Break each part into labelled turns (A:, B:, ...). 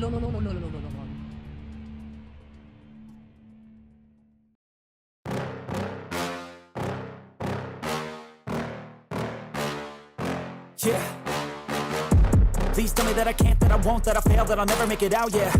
A: Yeah. Please tell me that I can't, that I won't, that I fail, that I'll never make it out, yeah.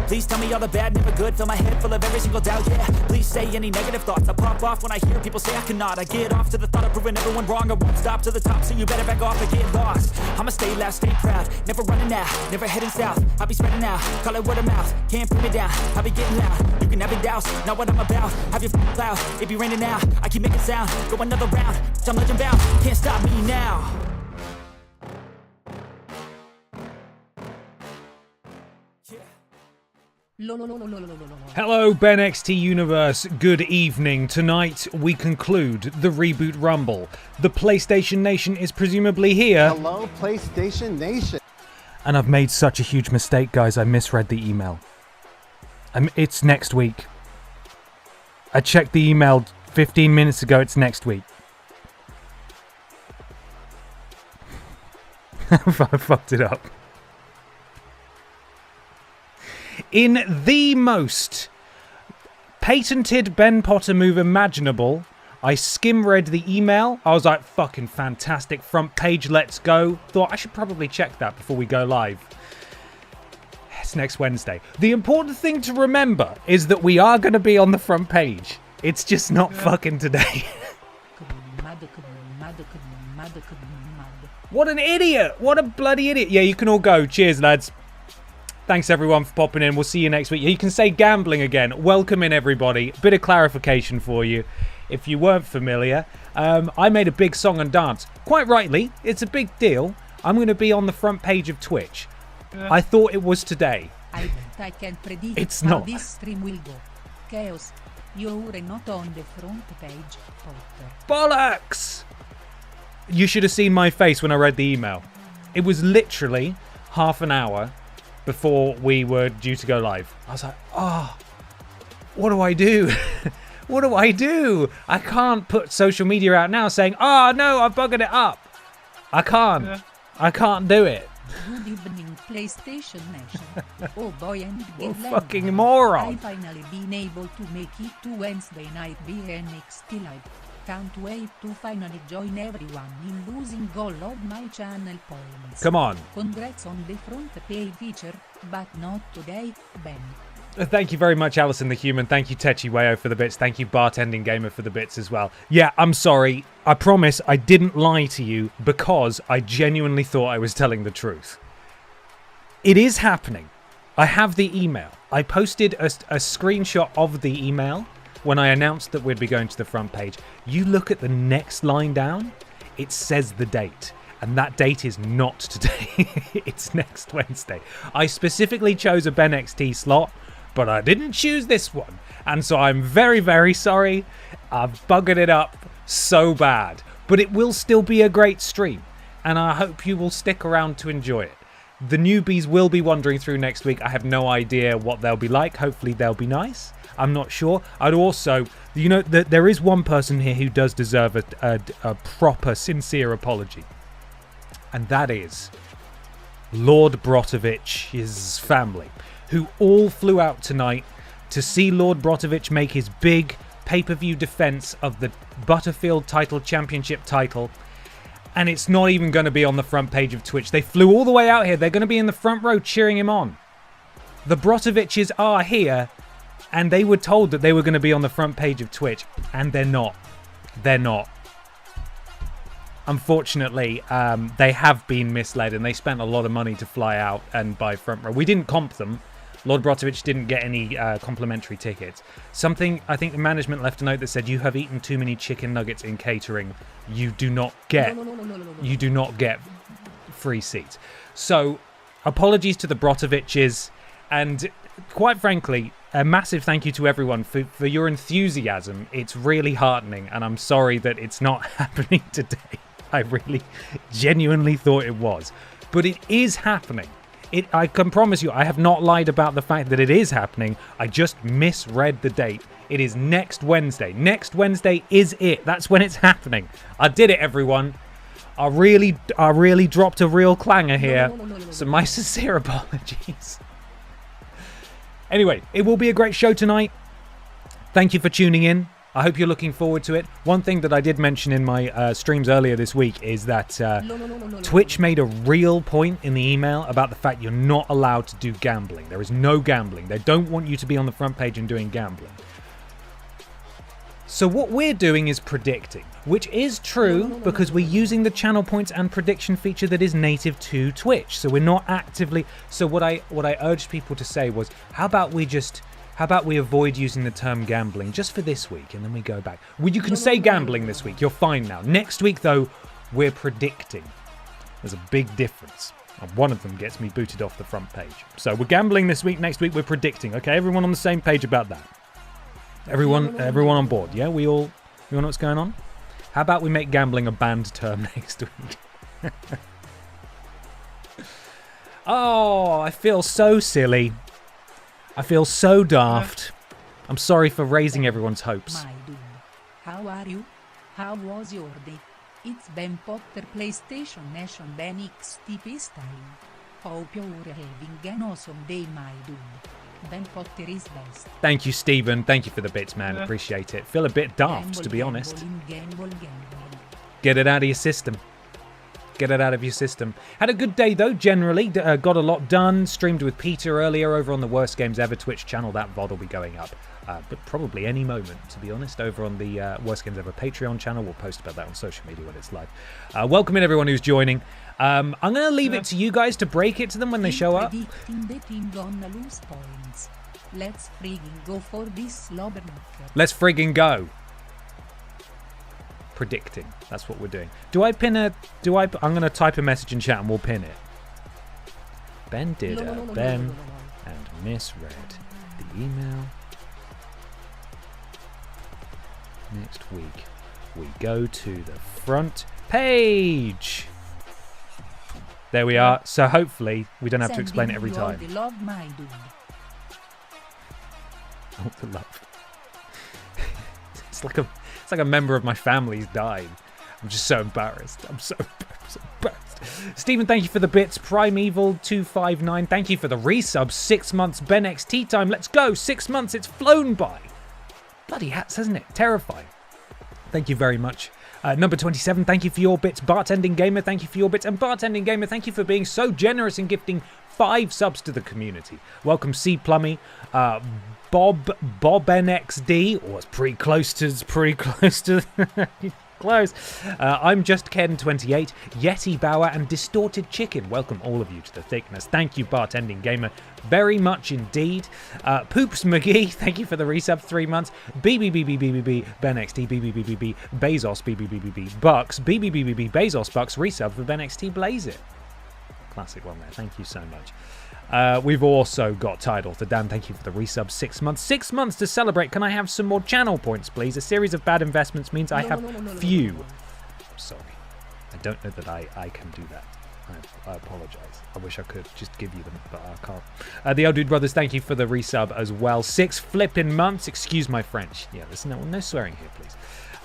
A: Please tell me all the bad, never good, fill my head full of every single doubt, yeah. Please say any negative thoughts, I pop off when I hear people say I cannot. I get off to the thought of proving everyone wrong, I won't stop to the top, so you better back off and get lost. I'ma stay loud, stay proud, never running out, never heading south. I'll be spreading out, call it word of mouth, can't put me down, I'll be getting loud. You can have it douse, not what I'm about, have your cloud, it be raining now. I keep making sound, go another round, I'm legend bound, can't stop me now.
B: Hello BENXT universe, good evening. Tonight we conclude the Reboot Rumble. The PlayStation Nation is presumably here.
C: Hello PlayStation Nation.
B: And I've made such a huge mistake, guys. I misread the email. It's next week. I checked the email 15 minutes ago, it's next week. I fucked it up. In the most patented Ben Potter move imaginable, I skim-read the email. I was like, fucking fantastic. Front page, let's go. Thought I should probably check that before we go live. It's next Wednesday. The important thing to remember is that we are going to be on the front page. It's just not fucking today. What an idiot. What a bloody idiot. Yeah, you can all go. Cheers, lads. Thanks everyone for popping in. We'll see you next week. You can say gambling again. Welcome in everybody. Bit of clarification for you if you weren't familiar. I made a big song and dance. Quite rightly, it's a big deal. I'm going to be on the front page of Twitch. I thought it was today.
D: I can predict
B: it's
D: how
B: not.
D: This stream will go. Chaos. You're not on the front page, Potter.
B: Bollocks! You should have seen my face when I read the email. It was literally half an hour before we were due to go live. I was like, oh, what do I do? What do I do? I can't put social media out now saying, oh no, I've buggered it up. I can't. Yeah. I can't do it.
D: Good evening, PlayStation Nation. Oh boy, and
B: what a fucking moron.
D: I finally been able to make it to Wednesday night BENXT live. Can't wait to finally join everyone in losing all of my channel points.
B: Come on.
D: Congrats on the front page feature, but not today, Ben.
B: Thank you very much, Alison the Human. Thank you, Techi Wayo, for the bits. Thank you, Bartending Gamer, for the bits as well. Yeah, I'm sorry. I promise I didn't lie to you because I genuinely thought I was telling the truth. It is happening. I have the email. I posted a screenshot of the email when I announced that we'd be going to the front page. You look at the next line down, it says the date. And that date is not today. It's next Wednesday. I specifically chose a BENXT slot, but I didn't choose this one. And so I'm very, very sorry. I've buggered it up so bad. But it will still be a great stream. And I hope you will stick around to enjoy it. The newbies will be wandering through next week. I have no idea what they'll be like. Hopefully they'll be nice. I'm not sure. I'd also, you know, there is one person here who does deserve a proper, sincere apology. And that is Lord Brotovich's family, who all flew out tonight to see Lord Brotovich make his big pay-per-view defense of the Butterfield title championship title. And it's not even going to be on the front page of Twitch. They flew all the way out here. They're going to be in the front row cheering him on. The Brotoviches are here. And they were told that they were going to be on the front page of Twitch. And they're not. They're not. Unfortunately, they have been misled. And they spent a lot of money to fly out and buy front row. We didn't comp them. Lord Brotovich didn't get any complimentary tickets. Something, I think the management left a note that said, you have eaten too many chicken nuggets in catering. You do not get... You do not get free seats. So, apologies to the Brotoviches. And quite frankly, a massive thank you to everyone for your enthusiasm. It's really heartening, and I'm sorry that it's not happening today. I really genuinely thought it was. But it is happening. I can promise you, I have not lied about the fact that it is happening. I just misread the date. It is next Wednesday. Next Wednesday is it. That's when it's happening. I did it, everyone. I really dropped a real clanger here. So my sincere apologies. Anyway, it will be a great show tonight. Thank you for tuning in. I hope you're looking forward to it. One thing that I did mention in my streams earlier this week is that Twitch made a real point in the email about the fact you're not allowed to do gambling. There is no gambling. They don't want you to be on the front page and doing gambling. So what we're doing is predicting, which is true because we're using the channel points and prediction feature that is native to Twitch. So we're not actively... So what I urged people to say was, how about we avoid using the term gambling just for this week, and then we go back. Well, you can say gambling this week. You're fine now. Next week, though, we're predicting. There's a big difference. And one of them gets me booted off the front page. So we're gambling this week. Next week, we're predicting. Okay, everyone on the same page about that. Everyone on board. Yeah, we all know what's going on? How about we make gambling a banned term next week? Oh, I feel so silly. I feel so daft. I'm sorry for raising everyone's hopes.
D: My dude, how are you? How was your day? It's Ben Potter PlayStation Nation BENXT peace time. Hope you're having an awesome day, my dude. Ben Potter is best.
B: Thank you, Stephen. Thank you for the bits, man. Appreciate it. Feel a bit daft, to be honest.
D: Gamble.
B: Get it out of your system. Get it out of your system. Had a good day, though, generally. Got a lot done. Streamed with Peter earlier over on the Worst Games Ever Twitch channel. That VOD will be going up. But probably any moment, to be honest, over on the Worst Games Ever Patreon channel. We'll post about that on social media when it's live. Welcome in everyone who's joining. I'm going to leave it to you guys to break it to them when they show up.
D: Predicting the team gonna lose points. Let's friggin' go for this slobberknocker.
B: Let's friggin' go. Predicting. That's what we're doing. I'm going to type a message in chat and we'll pin it. Ben did Ben and misread the email. Next week, we go to the front page. There we are. So hopefully we don't have to explain it every time.
D: All the love, my dude.
B: All the love. It's like a member of my family's died. I'm just so embarrassed. I'm so embarrassed. Stephen, thank you for the bits. Primeval259, thank you for the resub. 6 months BENXT time. Let's go. 6 months. It's flown by. Bloody hats, hasn't it? Terrifying. Thank you very much. Number 27, thank you for your bits. Bartending Gamer, thank you for your bits. And Bartending Gamer, thank you for being so generous in gifting 5 subs to the community. Welcome, C Plummy, Bob NXD. Oh, it's pretty close to close. I'm just Ken28, Yeti Bauer, and Distorted Chicken. Welcome all of you to the thickness. Thank you, Bartending Gamer, very much indeed. Poops McGee, thank you for the resub, 3 months. BBBBBBB, BENXT, BBBBB, Bezos, BBBBB, Bucks, BBBBB, Bezos, Bucks, resub for BENXT Blaze It. Classic one there, thank you so much. We've also got Tide Author Dan, thank you for the resub, 6 months. 6 months to celebrate. Can I have some more channel points, please? A series of bad investments means I have few. I'm sorry. I don't know that I can do that. I apologize. I wish I could just give you them, but I can't. The Old Dude Brothers, thank you for the resub as well. 6 flipping months. Excuse my French. Yeah, there's no swearing here, please.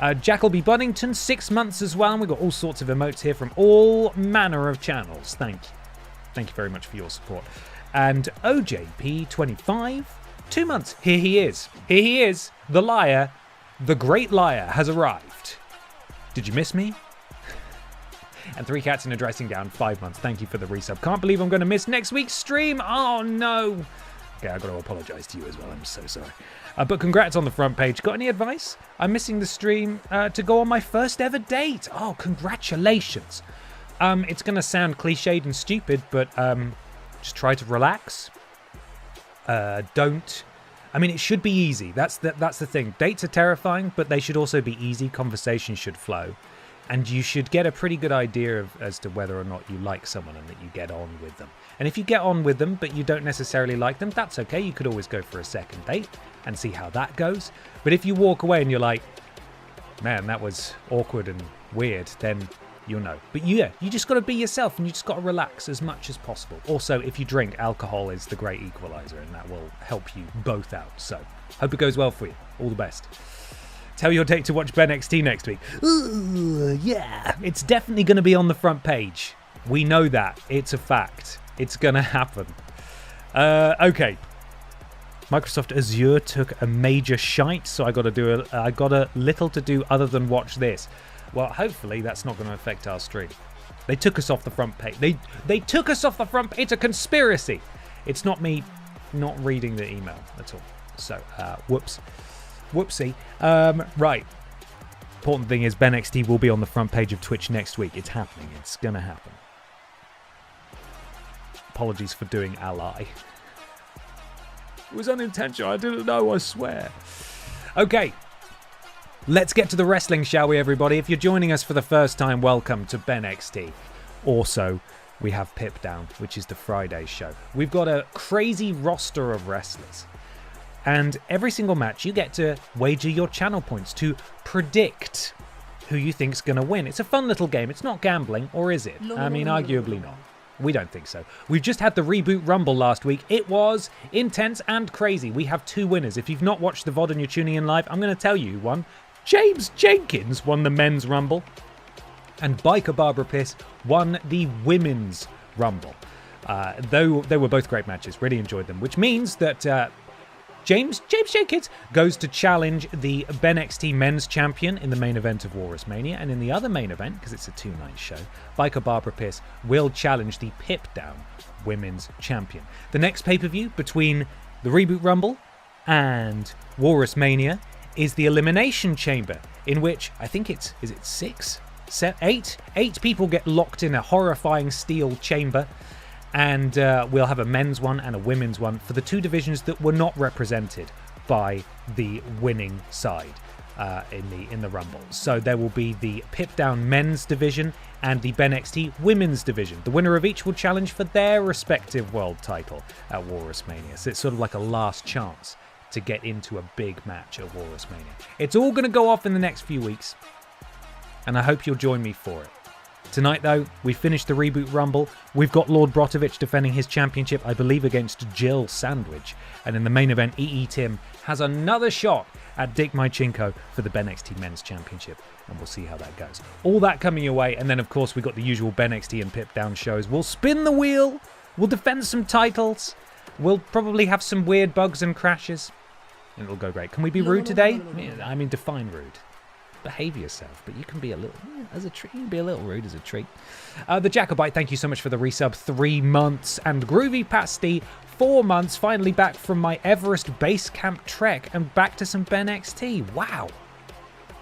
B: Jackalby Buddington, 6 months as well. And we've got all sorts of emotes here from all manner of channels. Thank you. Thank you very much for your support. And OJP25, 2 months. Here he is. Here he is. The liar, the great liar, has arrived. Did you miss me? And 3 Cats in a Dressing Gown, 5 months. Thank you for the resub. Can't believe I'm going to miss next week's stream. Oh, no. Okay, I've got to apologise to you as well. I'm so sorry. But congrats on the front page. Got any advice? I'm missing the stream to go on my first ever date. Oh, congratulations. It's going to sound cliched and stupid, but just try to relax. Don't... I mean, it should be easy. That's the thing. Dates are terrifying, but they should also be easy. Conversation should flow. And you should get a pretty good idea as to whether or not you like someone and that you get on with them. And if you get on with them, but you don't necessarily like them, that's okay. You could always go for a second date and see how that goes. But if you walk away and you're like, man, that was awkward and weird, then you'll know. But yeah, you just got to be yourself and you just got to relax as much as possible. Also, if you drink, alcohol is the great equalizer and that will help you both out. So, hope it goes well for you. All the best. Tell your date to watch BENXT next week. Ooh, yeah, it's definitely going to be on the front page. We know that. It's a fact. It's going to happen. Okay. Microsoft Azure took a major shite, so I got a little to do other than watch this. Well, hopefully that's not going to affect our stream. They took us off the front page. They took us off the front page. It's a conspiracy. It's not me not reading the email at all. So, whoops. Whoopsie. Right. Important thing is BENXT will be on the front page of Twitch next week. It's happening. It's going to happen. Apologies for doing ally. It was unintentional. I didn't know, I swear. Okay. Let's get to the wrestling, shall we, everybody? If you're joining us for the first time, welcome to BENXT. Also, we have Pip Down, which is the Friday show. We've got a crazy roster of wrestlers. And every single match, you get to wager your channel points to predict who you think's going to win. It's a fun little game. It's not gambling, or is it? I mean, arguably not. We don't think so. We've just had the Reboot Rumble last week. It was intense and crazy. We have 2 winners. If you've not watched the VOD and you're tuning in live, I'm going to tell you one. James Jenkins won the Men's Rumble. And Biker Barbara Piss won the Women's Rumble. Though they were both great matches. Really enjoyed them. Which means that James Jenkins goes to challenge the BENXT Men's Champion in the main event of WALRUSMANIA. And in the other main event, because it's a 2-night show, Biker Barbara Piss will challenge the Pip Down Women's Champion. The next pay-per-view between the Reboot Rumble and WALRUSMANIA is the Elimination Chamber, in which I think is it 6? 8 people get locked in a horrifying steel chamber, and we'll have a men's one and a women's one for the 2 divisions that were not represented by the winning side in the Rumble. So there will be the Pip Down Men's Division and the BENXT Women's Division. The winner of each will challenge for their respective world title at WALRUSMANIA. So it's sort of like a last chance to get into a big match at WALRUSMANIA. It's all going to go off in the next few weeks, and I hope you'll join me for it. Tonight, though, we finished the Reboot Rumble. We've got Lord Brotovich defending his championship, I believe, against Jill Sandwich. And in the main event, EE Tim has another shot at Dick Mychinko for the BENXT Men's Championship. And we'll see how that goes. All that coming your way. And then, of course, we've got the usual BENXT and Pip Down shows. We'll spin the wheel. We'll defend some titles. We'll probably have some weird bugs and crashes. And it'll go great. Can we be rude today? I mean, define rude. Behave yourself, but you can be a little, as a treat, you can be a little rude as a treat. The Jacobite, thank you so much for the resub. 3 months. And Groovy Pasty, 4 months. Finally back from my Everest base camp trek and back to some BENXT. Wow.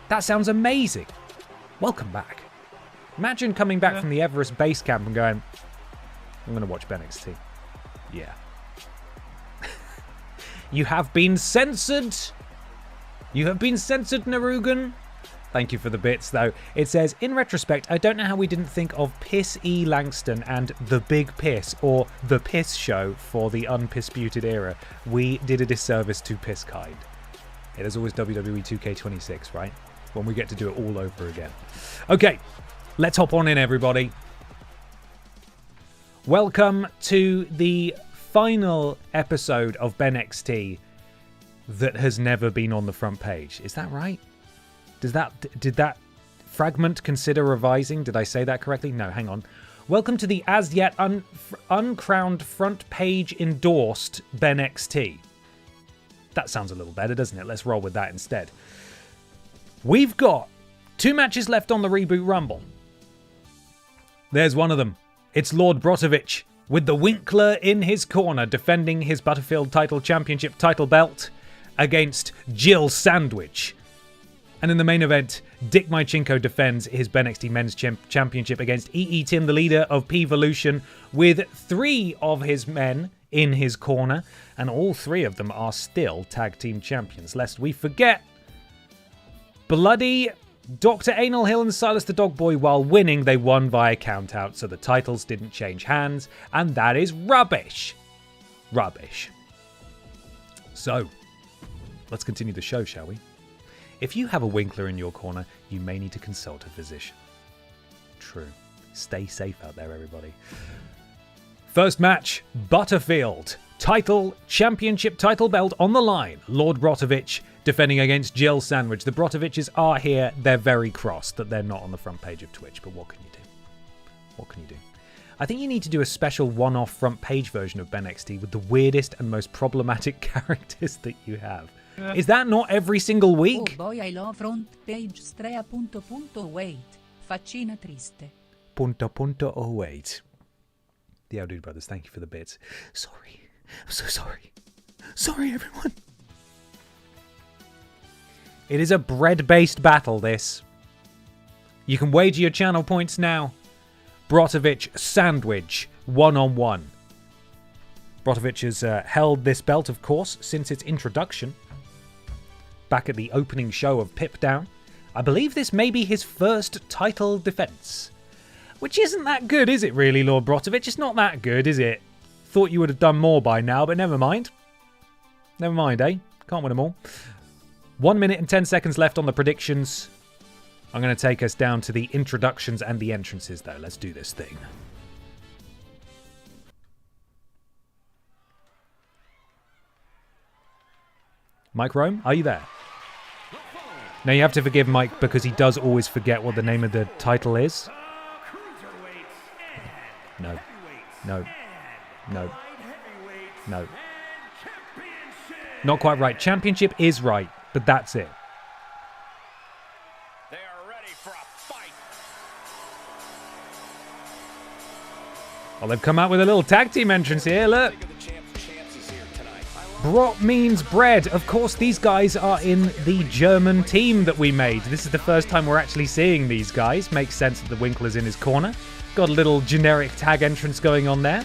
B: That sounds amazing. Welcome back. Imagine coming back from the Everest base camp and going, I'm going to watch BENXT. Yeah. You have been censored. You have been censored, Narugan. Thank you for the bits, though. It says, in retrospect, I don't know how we didn't think of Piss E. Langston and The Big Piss, or The Piss Show for the Unpisputed era. We did a disservice to Piss Kind. It is always WWE 2K26, right? When we get to do it all over again. Okay, let's hop on in, everybody. Welcome to the final episode of BENXT that has never been on the front page. Is that right? Did that fragment consider revising? Did I say that correctly? No, hang on. Welcome to the as yet uncrowned front page endorsed BENXT. That sounds a little better, doesn't it? Let's roll with that instead. We've got 2 matches left on the Reboot Rumble. There's one of them. It's Lord Brotovich with the Winkler in his corner defending his Butterfield Title Championship title belt against Jill Sandwich. And in the main event, Dick Mychinko defends his BENXT Men's Championship against EE Tim, the leader of P-Volution, with 3 of his men in his corner, and all 3 of them are still tag team champions. Lest we forget, bloody Dr. Anal Hill and Silas the Dog Boy, while winning, they won via countout, so the titles didn't change hands, and that is rubbish. Rubbish. So, let's continue the show, shall we? If you have a Winkler in your corner, you may need to consult a physician. True. Stay safe out there, everybody. First match, Butterfield. Championship title belt on the line. Lord Brotovich defending against Jill Sandwich. The Brotoviches are here. They're very cross that they're not on the front page of Twitch, but what can you do? What can you do? I think you need to do a special one-off front page version of BENXT with the weirdest and most problematic characters that you have. Is that not every single week?
D: Oh boy, I love front page strea ... wait. Faccina triste. ...
B: Wait. The Outdude Brothers, thank you for the bits. Sorry. I'm so sorry. Sorry, everyone. It is a bread-based battle, this. You can wager your channel points now. Brotovich Sandwich, 1-on-1. Brotovich has held this belt, of course, since its introduction. Back at the opening show of Pip Down. I believe this may be his first title defense. Which isn't that good, is it really, Lord Brotovich? It's not that good, is it? Thought you would have done more by now, but never mind. Never mind, eh? Can't win them all. 1 minute and 10 seconds left on the predictions. I'm going to take us down to the introductions and the entrances, though. Let's do this thing. Mike Rome, are you there? Now, you have to forgive Mike because he does always forget what the name of the title is. No. No. No. No. Not quite right. Championship is right, but that's it.
E: They are ready for a fight.
B: Well, they've come out with a little tag team entrance here, look. Brot means bread. Of course, these guys are in the German team that we made. This is the first time we're actually seeing these guys. Makes sense that the Winkler's in his corner. Got a little generic tag entrance going on there.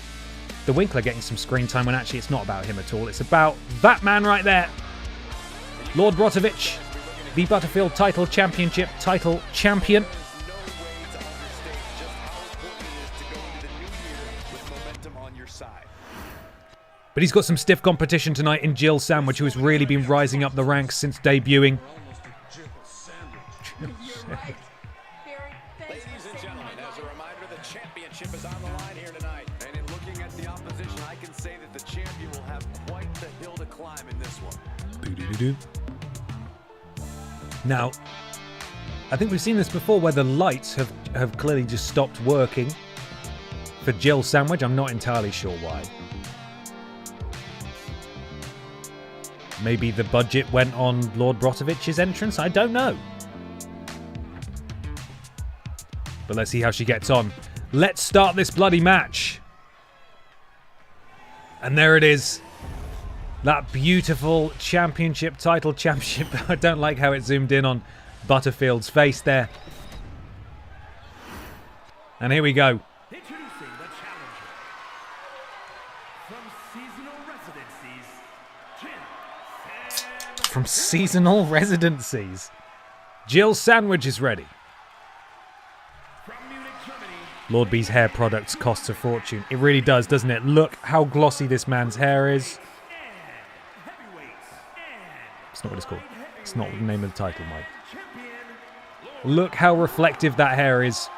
B: The Winkler getting some screen time when actually it's not about him at all. It's about that man right there. Lord Brotovich, the Butterfield title championship title champion. But he's got some stiff competition tonight in Jill Sandwich, who has really been rising up the ranks since debuting.
E: Ladies and gentlemen, as a reminder, the championship is on the line here tonight. And in looking at the opposition, I can say that the champion will have quite the hill to climb in this one.
B: Now, I think we've seen this before where the lights have clearly just stopped working for Jill Sandwich. I'm not entirely sure why. Maybe the budget went on Lord Brotovich's entrance? I don't know. But let's see how she gets on. Let's start this bloody match. And there it is. That beautiful championship title championship. I don't like how it zoomed in on Butterfield's face there. And here we go.
F: Introducing the challenger from Seasonal Residencies, Jill.
B: From Seasonal Residencies. Jill Sandwich is ready.
F: From Munich, Germany.
B: Lord B's hair products costs a fortune. It really does, doesn't it? Look how glossy this man's hair is. It's not what it's called. It's not the name of the title, Mike. Look how reflective that hair is.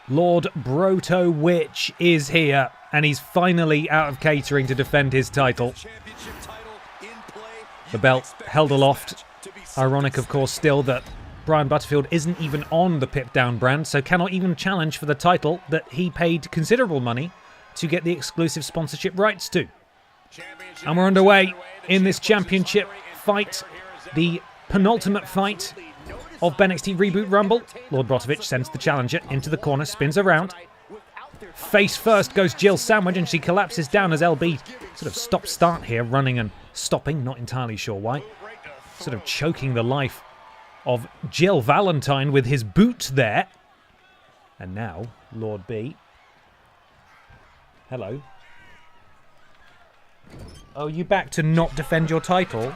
B: Lord Broto Witch is here, and he's finally out of catering to defend his title. The belt held aloft. Ironic, of course, still that Brian Butterfield isn't even on the Pip Down brand, so cannot even challenge for the title that he paid considerable money to get the exclusive sponsorship rights to. And we're underway in this championship fight, the penultimate fight of BENXT Reboot Rumble. Lord Brotovich sends the challenger into the corner, spins around. Face first goes Jill Sandwich, and she collapses down as LB sort of stop-start here, running and stopping, not entirely sure why. Sort of choking the life of Jill Valentine with his boot there. And now, Lord B. Hello. Oh, you back to not defend your title?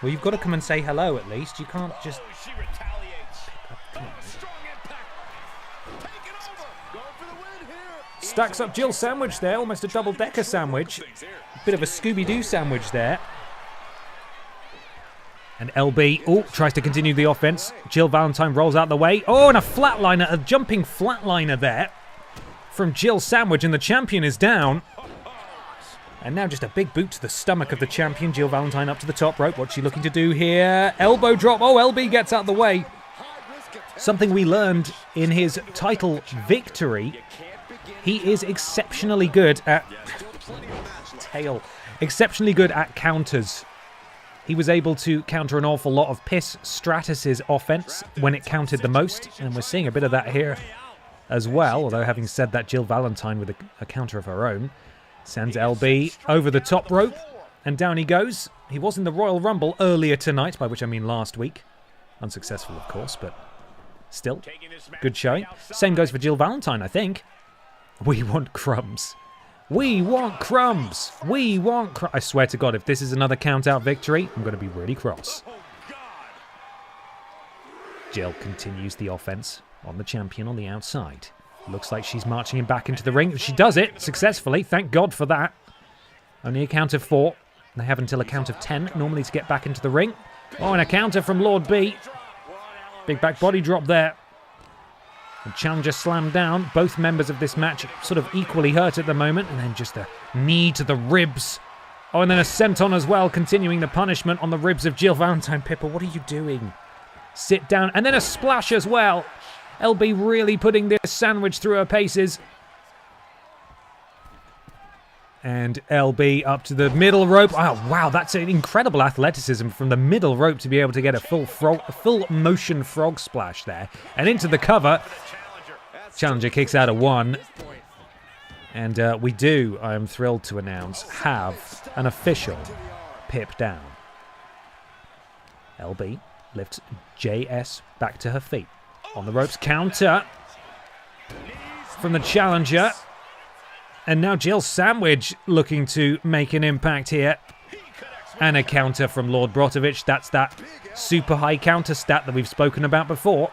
B: Well, you've got to come and say hello at least. You can't just...
E: She retaliates. Strong impact. Taking over. Going for the win here.
B: Stacks up Jill Sandwich there, almost a double-decker sandwich. Bit of a Scooby-Doo sandwich there. And LB, tries to continue the offense. Jill Valentine rolls out the way. Oh, and a flatliner, a jumping flatliner there from Jill Sandwich, and the champion is down. And now just a big boot to the stomach of the champion. Jill Valentine up to the top rope. What's she looking to do here? Elbow drop. Oh, LB gets out the way. something we learned in his title victory. He is exceptionally good at... Exceptionally good at counters. He was able to counter an awful lot of Piss Stratus's offense when it counted the most, and we're seeing a bit of that here as well, although having said that, Jill Valentine with a counter of her own sends LB over the top rope, and down he goes. He was in the Royal Rumble earlier tonight, by which I mean last week. Unsuccessful, of course, but still, good showing. Same goes for Jill Valentine, I think. We want crumbs. We want crumbs. We want crumbs. I swear to God, if this is another count-out victory, I'm going to be really cross. Jill continues the offense on the champion on the outside. Looks like she's marching him back into the ring. She does it successfully. Thank God for that. Only a count of 4. They have until a count of 10 normally to get back into the ring. Oh, and a counter from Lord B. Big back body drop there. The challenger slammed down. Both members of this match sort of equally hurt at the moment. And then just a knee to the ribs. Oh, and then a senton as well, continuing the punishment on the ribs of Jill Valentine. Pippa, what are you doing? Sit down. And then a splash as well. LB really putting this sandwich through her paces. And LB up to the middle rope. Oh, wow, that's an incredible athleticism from the middle rope to be able to get a full motion frog splash there. And into the cover. Challenger kicks out a 1. And we do, I am thrilled to announce, have an official Pip down. LB lifts JS back to her feet. On the ropes, counter from the challenger. And now Jill Sandwich looking to make an impact here. And a counter from Lord Brotovich. That's that super high counter stat that we've spoken about before.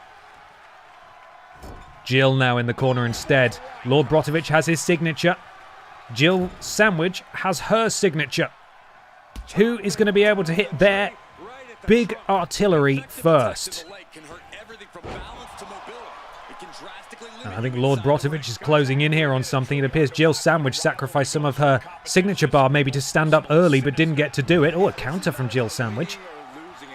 B: Jill now in the corner instead. Lord Brotovich has his signature. Jill Sandwich has her signature. Who is going to be able to hit their big artillery first? And I think Lord Brotovich is closing in here on something. It appears Jill Sandwich sacrificed some of her signature bar maybe to stand up early but didn't get to do it. Oh, a counter from Jill Sandwich.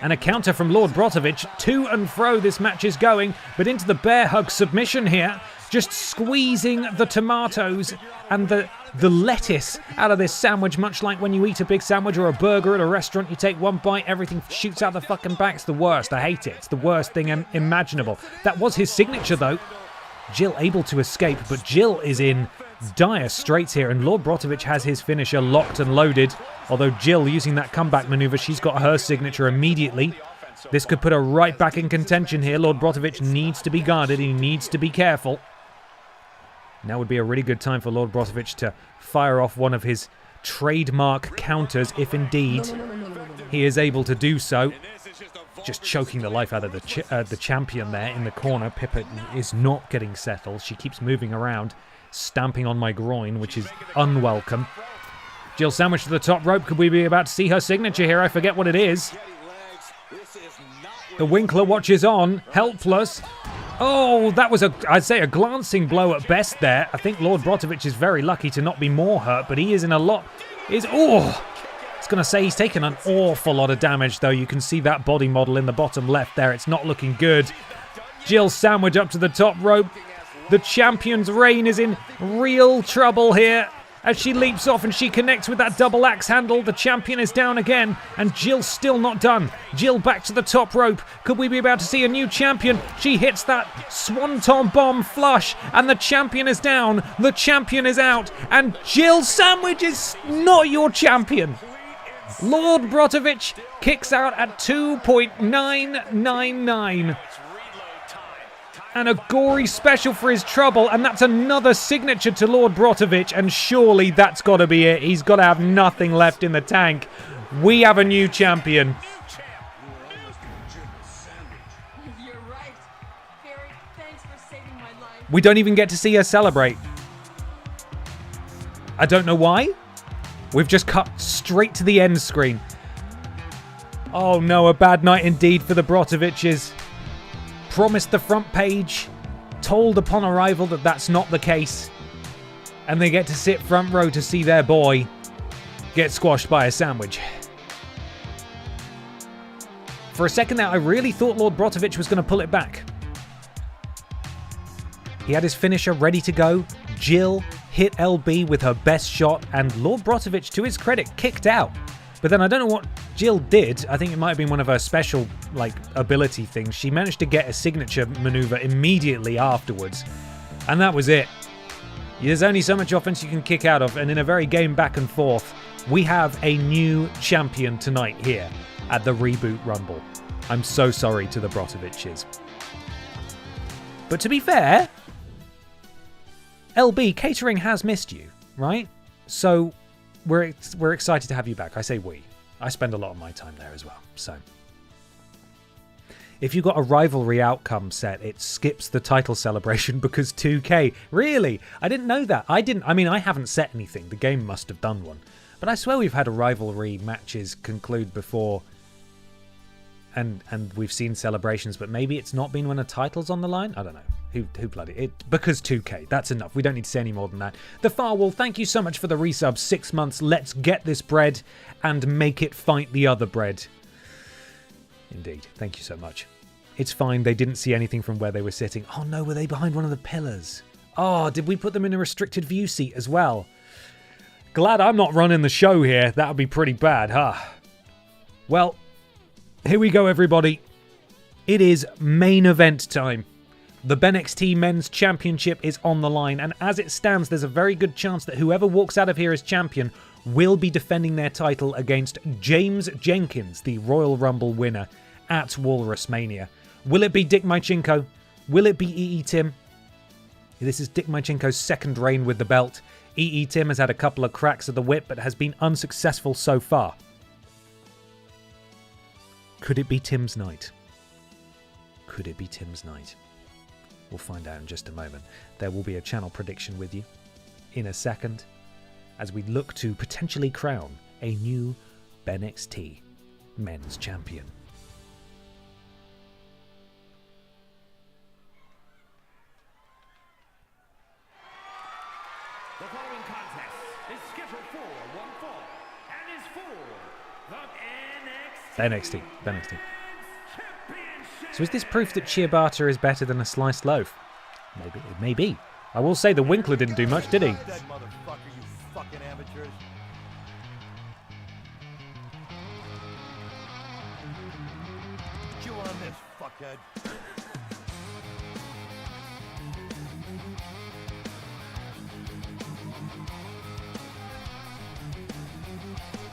B: And a counter from Lord Brotovich. To and fro this match is going, but into the bear hug submission here. Just squeezing the tomatoes and the lettuce out of this sandwich, much like when you eat a big sandwich or a burger at a restaurant. You take one bite, everything shoots out the fucking back. It's the worst. I hate it. It's the worst thing imaginable. That was his signature, though. Jill able to escape, but Jill is in dire straits here, and Lord Brotovich has his finisher locked and loaded. Although Jill, using that comeback maneuver, she's got her signature immediately. This could put her right back in contention here. Lord Brotovich needs to be guarded. He needs to be careful. Now would be a really good time for Lord Brotovich to fire off one of his trademark counters, if indeed he is able to do so. Just choking the life out of the champion there in the corner. Pippa is not getting settled. She keeps moving around, stamping on my groin, which is unwelcome. Jill Sandwich to the top rope. Could we be about to see her signature here? I forget what it is. The Winkler watches on, helpless. Oh, that was I'd say a glancing blow at best there. I think Lord Brotovich is very lucky to not be more hurt, but he is in a lot. I was going to say he's taken an awful lot of damage, though. You can see that body model in the bottom left there. It's not looking good. Jill Sandwich up to the top rope. The champion's reign is in real trouble here as she leaps off and she connects with that double axe handle. The champion is down again, and Jill's still not done. Jill back to the top rope. Could we be about to see a new champion? She hits that swanton bomb flush, and the champion is down. The champion is out, and Jill Sandwich is not your champion. Lord Brotovich kicks out at 2.999. And a gory special for his trouble, and that's another signature to Lord Brotovich, and surely that's got to be it. He's got to have nothing left in the tank. We have a new champion.
G: You're right. Barry, thanks for saving my life.
B: We don't even get to see her celebrate. I don't know why. We've just cut straight to the end screen. Oh no, a bad night indeed for the Brotoviches. Promised the front page, told upon arrival that that's not the case, and they get to sit front row to see their boy get squashed by a sandwich. For a second there, I really thought Lord Brotovich was going to pull it back. He had his finisher ready to go. Jill hit LB with her best shot, and Lord Brotovich, to his credit, kicked out. But then I don't know what Jill did. I think it might have been one of her special, ability things. She managed to get a signature maneuver immediately afterwards. And that was it. There's only so much offense you can kick out of, and in a very game back and forth, we have a new champion tonight here at the Reboot Rumble. I'm so sorry to the Brotoviches. But to be fair, LB, catering has missed you, right? So we're excited to have you back. I say we. I spend a lot of my time there as well. So if you got a rivalry outcome set, it skips the title celebration because 2K. Really? I didn't know that. I haven't set anything. The game must have done one. But I swear we've had a rivalry matches conclude before, and we've seen celebrations, but maybe it's not been when a title's on the line? I don't know. Who bloody it? Because 2K. That's enough. We don't need to say any more than that. The Firewall, thank you so much for the resub. 6 months. Let's get this bread and make it fight the other bread. Indeed. Thank you so much. It's fine. They didn't see anything from where they were sitting. Oh no, were they behind one of the pillars? Oh, did we put them in a restricted view seat as well? Glad I'm not running the show here. That would be pretty bad, huh? Well, here we go, everybody. It is main event time. The BENXT Men's Championship is on the line, and as it stands, there's a very good chance that whoever walks out of here as champion will be defending their title against James Jenkins, the Royal Rumble winner at WALRUSMANIA. Will it be Dick Mychinko? Will it be EE Tim? This is Dick Mychinko's second reign with the belt. EE Tim has had a couple of cracks of the whip, but has been unsuccessful so far. Could it be Tim's night? Could it be Tim's night? We'll find out in just a moment. There will be a channel prediction with you in a second as we look to potentially crown a new BENXT Men's Champion.
F: The following contest is scheduled for one fall and is for the
B: BENXT. So is this proof that ciabatta is better than a sliced loaf? Maybe. It may be. I will say the Winkler didn't do much, did he?
E: Dead motherfucker, you fucking amateurs. Chew on this, fuckhead.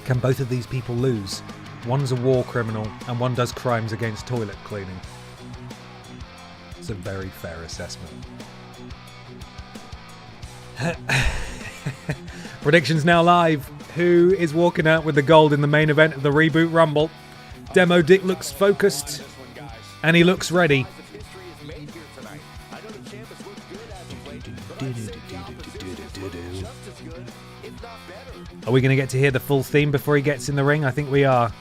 B: Can both of these people lose? One's a war criminal and one does crimes against toilet cleaning. It's a very fair assessment. Predictions now live. Who is walking out with the gold in the main event of the Reboot Rumble? Demo Dick looks focused and he looks ready. Are we going to get to hear the full theme before he gets in the ring? I think we are.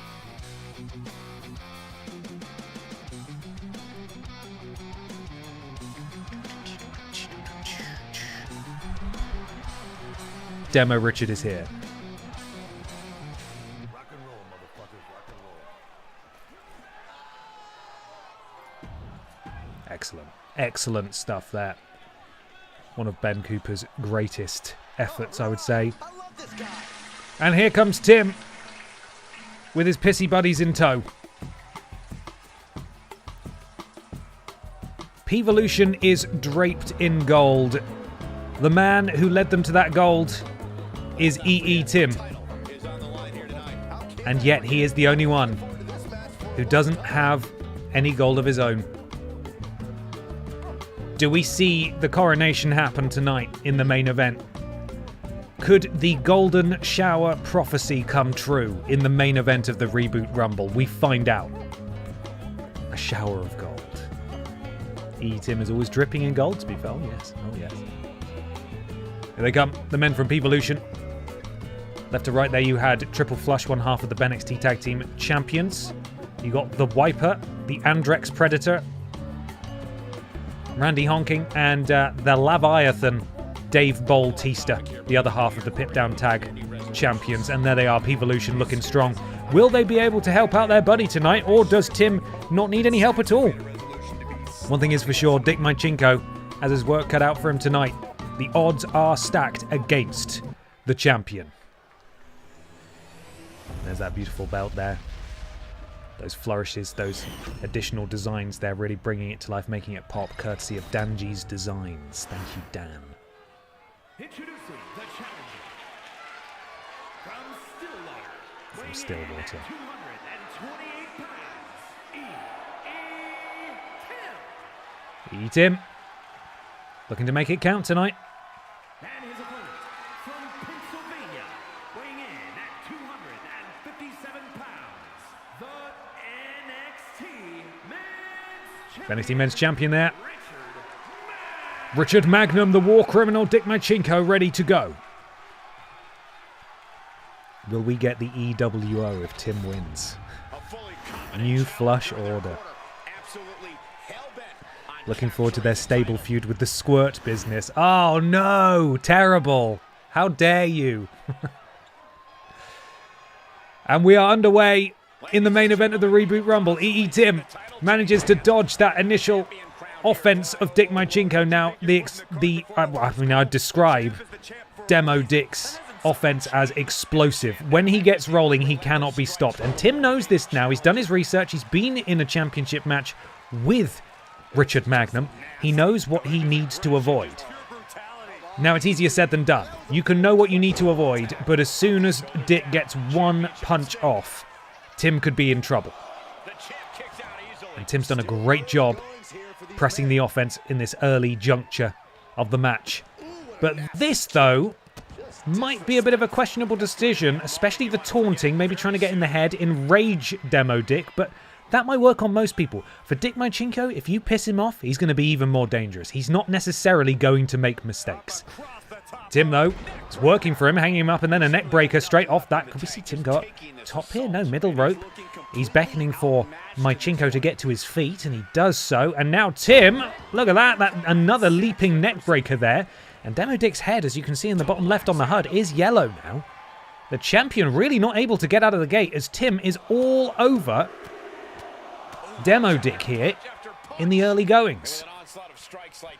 B: Demo Richard is here.
E: Rock and roll, motherfuckers, rock and roll.
B: Excellent. Excellent stuff there. One of Ben Cooper's greatest efforts, I would say. And here comes Tim with his pissy buddies in tow. P-Volution is draped in gold. The man who led them to that gold is EE Tim. And yet he is the only one who doesn't have any gold of his own. Do we see the coronation happen tonight in the main event? Could the golden shower prophecy come true in the main event of the Reboot Rumble? We find out. A shower of gold. EE Tim is always dripping in gold, to be fair. Oh, yes. Oh, yes. Here they come, the men from P-Volution. Left to right there you had Triple Flush, one half of the BENXT Tag Team Champions. You got the Wiper, the Andrex Predator, Randy Honking, and the Leviathan, Dave Bautista, the other half of the Pip Down Tag Champions. And there they are, P-Volution looking strong. Will they be able to help out their buddy tonight, or does Tim not need any help at all? One thing is for sure, Dick Mychinko has his work cut out for him tonight. The odds are stacked against the champion. There's that beautiful belt there. Those flourishes, those additional designs, they're really bringing it to life, making it pop, courtesy of Danji's Designs. Thank you, Dan.
F: Introducing the challenger
B: From Stillwater.
F: 228 pounds,
B: E. Tim. Looking to make it count tonight.
F: and his opponent from Pennsylvania, weighing in at 257 pounds, the NXT
B: Men's Champion there. Richard Magnum, the war criminal, Dick Machinko, ready to go. Will we get the EWO if Tim wins? New flush order. Looking forward to their stable feud with the Squirt business. Oh no, terrible. How dare you. And we are underway in the main event of the Reboot Rumble. EE Tim manages to dodge that initial offense of Dick Machinko. Now, I describe Demo Dick's offense as explosive. When he gets rolling, he cannot be stopped. And Tim knows this now. He's done his research. He's been in a championship match with Richard Magnum. He knows what he needs to avoid. Now, it's easier said than done. You can know what you need to avoid, but as soon as Dick gets one punch off, Tim could be in trouble. And Tim's done a great job pressing the offense in this early juncture of the match. But this, though, might be a bit of a questionable decision, especially the taunting, maybe trying to get in the head, enrage Demo Dick, but that might work on most people. For Dick Machinko, if you piss him off, he's going to be even more dangerous. He's not necessarily going to make mistakes. Tim, though, it's working for him, hanging him up, and then a neck breaker straight off that. Could we see Tim go up top here? No, middle rope. He's beckoning for Machinko to get to his feet, and he does so. And now Tim, look at that another leaping neck breaker there. And Demo Dick's head, as you can see in the bottom left on the HUD, is yellow now. The champion really not able to get out of the gate as Tim is all over Demo Dick here in the early goings.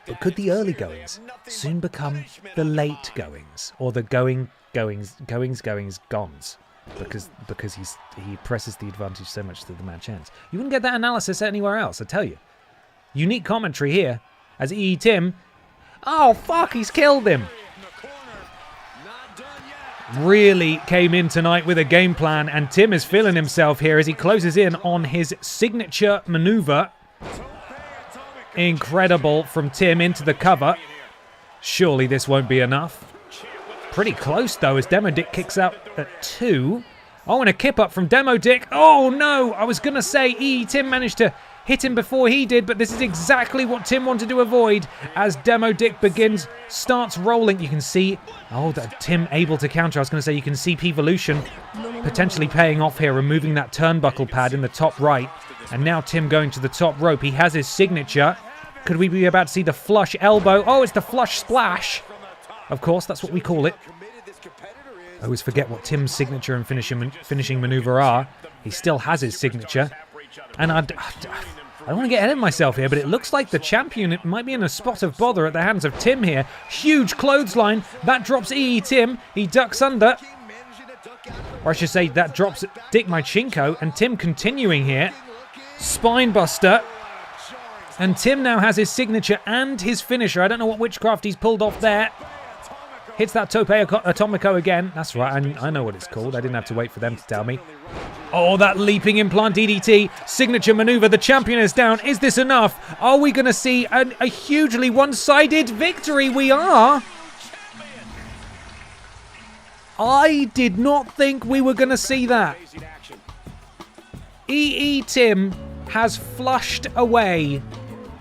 B: But could the early goings soon become the late goings, or the goings gons? Because he presses the advantage so much that the match ends. You wouldn't get that analysis anywhere else, I tell you. Unique commentary here as EE Tim. Oh fuck, he's killed him. Really came in tonight with a game plan, and Tim is feeling himself here as he closes in on his signature maneuver. Incredible from Tim into the cover. Surely this won't be enough. Pretty close though as Demo Dick kicks out at 2. Oh, and a kip up from Demo Dick. Oh no, I was going to say Tim managed to hit him before he did, but this is exactly what Tim wanted to avoid as Demo Dick starts rolling. You can see, that Tim able to counter. I was going to say you can see P-Volution potentially paying off here, removing that turnbuckle pad in the top right. And now Tim going to the top rope. He has his signature. Could we be about to see the flush elbow? Oh, it's the flush splash. Of course, that's what we call it. I always forget what Tim's signature and finishing maneuver are. He still has his signature. And I don't want to get ahead of myself here, but it looks like the champion might be in a spot of bother at the hands of Tim here. Huge clothesline. That drops EE Tim. He ducks under. Or I should say that drops Dick Machinko. And Tim continuing here. Spinebuster. And Tim now has his signature and his finisher. I don't know what witchcraft he's pulled off there. Hits that Tope Atomico again. That's right, I know what it's called. I didn't have to wait for them to tell me. Oh, that leaping implant DDT. Signature maneuver. The champion is down. Is this enough? Are we going to see a hugely one-sided victory? We are. I did not think we were going to see that. EE Tim has flushed away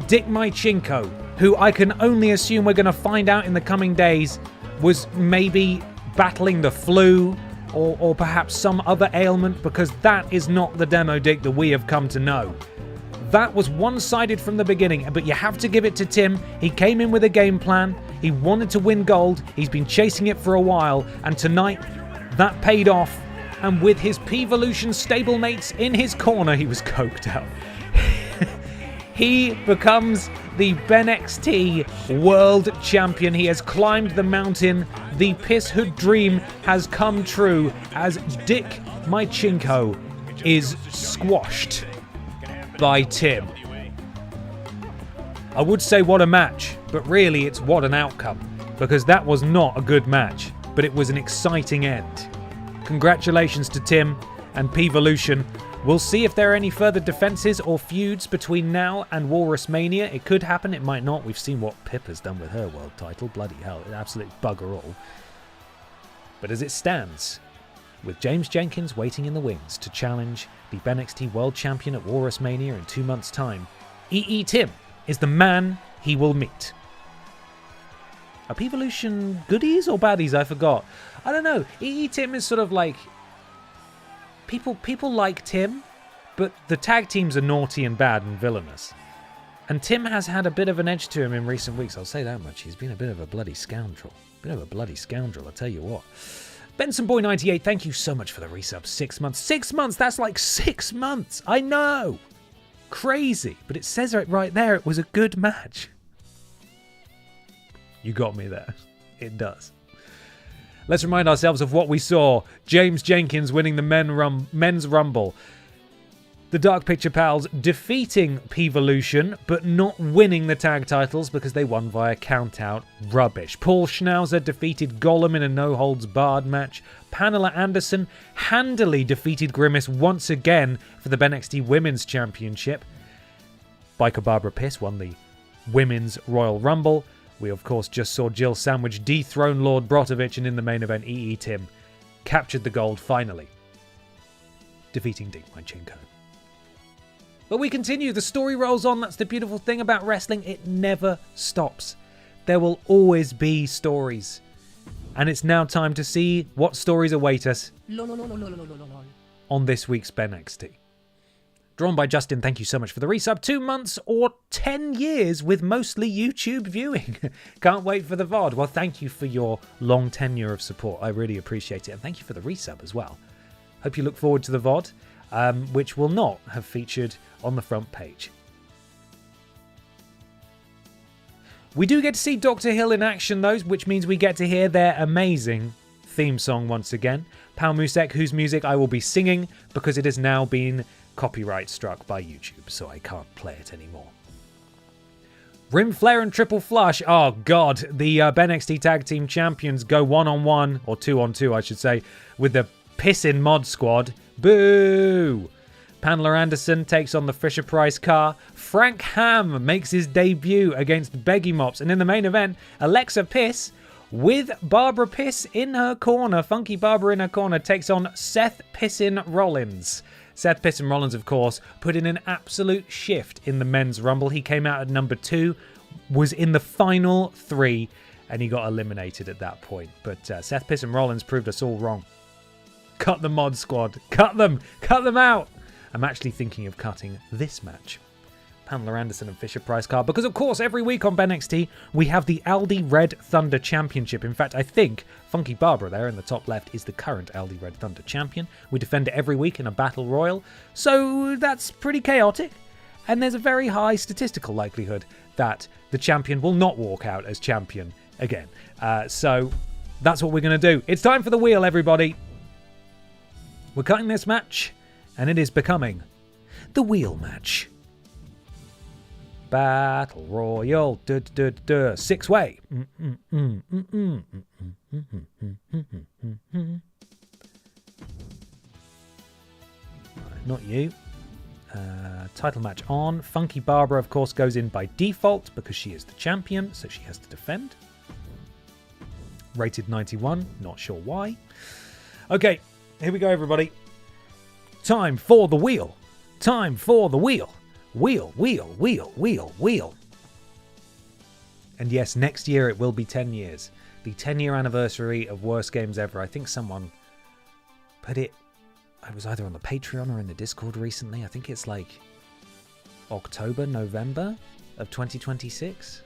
B: Dick Machinko, who I can only assume we're going to find out in the coming days was maybe battling the flu or perhaps some other ailment, because that is not the Demo Dick that we have come to know. That was one-sided from the beginning, but you have to give it to Tim. He came in with a game plan. He wanted to win gold. He's been chasing it for a while, and tonight that paid off. And with his P-Volution stablemates in his corner, he was coked out. He becomes the BENXT World Champion. He has climbed the mountain. The Piss Hood dream has come true as Dick Mychinko is squashed by Tim. I would say what a match, but really it's what an outcome, because that was not a good match, but it was an exciting end. Congratulations to Tim and P-Volution. We'll see if there are any further defenses or feuds between now and WALRUSMANIA. It could happen, it might not. We've seen what Pip has done with her world title. Bloody hell, an absolute bugger all. But as it stands, with James Jenkins waiting in the wings to challenge the BENXT World Champion at WALRUSMANIA in 2 months' time, EE Tim is the man he will meet. Are P-Volution goodies or baddies? I forgot. I don't know. EE Tim is sort of like... People like Tim, but the tag teams are naughty and bad and villainous. And Tim has had a bit of an edge to him in recent weeks, I'll say that much. He's been a bit of a bloody scoundrel. I'll tell you what. BensonBoy98, thank you so much for the resub. 6 months. 6 months! That's like 6 months! I know! Crazy! But it says it right there, it was a good match. You got me there. It does. Let's remind ourselves of what we saw. James Jenkins winning the men's Rumble. The Dark Picture Pals defeating P-Volution, but not winning the tag titles because they won via countout. Rubbish. Paul Schnauzer defeated Gollum in a no-holds-barred match. Pamela Anderson handily defeated Grimace once again for the BENXT Women's Championship. Biker Barbara Piss won the Women's Royal Rumble. We, of course, just saw Jill Sandwich dethrone Lord Brotovich, and in the main event, EE Tim captured the gold finally, defeating Dick Mychinko. But we continue. The story rolls on. That's the beautiful thing about wrestling. It never stops. There will always be stories. And it's now time to see what stories await us on this week's BENXT. Drawn by Justin, thank you so much for the resub. 2 months or 10 years with mostly YouTube viewing. Can't wait for the VOD. Well, thank you for your long tenure of support. I really appreciate it. And thank you for the resub as well. Hope you look forward to the VOD, which will not have featured on the front page. We do get to see Dr. Hill in action, though, which means we get to hear their amazing theme song once again. Pal Musek, whose music I will be singing because it has now been copyright struck by YouTube, so I can't play it anymore. Rim Flare and Triple Flush. Oh, God. The BENXT Tag Team Champions go 1-on-1, or 2-on-2, I should say, with the Pissin' Mod Squad. Boo! Pamela Anderson takes on the Fisher-Price car. Frank Ham makes his debut against Beggy Mops. And in the main event, Alexa Piss, with Barbara Piss in her corner, Funky Barbara in her corner, takes on Seth Pissin' Rollins. Seth Pissin' Rollins, of course, put in an absolute shift in the men's Rumble. He came out at number 2, was in the final 3, and he got eliminated at that point. But Seth Pissin' Rollins proved us all wrong. Cut the Mod Squad. Cut them. Cut them out. I'm actually thinking of cutting this match. Pamela Anderson and Fisher-Price car. Because, of course, every week on BENXT, we have the Aldi Red Thunder Championship. In fact, I think Funky Barbara there in the top left is the current Aldi Red Thunder champion. We defend it every week in a battle royal. So that's pretty chaotic. And there's a very high statistical likelihood that the champion will not walk out as champion again. So that's what we're going to do. It's time for the wheel, everybody. We're cutting this match, and it is becoming the wheel match. Battle Royal, 6-way. Not you. Title match on. Funky Barbara, of course, goes in by default because she is the champion, so she has to defend. Rated 91, not sure why. Okay, here we go, everybody. Time for the wheel. Time for the wheel. Wheel, wheel, wheel, wheel, wheel. And yes, next year it will be 10 years. The 10-year anniversary of Worst Games Ever. I think someone put it... I was either on the Patreon or in the Discord recently. I think it's like October, November of 2026.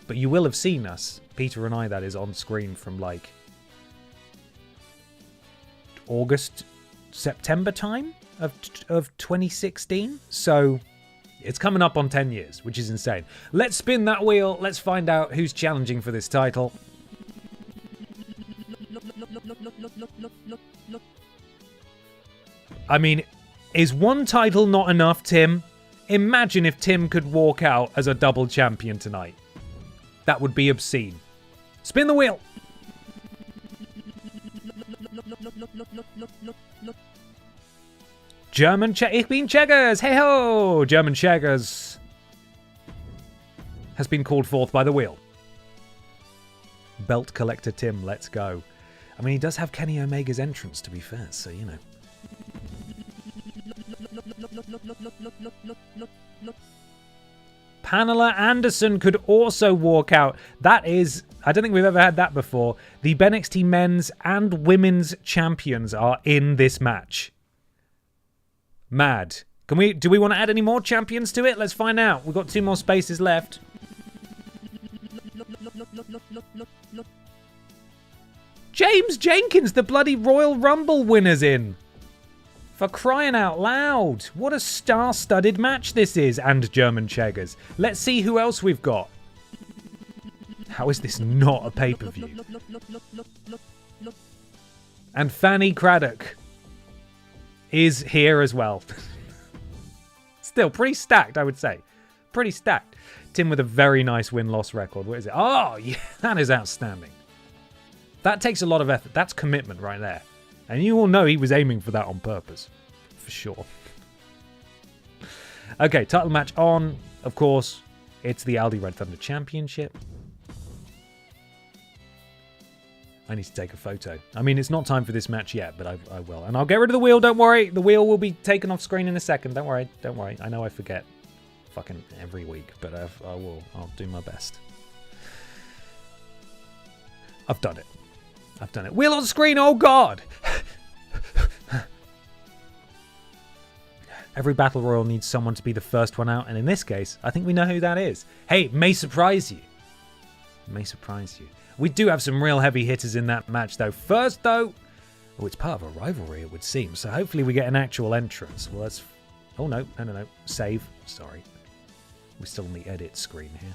B: But you will have seen us, Peter and I, that is, on screen from like August, September time of 2016. So It's coming up on 10 years, which is insane. Let's spin that wheel. Let's find out who's challenging for this title. I mean, is one title not enough, Tim? Imagine if Tim could walk out as a double champion tonight. That would be obscene. Spin the wheel. Ich bin Cheggers. Hey ho! German Cheggers has been called forth by the wheel. Belt collector Tim, let's go. I mean, he does have Kenny Omega's entrance, to be fair, so you know. Pamela Anderson could also walk out. That is, I don't think we've ever had that before. The BENXT men's and women's champions are in this match. Mad. Do we want to add any more champions to it? Let's find out. We've got 2 more spaces left. James Jenkins, the bloody Royal Rumble winner's in. For crying out loud. What a star-studded match this is. And German Cheggers. Let's see who else we've got. How is this not a pay-per-view? And Fanny Craddock is here as well. Still pretty stacked, I would say. Pretty stacked. Tim with a very nice win-loss record. What is it? Oh, yeah, that is outstanding. That takes a lot of effort. That's commitment right there. And you all know he was aiming for that on purpose. For sure. Okay, title match on. Of course, it's the Aldi Red Thunder Championship. I need to take a photo. I mean, it's not time for this match yet, but I will. And I'll get rid of the wheel, don't worry. The wheel will be taken off screen in a second. Don't worry, don't worry. I know I forget fucking every week, but I will. I'll do my best. I've done it. I've done it. Wheel on screen, oh god! Every Battle Royal needs someone to be the first one out, and in this case, I think we know who that is. Hey, may surprise you. May surprise you. We do have some real heavy hitters in that match, though. First, though... Oh, it's part of a rivalry, it would seem. So hopefully we get an actual entrance. Well, let's... Oh, no. No. Save. Sorry. We're still on the edit screen here.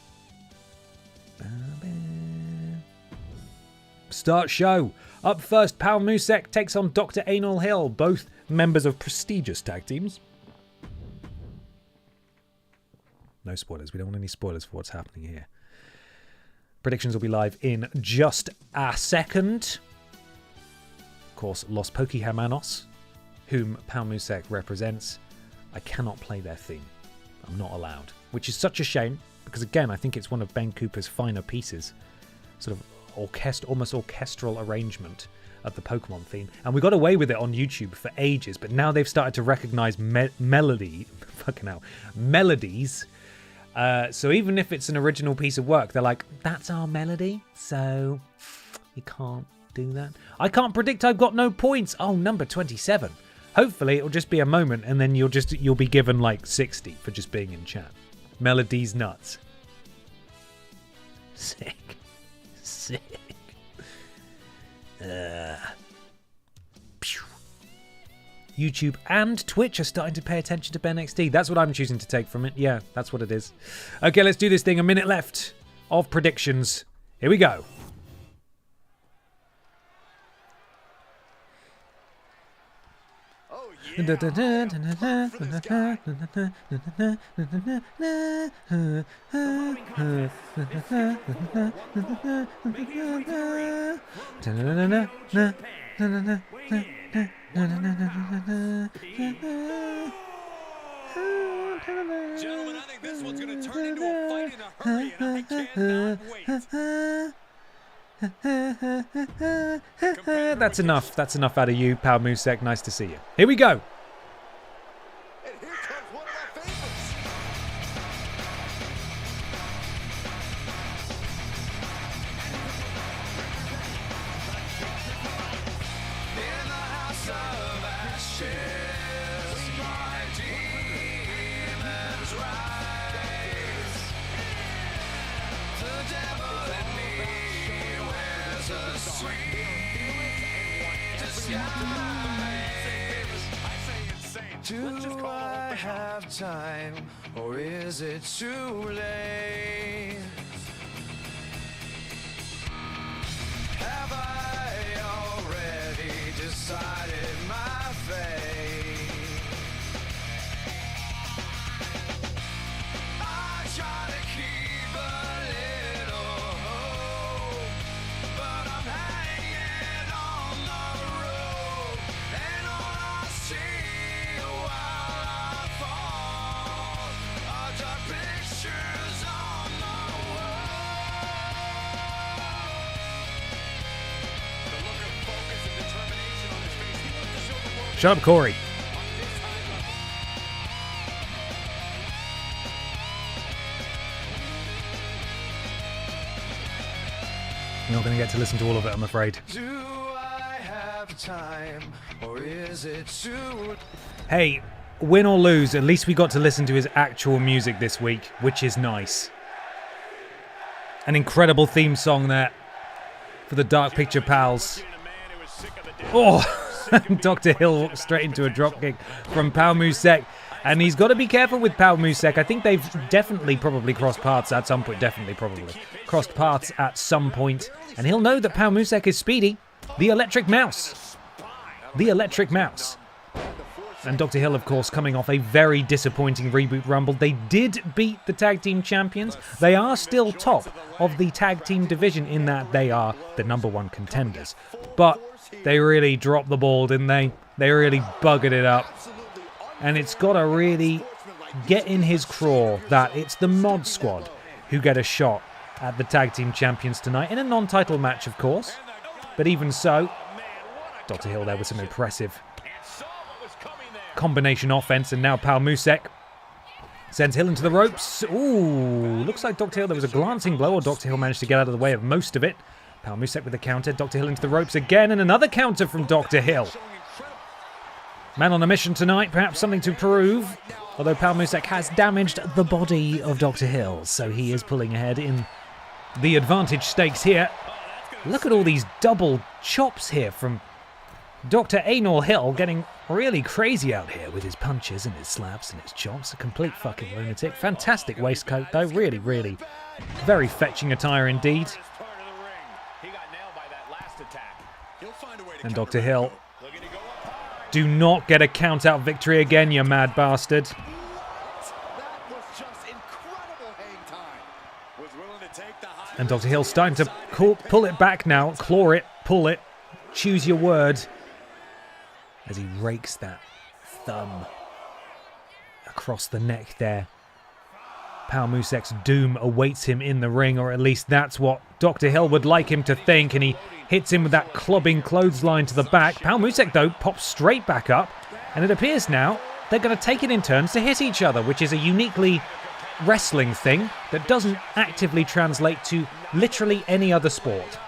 B: Start show. Up first, Pal Musek takes on Dr. Anal Hill, both members of prestigious tag teams. No spoilers. We don't want any spoilers for what's happening here. Predictions will be live in just a second. Of course, Los Pokéhermanos, whom Pal Musek represents. I cannot play their theme. I'm not allowed. Which is such a shame, because again, I think it's one of Ben Cooper's finer pieces. Sort of almost orchestral arrangement of the Pokemon theme. And we got away with it on YouTube for ages, but now they've started to recognize melodies. So even if it's an original piece of work, they're like, that's our melody, so you can't do that. I can't predict, I've got no points. Oh, number 27. Hopefully it'll just be a moment and then you'll be given like 60 for just being in chat. Melody's nuts. Sick. YouTube and Twitch are starting to pay attention to BENXT. That's what I'm choosing to take from it. Yeah, that's what it is. Okay, let's do this thing. A minute left of predictions. Here we go.
E: Oh, yeah. Gentlemen, I think this one's going to turn into a fight in a hurry, and I cannot wait.
B: That's enough. That's enough out of you, Pal Musek. Nice to see you. Here we go.
E: And here comes one of our favorites. In the house of ashes, my demons rise. The devil in me wears a sweet disguise. I say insane. Do I have time, or is it too late? Have I already decided my fate? I try to keep a little hope, but I'm hanging on the rope, and all I see while I fall are dark pictures on the wall. The look of focus and determination on his face, he wants to show the world
B: Shut up, Corey.
E: on this high level.
B: You're not going to get to listen to all of it, I'm afraid.
E: Do I have time, or is it too?
B: Hey, win or lose, at least we got to listen to his actual music this week, which is nice. An incredible theme song there for the Dark Picture Pals. Oh, Dr. Hill walks straight into a dropkick from Pal Musek. And he's got to be careful with Pal Musek. I think they've definitely probably crossed paths at some point. Crossed paths at some point. And he'll know that Pal Musek is speedy. The electric mouse. The electric mouse. And Dr. Hill, of course, coming off a very disappointing Reboot Rumble. They did beat the tag team champions. They are still top of the tag team division in that they are the #1 contenders. But they really dropped the ball, didn't they? They really buggered it up. And it's got to really get in his craw that it's the Mod Squad who get a shot at the tag team champions tonight. In a non-title match, of course. But even so, Dr. Hill there with some impressive combination offense. And now Pal Musek sends Hill into the ropes. Ooh, looks like Dr. Hill, there was a glancing blow, or Dr. Hill managed to get out of the way of most of it. Pal Musek with the counter. Dr. Hill into the ropes again, and another counter from Dr. Hill. Man on a mission tonight, perhaps something to prove. Although Pal Musek has damaged the body of Dr. Hill, so he is pulling ahead in the advantage stakes here. Look at all these double chops here from Dr. Anal Hill, getting really crazy out here with his punches and his slaps and his chops. A complete fucking lunatic. Fantastic waistcoat, though. Really, really very fetching attire indeed. And Dr. Hill, do not get a count-out victory again, you mad bastard.
E: That was just incredible hang time. Was willing to take the high.
B: And Dr. Hill starting to pull it back now. Claw it, pull it, choose your word. As he rakes that thumb across the neck there. Pal Musek's doom awaits him in the ring, or at least that's what Dr. Hill would like him to think, and he hits him with that clubbing clothesline to the back. Pal Musek, though, pops straight back up, and it appears now they're going to take it in turns to hit each other, which is a uniquely wrestling thing that doesn't actively translate to literally any other sport.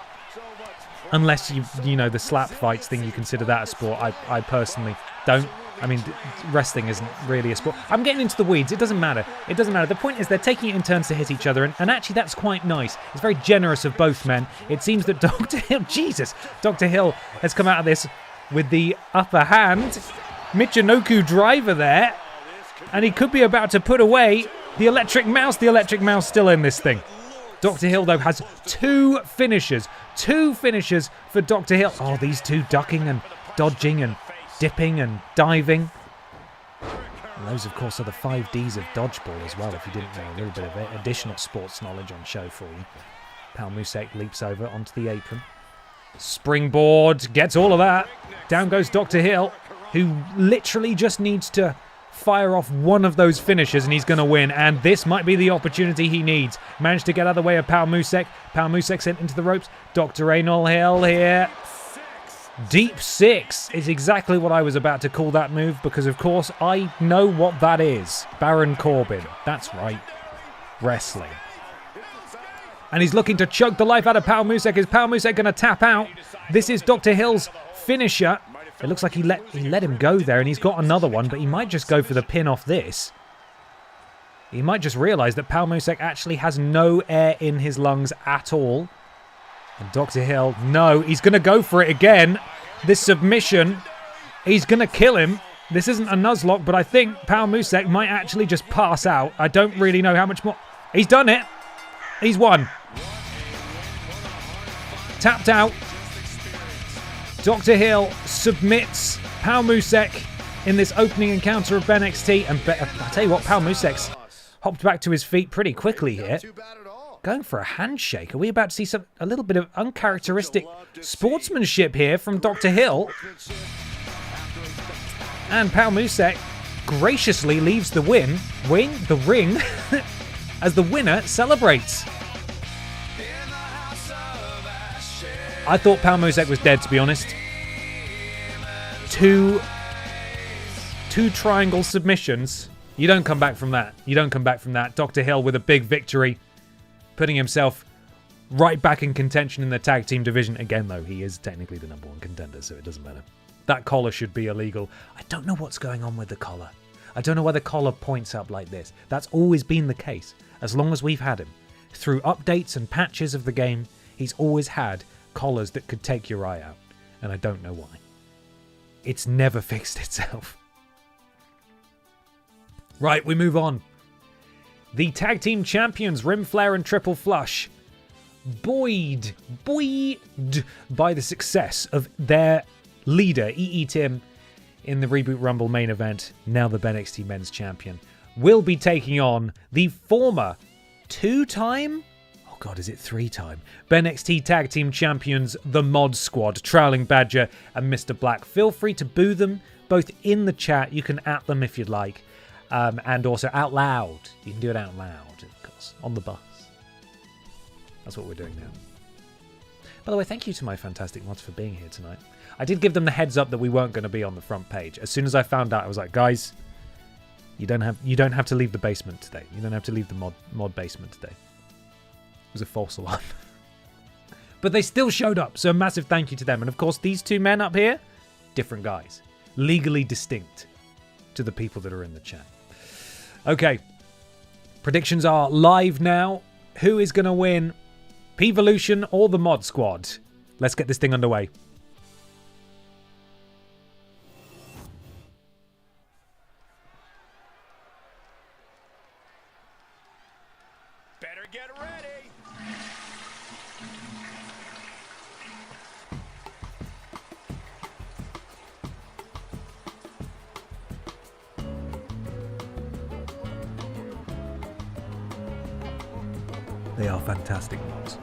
B: Unless you know, the slap fights thing, you consider that a sport. I personally don't. I mean, wrestling isn't really a sport. I'm getting into the weeds. It doesn't matter. It doesn't matter. The point is they're taking it in turns to hit each other, and actually that's quite nice. It's very generous of both men. It seems that Dr. Hill, Jesus, Dr. Hill has come out of this with the upper hand. Michinoku driver there, and he could be about to put away the electric mouse. The electric mouse still in this thing. Dr. Hill, though, has two finishers. Two finishers for Dr. Hill. Oh, these two ducking and dodging and dipping and diving. And those, of course, are the 5Ds of dodgeball as well, if you didn't know. A little bit of it. Additional sports knowledge on show for you. Pal Musek leaps over onto the apron. Springboard, gets all of that. Down goes Dr. Hill, who literally just needs to fire off one of those finishers and he's going to win. And this might be the opportunity he needs. Managed to get out of the way of Pal Musek. Pal Musek sent into the ropes. Dr. Anal Hill here. Deep six is exactly what I was about to call that move, because of course I know what that is. Baron Corbin. That's right. Wrestling. And he's looking to choke the life out of Pal Musek. Is Pal Musek going to tap out? This is Dr. Hill's finisher. It looks like he let him go there, and he's got another one, but he might just go for the pin off this. He might just realise that Pal Musek actually has no air in his lungs at all. And Dr. Hill, no, he's going to go for it again. This submission, he's going to kill him. This isn't a Nuzlocke, but I think Pal Musek might actually just pass out. I don't really know how much more. He's done it. He's won. Tapped out. Dr. Hill submits Pal Musek in this opening encounter of BENXT. And I tell you what, Pal Musek's hopped back to his feet pretty quickly here. Going for a handshake. Are we about to see a little bit of uncharacteristic sportsmanship here from Dr. Hill? And Pal Musek graciously leaves the ring, as the winner celebrates. I thought Pal Musek was dead, to be honest. Two triangle submissions. You don't come back from that. You don't come back from that. Dr. Hill with a big victory, putting himself right back in contention in the tag team division. Again, though, he is technically the number one contender, so it doesn't matter. That collar should be illegal. I don't know what's going on with the collar. I don't know why the collar points up like this. That's always been the case, as long as we've had him. Through updates and patches of the game, he's always had collars that could take your eye out, and I don't know why. It's never fixed itself. Right, we move on. The tag team champions, Rim Flare and Triple Flush, buoyed by the success of their leader, EE Tim, in the Reboot Rumble main event, now the BENXT Men's Champion, will be taking on the former two-time, oh god, is it three-time, BENXT Tag Team Champions, the Mod Squad, Trowling Badger and Mr. Black. Feel free to boo them, both in the chat, you can at them if you'd like, and also out loud. You can do it out loud, of course, on the bus. That's what we're doing now. By the way, thank you to my fantastic mods for being here tonight. I did give them the heads up that we weren't going to be on the front page. As soon as I found out, I was like, guys, you don't have to leave the basement today. You don't have to leave the mod basement today. It was a false alarm. But they still showed up, so a massive thank you to them. And of course, these two men up here, different guys. Legally distinct to the people that are in the chat. Okay. Predictions are live now. Who is going to win? P-Volution or the Mod Squad? Let's get this thing underway.
E: Better get ready.
B: They are fantastic mods.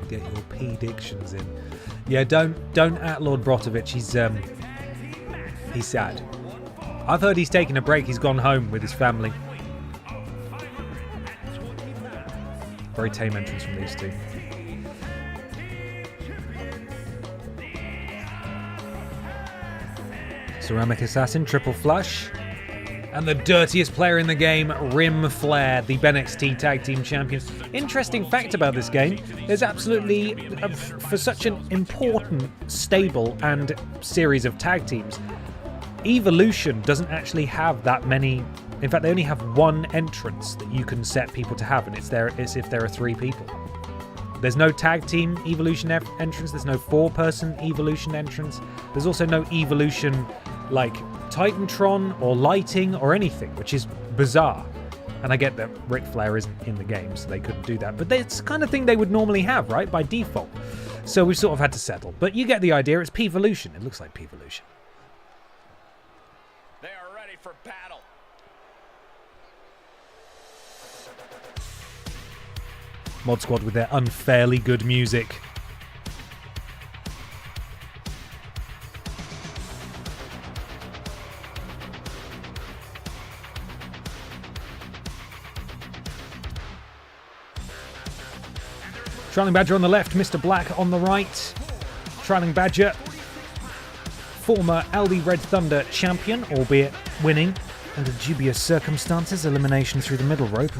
B: Get your predictions in. Yeah, don't at Lord Brotovich. He's sad. I've heard he's taking a break. He's gone home with his family. Very tame entrance from these two. Ceramic Assassin, Triple Flush. And the dirtiest player in the game, Rim Flare, the BENXT Tag Team Champions. Interesting fact about this game, there's absolutely, for such an important stable and series of tag teams, Evolution doesn't actually have that many. In fact, they only have one entrance that you can set people to have, and it's if there are three people. There's no tag team Evolution entrance, there's no four-person Evolution entrance, there's also no Evolution like Titantron or lighting or anything, which is bizarre. And I get that Ric Flair isn't in the game, so they couldn't do that. But it's the kind of thing they would normally have, right? By default. So we've sort of had to settle. But you get the idea. It's P-Volution. It looks like P-Volution.
E: They are ready for battle.
B: Mod Squad with their unfairly good music. Trailing Badger on the left, Mr. Black on the right. Trailing Badger, former LD Red Thunder champion, albeit winning under dubious circumstances, elimination through the middle rope.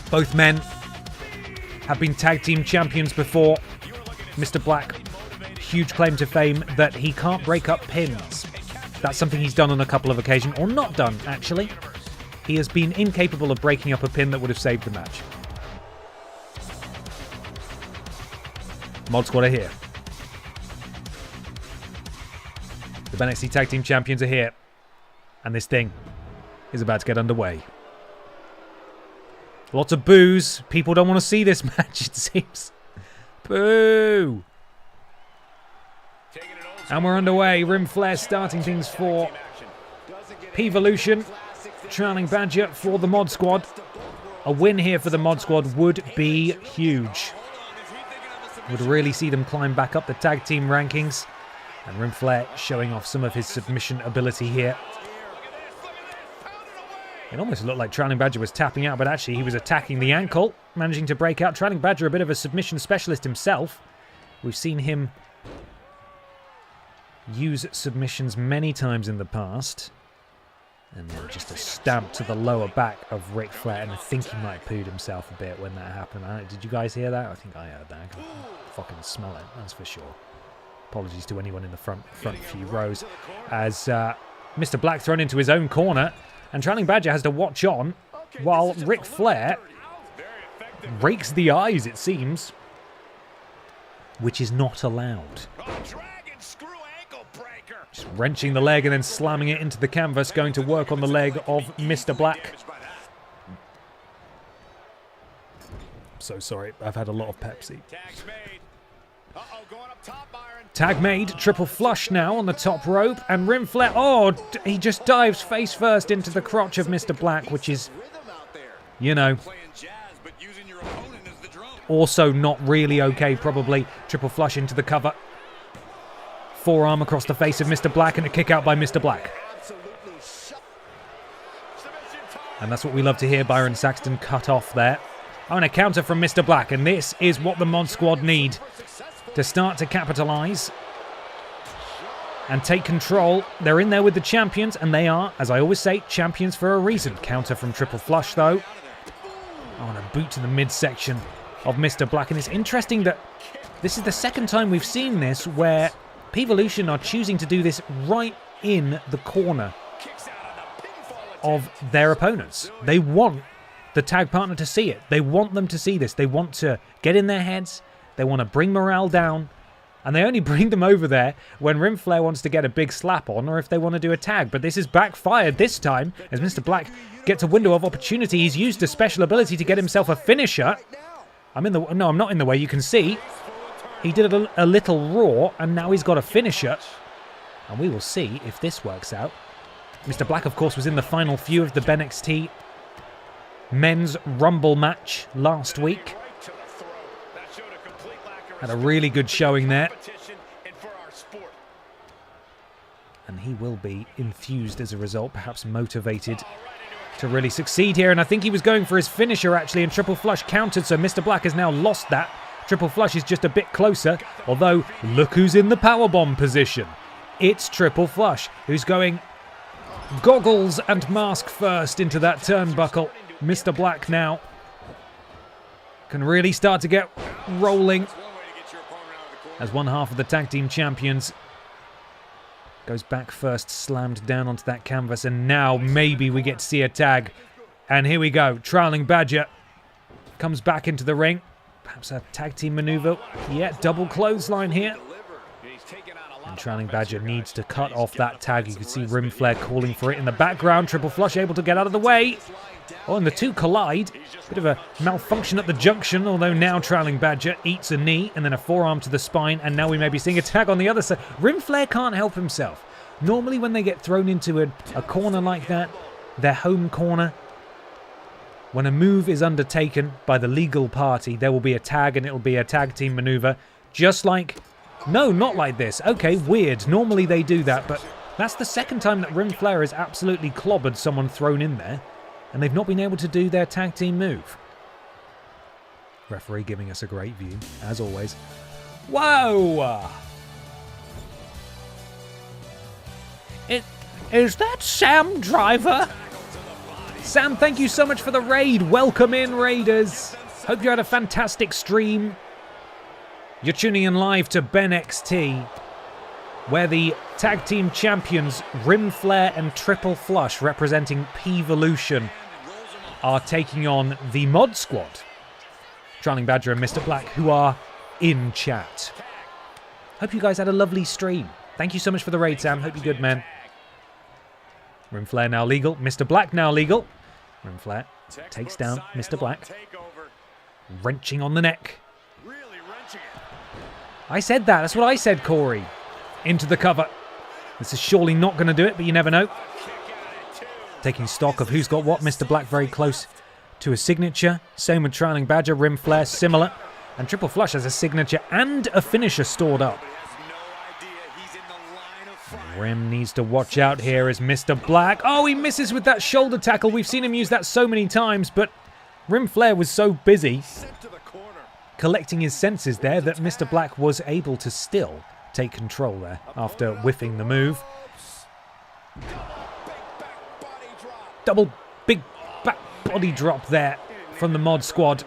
B: Both men have been tag team champions before. Mr. Black, huge claim to fame that he can't break up pins. That's something he's done on a couple of occasions, or not done, actually. He has been incapable of breaking up a pin that would have saved the match. Mod Squad are here. The BENXT Tag Team Champions are here. And this thing is about to get underway. Lots of boos. People don't want to see this match, it seems. Boo! And we're underway. Rim Flare starting things for P-Volution. Trailing Badger for the Mod Squad. A win here for the Mod Squad would be huge. Would really see them climb back up the tag team rankings. And Rim Flare showing off some of his submission ability here. It almost looked like Trailing Badger was tapping out, but actually he was attacking the ankle, managing to break out. Trailing Badger, a bit of a submission specialist himself. We've seen him use submissions many times in the past. And then just a stamp to the lower back of Ric Flair, and I think he might have pooed himself a bit when that happened. Did you guys hear that? I think I heard that. I can fucking smell it, that's for sure. Apologies to anyone in the front few rows. As Mr. Black thrown into his own corner, and Trailing Badger has to watch on while Ric Flair rakes the eyes, it seems, which is not allowed. Just wrenching the leg and then slamming it into the canvas, going to work on the leg of Mr. Black. So sorry, I've had a lot of Pepsi. Tag made, triple flush now on the top rope, and Rim Flare, oh, he just dives face first into the crotch of Mr. Black, which is, you know, also not really okay, probably. Triple flush into the cover. Forearm across the face of Mr. Black, and a kick out by Mr. Black. And that's what we love to hear. Byron Saxton cut off there. Oh, and a counter from Mr. Black, and this is what the Mod Squad need to start to capitalise and take control. They're in there with the champions, and they are, as I always say, champions for a reason. Counter from Triple Flush, though. Oh, and a boot to the midsection of Mr. Black. And it's interesting that this is the second time we've seen this where P-Volution are choosing to do this right in the corner of their opponents. They want the tag partner to see it. They want them to see this. They want to get in their heads. They want to bring morale down. And they only bring them over there when Rim Flare wants to get a big slap on, or if they want to do a tag. But this is backfired this time as Mr. Black gets a window of opportunity. He's used a special ability to get himself a finisher. I'm not in the way. You can see he did a little raw, and now he's got a finisher. And we will see if this works out. Mr. Black, of course, was in the final few of the BENXT Men's Rumble match last week. Had a really good showing there. And he will be infused as a result, perhaps motivated to really succeed here. And I think he was going for his finisher, actually, and Triple Flush countered, so Mr. Black has now lost that. Triple Flush is just a bit closer, although look who's in the powerbomb position. It's Triple Flush, who's going goggles and mask first into that turnbuckle. Mr. Black now can really start to get rolling as one half of the tag team champions goes back first, slammed down onto that canvas, and now maybe we get to see a tag. And here we go. Trailing Badger comes back into the ring. Perhaps a tag team maneuver. Yeah, double clothesline here. And Trailing Badger needs to cut off that tag. You can see Rim Flare calling for it in the background. Triple Flush able to get out of the way. Oh, and the two collide. Bit of a malfunction at the junction, although now Trailing Badger eats a knee and then a forearm to the spine, and now we may be seeing a tag on the other side. Rim Flare can't help himself. Normally when they get thrown into a corner like that, their home corner, when a move is undertaken by the legal party, there will be a tag, and it'll be a tag team maneuver. Just like... No, not like this. Okay, weird. Normally they do that, but that's the second time that Rim Flare has absolutely clobbered someone thrown in there, and they've not been able to do their tag team move. Referee giving us a great view, as always. Whoa! Is that Sam Driver? Sam, thank you so much for the raid. Welcome in, Raiders. Hope you had a fantastic stream. You're tuning in live to BENXT, where the tag team champions Rim Flare and Triple Flush, representing P-Volution, are taking on the Mod Squad. Trailing Badger and Mr. Black, who are in chat. Hope you guys had a lovely stream. Thank you so much for the raid, Sam. Hope you're good, man. Rim flare now legal. Mr. Black now legal. Rim flare takes down Mr. Black. Wrenching on the neck. I said that. That's what I said, Corey. Into the cover. This is surely not going to do it, but you never know. Taking stock of who's got what. Mr. Black very close to a signature. Same with Trailing Badger. Rim flare similar. And Triple Flush has a signature and a finisher stored up. Rim needs to watch out here as Mr. Black. Oh, he misses with that shoulder tackle. We've seen him use that so many times, but Rim Flare was so busy collecting his senses there that Mr. Black was able to still take control there after whiffing the move. Double big back body drop there from the mod squad.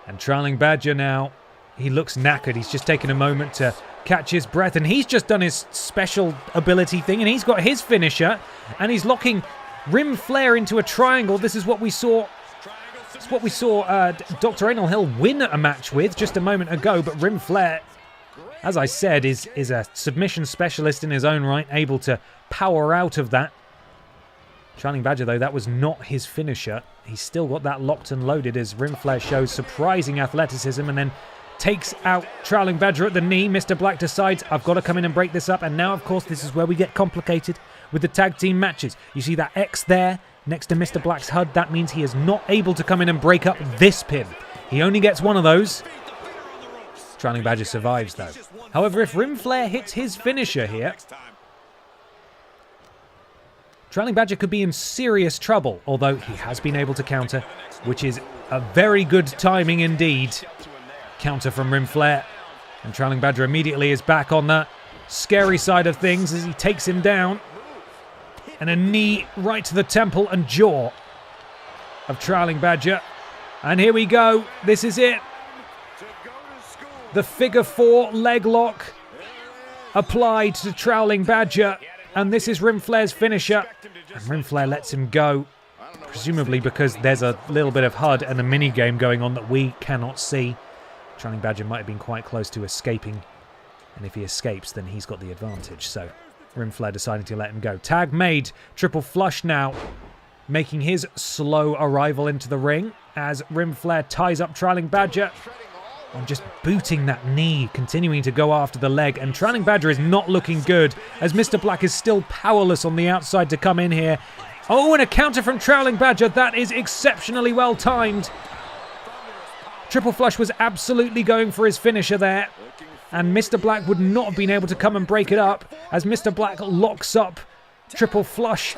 B: And Trailing Badger now, he looks knackered. He's just taken a moment to catch his breath, and he's just done his special ability thing, and he's got his finisher, and he's locking Rim Flare into a triangle. This is what we saw. It's what we saw Dr. Anal Hill win a match with just a moment ago. But Rim Flare, as I said, is a submission specialist in his own right, able to power out of that. Trailing Badger, though, that was not his finisher. He's still got that locked and loaded as Rim Flare shows surprising athleticism and then takes out Trailing Badger at the knee. Mr. Black decides, I've got to come in and break this up. And now, of course, this is where we get complicated with the tag team matches. You see that X there next to Mr. Black's HUD. That means he is not able to come in and break up this pin. He only gets one of those. Trailing Badger survives, though. However, if Rim Flare hits his finisher here, Trailing Badger could be in serious trouble, although he has been able to counter, which is a very good timing indeed. Counter from Rim Flare. And Trailing Badger immediately is back on that scary side of things as he takes him down. And a knee right to the temple and jaw of Trailing Badger. And here we go. This is it. The figure 4 leg lock applied to Trailing Badger. And this is Rim Flare's finisher. And Rim Flare lets him go. Presumably because there's a little bit of HUD and a mini game going on that we cannot see. Trailing Badger might have been quite close to escaping. And if he escapes, then he's got the advantage. So Rim Flare deciding to let him go. Tag made. Triple Flush now making his slow arrival into the ring as Rim Flare ties up Trailing Badger. And just booting that knee, continuing to go after the leg. And Trailing Badger is not looking good as Mr. Black is still powerless on the outside to come in here. Oh, and a counter from Trailing Badger. That is exceptionally well timed. Triple Flush was absolutely going for his finisher there. And Mr. Black would not have been able to come and break it up as Mr. Black locks up Triple Flush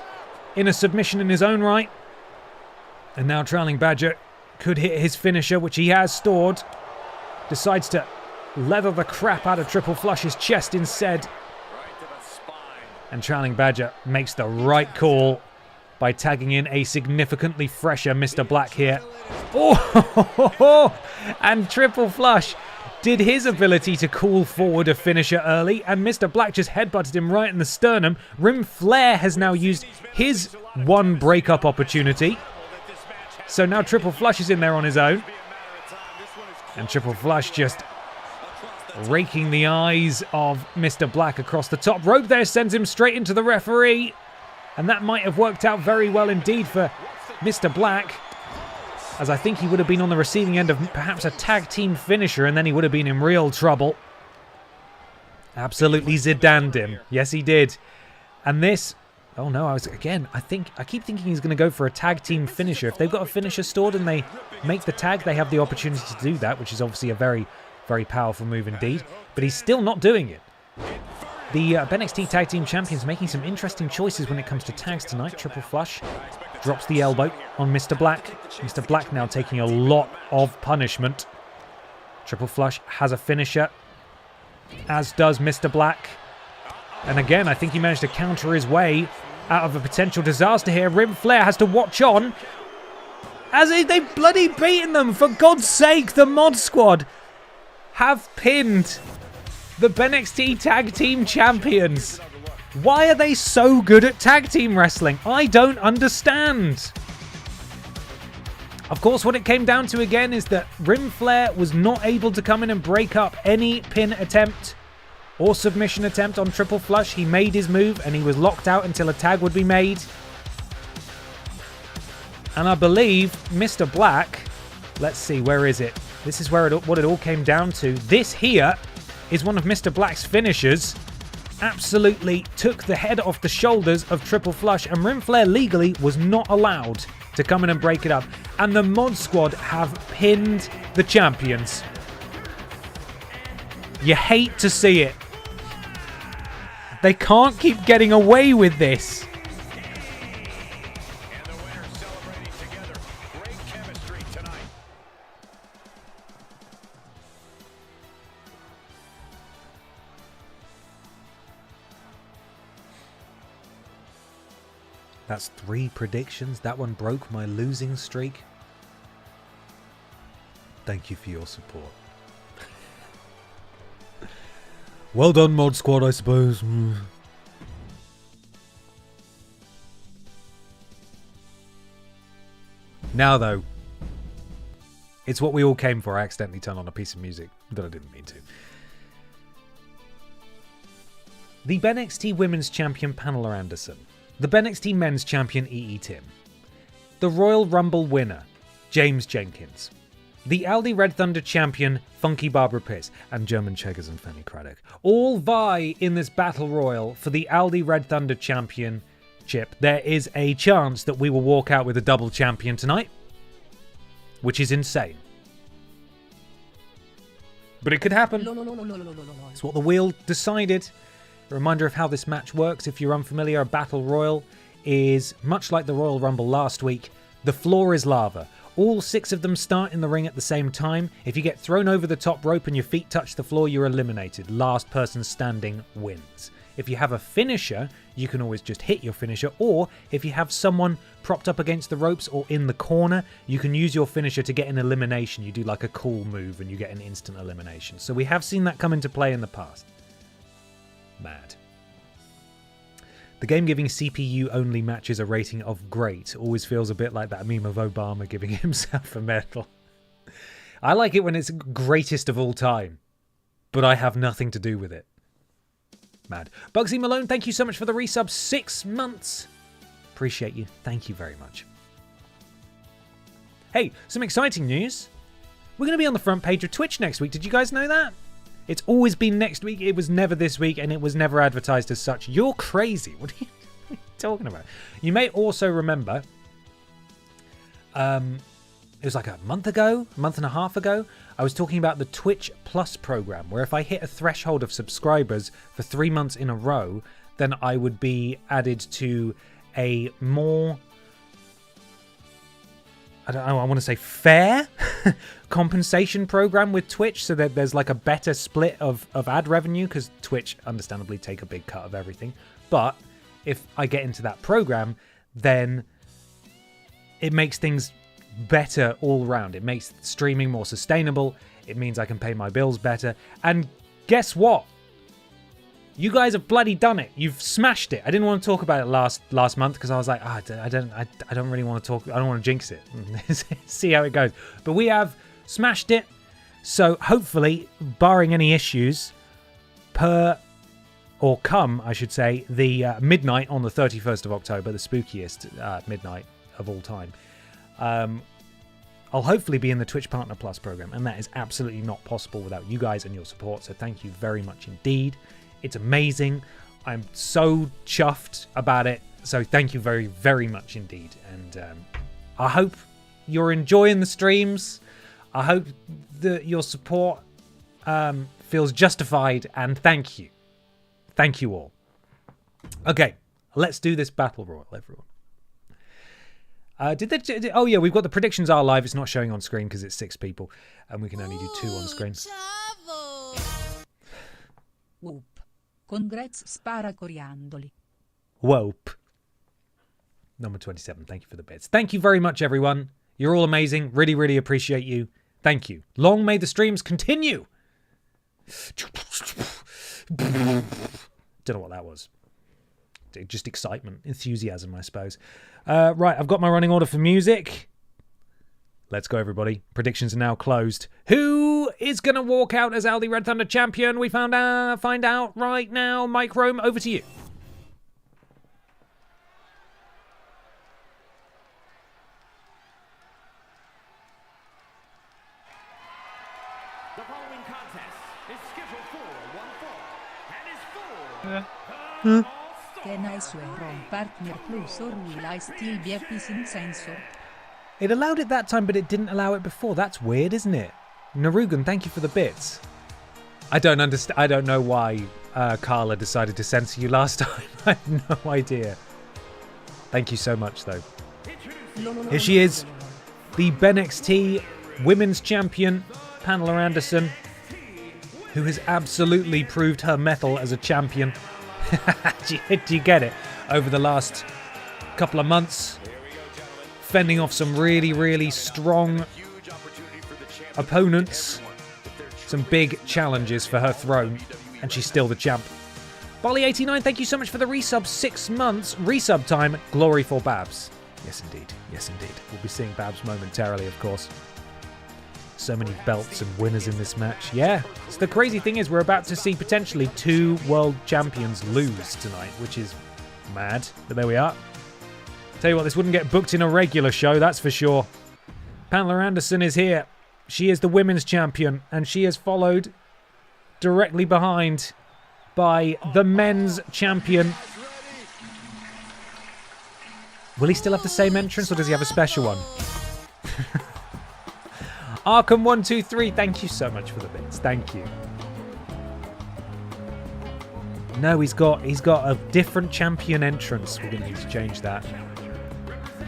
B: in a submission in his own right. And now Trailing Badger could hit his finisher, which he has stored. Decides to leather the crap out of Triple Flush's chest instead. And Trailing Badger makes the right call by tagging in a significantly fresher Mr. Black here. Oh, and Triple Flush did his ability to call forward a finisher early, and Mr. Black just headbutted him right in the sternum. Rim Flare has now used his one breakup opportunity. So now Triple Flush is in there on his own. And Triple Flush just raking the eyes of Mr. Black across the top rope there, sends him straight into the referee. And that might have worked out very well indeed for Mr. Black, as I think he would have been on the receiving end of perhaps a tag team finisher, and then he would have been in real trouble. Absolutely Zidaned him. Yes, he did. And this... Oh no, I keep thinking he's going to go for a tag team finisher. If they've got a finisher stored and they make the tag, they have the opportunity to do that, which is obviously a very, very powerful move indeed. But he's still not doing it. The BENXT Tag Team Champions making some interesting choices when it comes to tags tonight. Triple Flush drops the elbow on Mr. Black. Mr. Black now taking a lot of punishment. Triple Flush has a finisher, as does Mr. Black. And again, I think he managed to counter his way out of a potential disaster here. Rim Flare has to watch on as they've bloody beaten them. For God's sake, the mod squad have pinned the BENXT Tag Team Champions. Why are they so good at tag team wrestling? I don't understand. Of course, what it came down to again is that Rim Flare was not able to come in and break up any pin attempt or submission attempt on Triple Flush. He made his move and he was locked out until a tag would be made. And I believe Mr. Black, let's see, where is it? This is where what it all came down to. This here is one of Mr. Black's finishers. Absolutely took the head off the shoulders of Triple Flush, and Rim Flare legally was not allowed to come in and break it up. And the Mod Squad have pinned the champions. You hate to see it. They can't keep getting away with this.
E: And the winners celebrating together. Great chemistry tonight.
B: That's 3 predictions. That one broke my losing streak. Thank you for your support. Well done, Mod Squad, I suppose. Now, though, it's what we all came for. I accidentally turned on a piece of music that I didn't mean to. The BENXT Women's Champion Pamela Anderson. The BENXT Men's Champion E.E. Tim. The Royal Rumble winner, James Jenkins. The Aldi Red Thunder Champion, Funky Barbara Pierce, and German Cheggers and Fanny Craddock. All vie in this Battle Royal for the Aldi Red Thunder Championship. There is a chance that we will walk out with a double champion tonight, which is insane. But it could happen. It's what the wheel decided. A reminder of how this match works, if you're unfamiliar, a Battle Royal is much like the Royal Rumble last week. The floor is lava. All 6 of them start in the ring at the same time. If you get thrown over the top rope and your feet touch the floor, you're eliminated. Last person standing wins. If you have a finisher, you can always just hit your finisher, or if you have someone propped up against the ropes or in the corner, you can use your finisher to get an elimination. You do like a cool move and you get an instant elimination. So we have seen that come into play in the past. Mad. The game giving CPU-only matches a rating of great always feels a bit like that meme of Obama giving himself a medal. I like it when it's greatest of all time, but I have nothing to do with it. Mad. Bugsy Malone, thank you so much for the resub. 6 months. Appreciate you. Thank you very much. Hey, some exciting news. We're going to be on the front page of Twitch next week. Did you guys know that? It's always been next week. It was never this week, and it was never advertised as such. You're crazy. What are you talking about? You may also remember, it was like a month and a half ago, I was talking about the Twitch Plus program, where if I hit a threshold of subscribers for 3 months in a row, then I would be added to a more, I want to say fair compensation program with Twitch, so that there's like a better split of ad revenue, because Twitch understandably take a big cut of everything. But if I get into that program, then it makes things better all around. It makes streaming more sustainable. It means I can pay my bills better. And guess what? You guys have bloody done it. You've smashed it. I didn't want to talk about it last month because I was like, I don't really want to talk. I don't want to jinx it. See how it goes. But we have smashed it. So hopefully, barring any issues, come, I should say, the midnight on the 31st of October, the spookiest midnight of all time, I'll hopefully be in the Twitch Partner Plus program, and that is absolutely not possible without you guys and your support. So thank you very much indeed. It's amazing. I'm so chuffed about it. So thank you very, very much indeed. And I hope you're enjoying the streams. I hope that your support feels justified. And thank you. Thank you all. Okay, let's do this Battle Royal, everyone. Oh yeah, we've got the predictions are live. It's not showing on screen because it's 6 people. And we can only do 2 on screen.
D: Whoop. Congrats, spara coriandoli.
B: Whoop. Number 27, thank you for the bits. Thank you very much, everyone. You're all amazing. Really, really appreciate you. Thank you. Long may the streams continue. Don't know what that was. Just excitement, enthusiasm, I suppose. Right, I've got my running order for music. Let's go, everybody. Predictions are now closed. Who is going to walk out as Aldi Red Thunder champion? We find out right now. Mike Rome, over to you.
F: The following contest is scheduled for one fall and is for
D: Can I swear on partner plus or will I still be a pissing censor?
B: It allowed it that time, but it didn't allow it before. That's weird, isn't it? Narugan, thank you for the bits. I don't understand. I don't know why Carla decided to censor you last time. I have no idea. Thank you so much, though. Here she is, the BENXT Women's Champion, Pamela Anderson, who has absolutely proved her mettle as a champion. Do you get it? Over the last couple of months, fending off some really, really strong opponents, some big challenges for her throne, and she's still the champ. Barley89, thank you so much for the resub. 6 months, resub time, glory for Babs. Yes, indeed. Yes, indeed. We'll be seeing Babs momentarily, of course. So many belts and winners in this match. Yeah, so the crazy thing is we're about to see potentially 2 world champions lose tonight, which is mad. But there we are. Tell you what, this wouldn't get booked in a regular show, that's for sure. Pamela Anderson is here. She is the women's champion, and she is followed directly behind by the men's champion. Will he still have the same entrance, or does he have a special one? Arkham123, thank you so much for the bits. Thank you. No, he's got a different champion entrance. We're going to need to change that.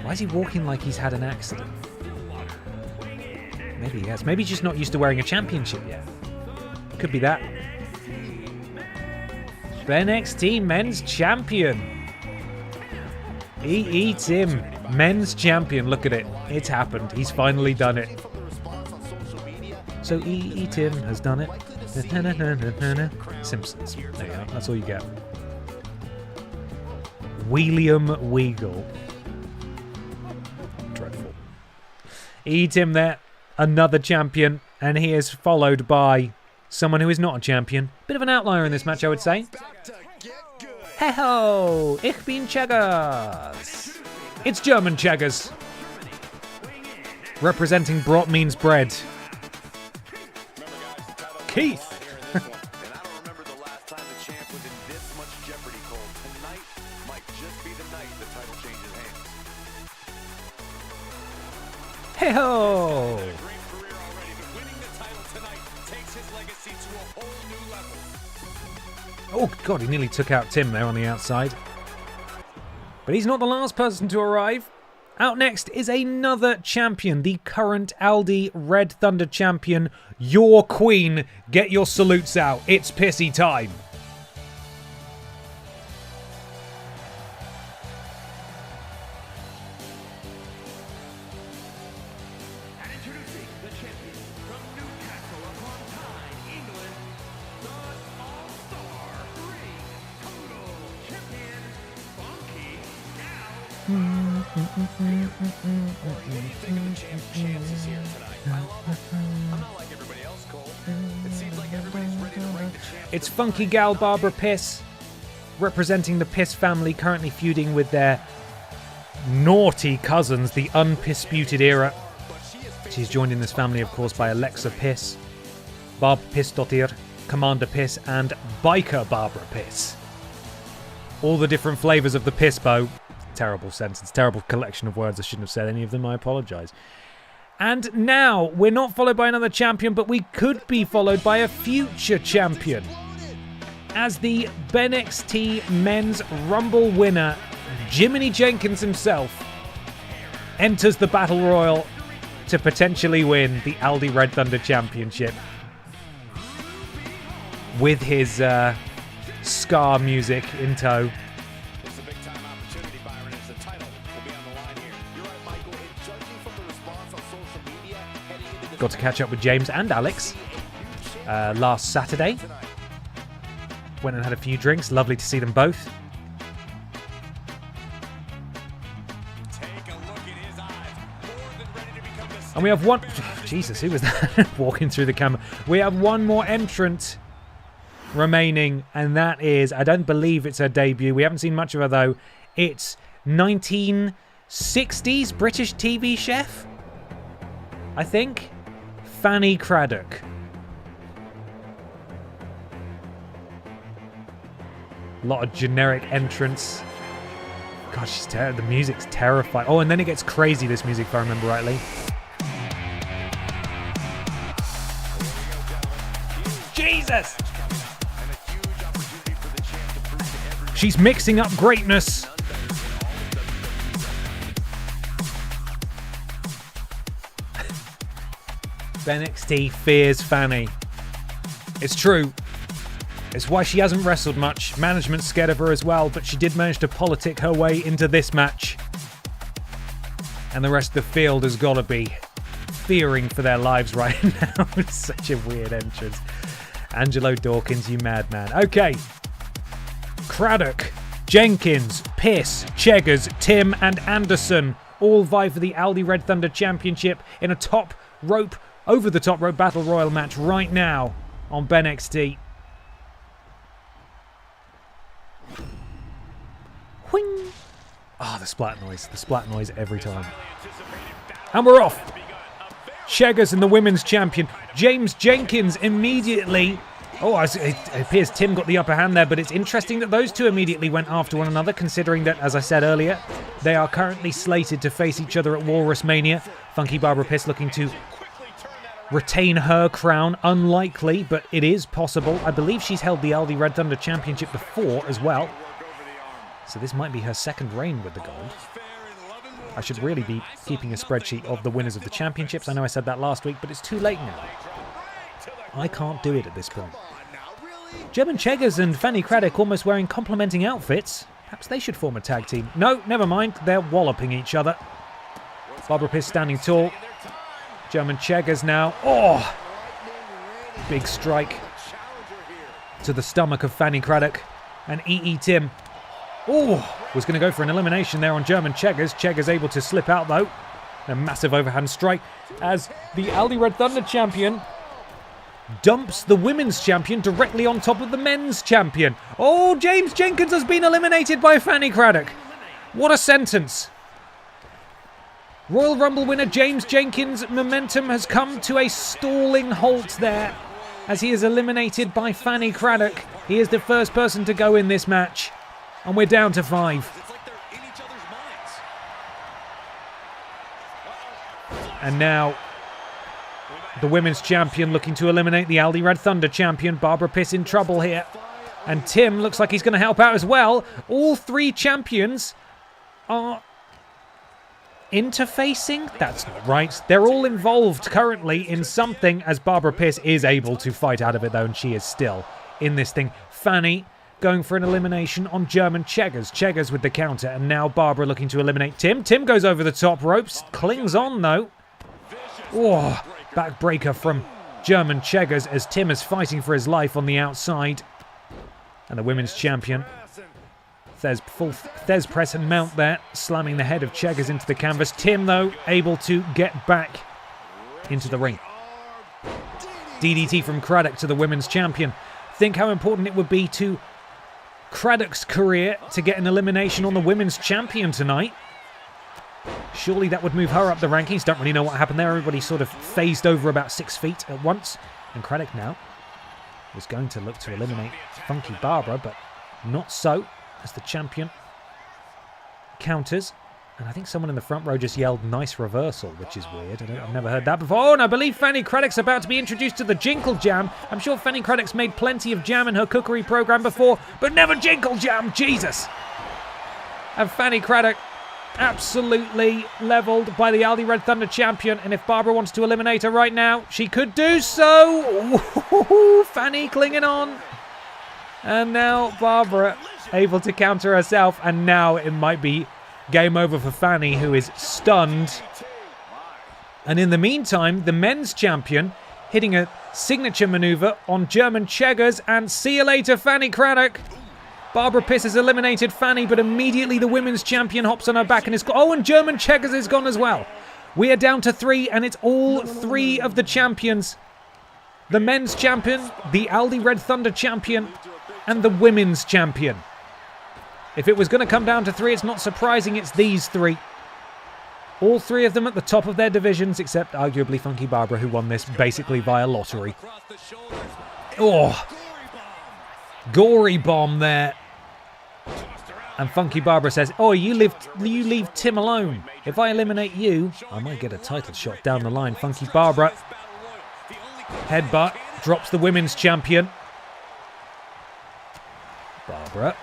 B: Why is he walking like he's had an accident? Maybe he has. Maybe he's just not used to wearing a championship yet. Could be that. BENXT Men's Champion. Tim, Men's Champion. Look at it. It's happened. He's finally done it. So Tim has done it. Simpsons. There you go. That's all you get. William Weagle. Dreadful. Tim there. Another champion. And he is followed by someone who is not a champion. Bit of an outlier in this match, I would say. Hey ho! Ich bin Cheggers. It's German Cheggers. Representing Brot means bread. Keith.
E: And I don't remember the last time the champ was in this much jeopardy, Cole. Tonight might just be the night the title changes hands.
B: Hey ho!
E: Great career already, but winning the title tonight takes his legacy to a whole new level.
B: Oh god, he nearly took out Tim there on the outside. But he's not the last person to arrive. Out next is another champion, the current Aldi Red Thunder champion, your queen. Get your salutes out. It's pissy time.
F: and introducing the champion from Newcastle upon Tyne, England, the All-Star Ring Total Champion, Funky Now.
E: Chances here tonight. I love it. I'm not like everybody else, Cole. It seems like everybody's ready to rank the champ.
B: It's Funky Gal Barbara Piss, representing the Piss family, currently feuding with their naughty cousins, the Unpisputed Era. She's joined in this family, of course, by Alexa Piss, Barb Pissdottir, Commander Piss, and Biker Barbara Piss. All the different flavours of the Piss bow. Terrible sentence, terrible collection of words. I shouldn't have said any of them. I apologise. And now, we're not followed by another champion, but we could be followed by a future champion. As the BENXT Men's Rumble winner, Jiminy Jenkins himself enters the Battle Royal to potentially win the Aldi Red Thunder Championship. With his ska music in tow.
E: It's a big-time opportunity, Byron, as the title will be on the line here. You're right, Michael. And judging from the response on social media, heading into the
B: Got to catch up with James and Alex last Saturday. Went and had a few drinks. Lovely to see them both.
E: Take a look at his eyes. More than ready to become the
B: And we have one... Jesus, who was that walking through the camera? We have one more entrant remaining, and that is... I don't believe it's her debut. We haven't seen much of her, though. It's 1960s British TV chef, I think. Fanny Craddock. A lot of generic entrants. God, she's the music's terrifying. Oh, and then it gets crazy, this music, if I remember rightly. Jesus! She's mixing up greatness. BENXT fears Fanny. It's true. It's why she hasn't wrestled much. Management's scared of her as well, but she did manage to politic her way into this match. And the rest of the field has got to be fearing for their lives right now. It's such a weird entrance. Angelo Dawkins, you madman. Okay. Craddock, Jenkins, Piss, Cheggers, Tim and Anderson all vie for the Aldi Red Thunder Championship in a top rope, over the top rope battle royal match right now on BENXT. Whing. Oh, the splat noise. The splat noise every time. And we're off. Cheggers and the women's champion. James Jenkins immediately... Oh, it appears Tim got the upper hand there, but it's interesting that those two immediately went after one another, considering that, as I said earlier, they are currently slated to face each other at WALRUSMANIA. Funky Barbara Piss looking to retain her crown. Unlikely, but it is possible. I believe she's held the Aldi Red Thunder Championship before as well. So this might be her second reign with the gold. I should really be keeping a spreadsheet of the winners of the championships. I know I said that last week, but it's too late now. I can't do it at this point. German Cheggers and Fanny Craddock almost wearing complementing outfits. Perhaps they should form a tag team. No, never mind. They're walloping each other. Barbara Piss standing tall. German Cheggers now. Oh! Big strike to the stomach of Fanny Craddock. And E.E. Tim. Oh! Was going to go for an elimination there on German Cheggers. Cheggers able to slip out though. A massive overhand strike as the Aldi Red Thunder champion dumps the women's champion directly on top of the men's champion. Oh, James Jenkins has been eliminated by Fanny Craddock. What a sentence. Royal Rumble winner James Jenkins' momentum has come to a stalling halt there as he is eliminated by Fanny Craddock. He is the first person to go in this match. And we're down to 5. And now the women's champion looking to eliminate the Aldi Red Thunder champion. Barbara Piss in trouble here. And Tim looks like he's going to help out as well. All 3 champions are interfacing? That's not right. They're all involved currently in something, as Barbara Piss is able to fight out of it though, and she is still in this thing. Fanny going for an elimination on German Cheggers. Cheggers with the counter, and now Barbara looking to eliminate Tim. Tim goes over the top ropes, clings on though. Oh, backbreaker from German Cheggers as Tim is fighting for his life on the outside. And the women's champion, full Thez press and mount there, slamming the head of Cheggers into the canvas. Tim, though, able to get back into the ring. DDT from Craddock to the women's champion. Think how important it would be to Craddock's career to get an elimination on the women's champion tonight. Surely that would move her up the rankings. Don't really know what happened there. Everybody sort of phased over about 6 feet at once. And Craddock now was going to look to eliminate Funky Barbara, but not so, as the champion counters. And I think someone in the front row just yelled, "Nice reversal," which is weird. I've never heard that before. Oh, and I believe Fanny Craddock's about to be introduced to the Jinkle Jam. I'm sure Fanny Craddock's made plenty of jam in her cookery program before, but never Jinkle Jam. Jesus. And Fanny Craddock absolutely leveled by the Aldi Red Thunder champion. And if Barbara wants to eliminate her right now, she could do so. Ooh, Fanny clinging on. And now Barbara able to counter herself. And now it might be game over for Fanny, who is stunned. And in the meantime, the men's champion hitting a signature maneuver on German Cheggers. And see you later, Fanny Craddock. Barbara Piss has eliminated Fanny, but immediately the women's champion hops on her back and is gone. Oh, and German Cheggers is gone as well. We are down to 3, and it's all 3 of the champions. The men's champion, the Aldi Red Thunder champion, and the women's champion. If it was going to come down to 3, it's not surprising it's these 3. All 3 of them at the top of their divisions, except arguably Funky Barbara, who won this basically via lottery. Oh, gory bomb there. And Funky Barbara says, oh, you leave Tim alone. If I eliminate you, I might get a title shot down the line. Funky Barbara. Headbutt. Drops the women's champion. Barbara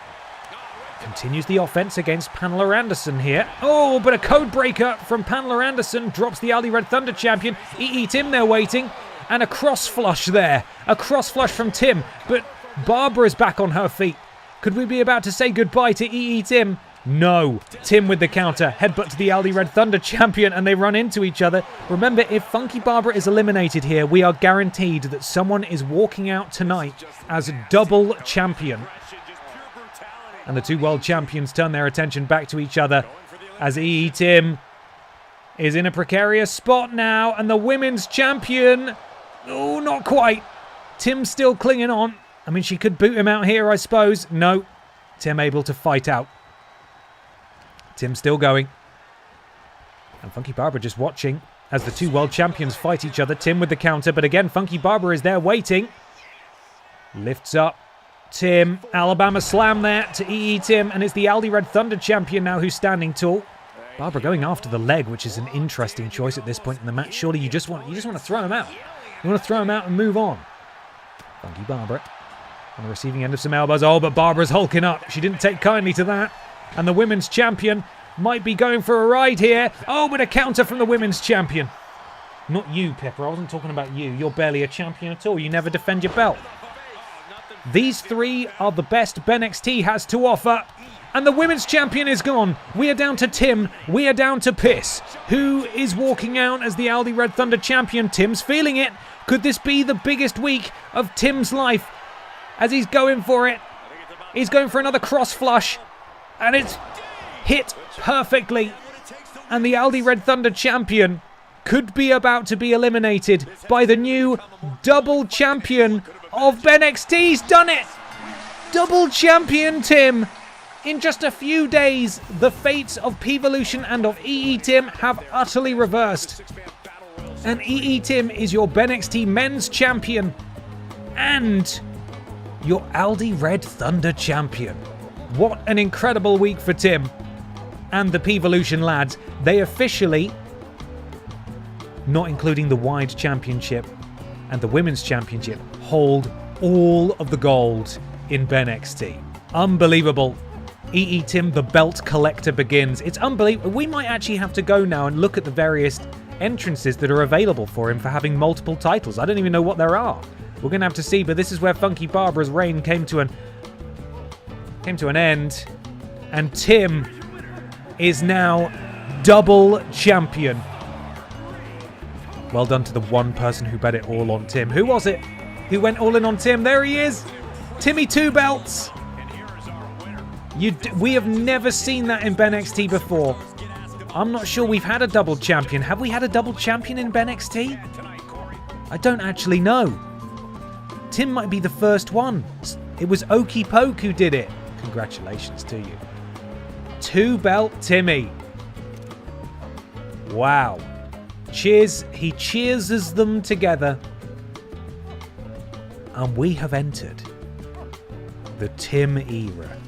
B: continues the offense against Pamela Anderson here. Oh, but a code breaker from Pamela Anderson drops the Aldi Red Thunder champion. EE Tim there waiting. And a cross flush there. A cross flush from Tim. But Barbara's back on her feet. Could we be about to say goodbye to EE Tim? No. Tim with the counter. Headbutt to the Aldi Red Thunder champion, and they run into each other. Remember, if Funky Barbara is eliminated here, we are guaranteed that someone is walking out tonight as double champion. And the 2 world champions turn their attention back to each other as EE Tim is in a precarious spot now, and the women's champion... Oh, not quite. Tim's still clinging on. I mean, she could boot him out here, I suppose. No. Tim able to fight out. Tim still going. And Funky Barbara just watching as the 2 world champions fight each other. Tim with the counter, but again, Funky Barbara is there waiting. Lifts up Tim. Alabama slam there to EE Tim, and it's the Aldi Red Thunder champion now who's standing tall. Barbara going after the leg, which is an interesting choice at this point in the match. Surely you just want to throw him out. You want to throw him out and move on. Funky Barbara on the receiving end of some elbows. Oh, but Barbara's hulking up. She didn't take kindly to that. And the women's champion might be going for a ride here. Oh, but a counter from the women's champion. Not you, Pepper. I wasn't talking about you. You're barely a champion at all. You never defend your belt. These 3 are the best BENXT has to offer. And the women's champion is gone. We are down to Tim. We are down to Piss. Who is walking out as the Aldi Red Thunder champion? Tim's feeling it. Could this be the biggest week of Tim's life? As he's going for it. He's going for another cross flush. And it's hit perfectly. And the Aldi Red Thunder champion could be about to be eliminated by the new double champion of BENXT. He's done it! Double champion Tim. In just a few days, the fates of P-Volution and of EE Tim have utterly reversed. And EE Tim is your BENXT men's champion. And your Aldi Red Thunder champion. What an incredible week for Tim and the P-Volution lads. They officially, not including the Wide Championship and the Women's Championship, hold all of the gold in BENXT. Unbelievable. EE Tim, the belt collector, begins. It's unbelievable. We might actually have to go now and look at the various entrances that are available for him for having multiple titles. I don't even know what there are. We're going to have to see, but this is where Funky Barbara's reign came to an end. And Tim is now double champion. Well done to the one person who bet it all on Tim. Who was it? Who went all in on Tim? There he is. Timmy 2 belts. We have never seen that in BENXT before. I'm not sure we've had a double champion. Have we had a double champion in BENXT? I don't actually know. Tim might be the first one. It was Okey Poke who did it. Congratulations to you. 2 belt Timmy. Wow. Cheers. He cheerses them together. And we have entered the Tim era.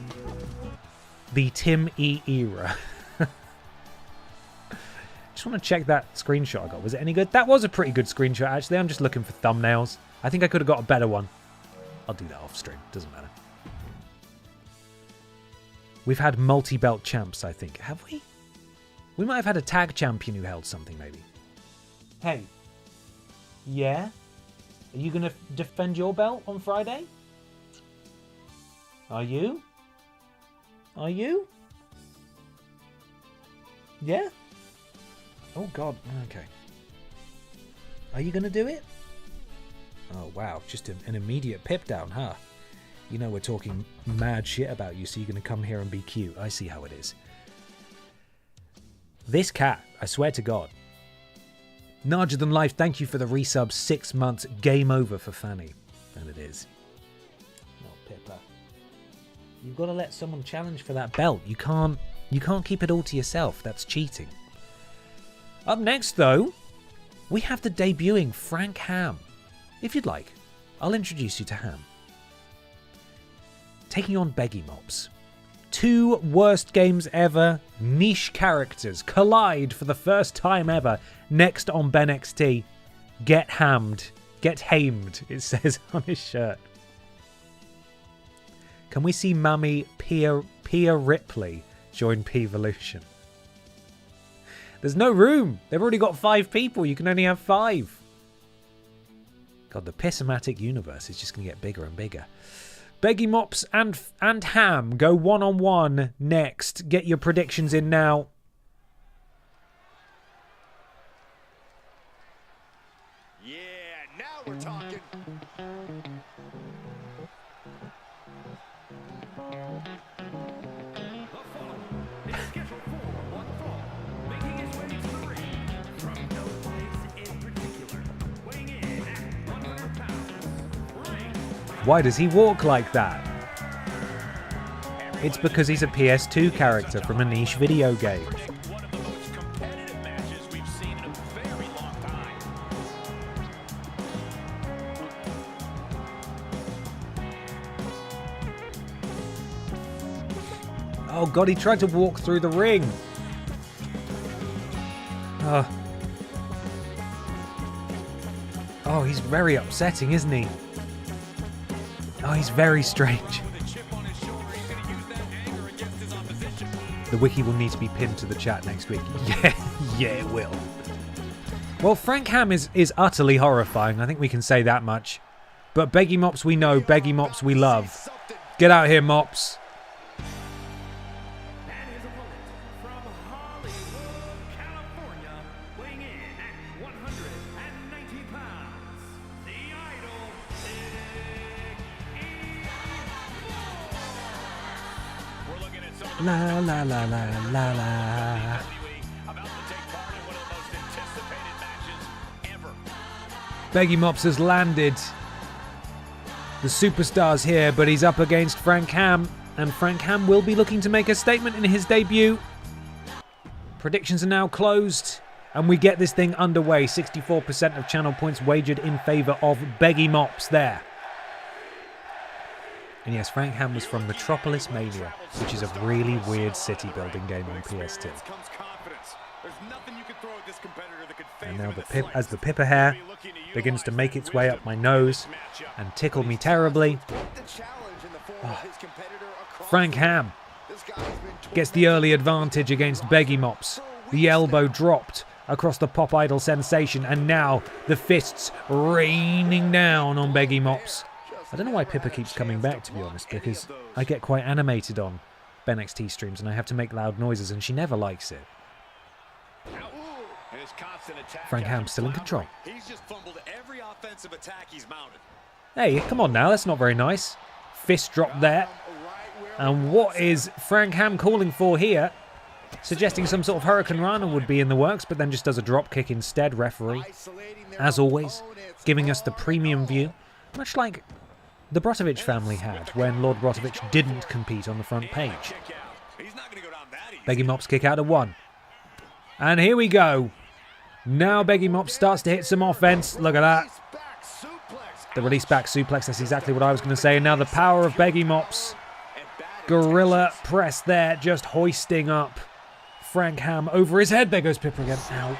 B: The Tim E era. Just want to check that screenshot I got. Was it any good? That was a pretty good screenshot, actually. I'm just looking for thumbnails. I think I could have got a better one. I'll do that off stream. Doesn't matter. We've had multi-belt champs, I think. Have we? We might have had a tag champion who held something, maybe. Hey. Yeah? Are you going to defend your belt on Friday? Are you? Are you? Yeah? Oh, God. Okay. Are you going to do it? Oh, wow. Just an immediate pip down, huh? You know we're talking mad shit about you, so you're going to come here and be cute. I see how it is. This cat, I swear to God, Larger Than Life, thank you for the resub. 6 months. Game over for Fanny. And it is. Oh, Pippa. You've got to let someone challenge for that belt. You can't keep it all to yourself. That's cheating. Up next, though, we have the debuting Frank Ham. If you'd like, I'll introduce you to Ham. Taking on Beggy Mops. 2 worst games ever. Niche characters collide for the first time ever. Next on BENXT. Get hammed. Get hamed, it says on his shirt. Can we see Mummy Pia Ripley join P-Volution? There's no room. They've already got 5 people. You can only have 5. God, the Pissomatic universe is just going to get bigger and bigger. Beggy Mops and Ham go one-on-one next. Get your predictions in now.
E: Yeah, now we're talking.
F: The following is scheduled for one fall, making his way to the ring from no place in particular, weighing in at 100 pounds. Ring.
B: Why does he walk like that? It's because he's a PS2 character from a niche video game.
E: One of the most competitive matches we've seen in a very long time.
B: Oh god, he tried to walk through the ring. Oh, he's very upsetting, isn't he? Oh, he's very strange. The wiki will need to be pinned to the chat next week. Yeah, it will. Well, Frank Ham is utterly horrifying. I think we can say that much. But Beggy Mops we know, Beggy Mops we love. Get out here, Mops.
F: And his opponent from Hollywood, California, weighing in at 190 pounds, the Idol,
E: We're looking at some of the
B: La la la la la la.
E: about to take part in one of the most anticipated matches ever.
B: Beggy Mops has landed. The superstar's here, but he's up against Frank Ham, and Frank Ham will be looking to make a statement in his debut. Predictions are now closed, and we get this thing underway. 64% of channel points wagered in favour of Beggy Mops there. And yes, Frank Ham was from Metropolis Mania, which is a really weird city building game on PS2. And now as the Pippa hair begins to make its way up my nose and tickle me terribly, Frank Ham gets the early advantage against Beggy Mops. The elbow dropped across the Pop Idol sensation, and now the fists raining down on Beggy Mops. I don't know why Pippa keeps coming back, to be honest, because I get quite animated on BENXT streams and I have to make loud noises and she never likes it. Frank Ham still in control.
E: He's just fumbled every offensive attack he's mounted.
B: Hey, come on now, that's not very nice. Fist drop there. And what is Frank Ham calling for here? Suggesting some sort of Hurricane Rana would be in the works, but then just does a drop kick instead, referee. As always, giving us the premium view, much like the Brotovich family had when Lord Brotovich didn't compete on the front page. Beggy Mops kick out of 1. And here we go. Now Beggy Mops starts to hit some offense. Look at that. The release back suplex, that's exactly what I was going to say. And now the power of Beggy Mops. Gorilla press there, just hoisting up Frank Ham over his head. There goes Pippa again. Ow.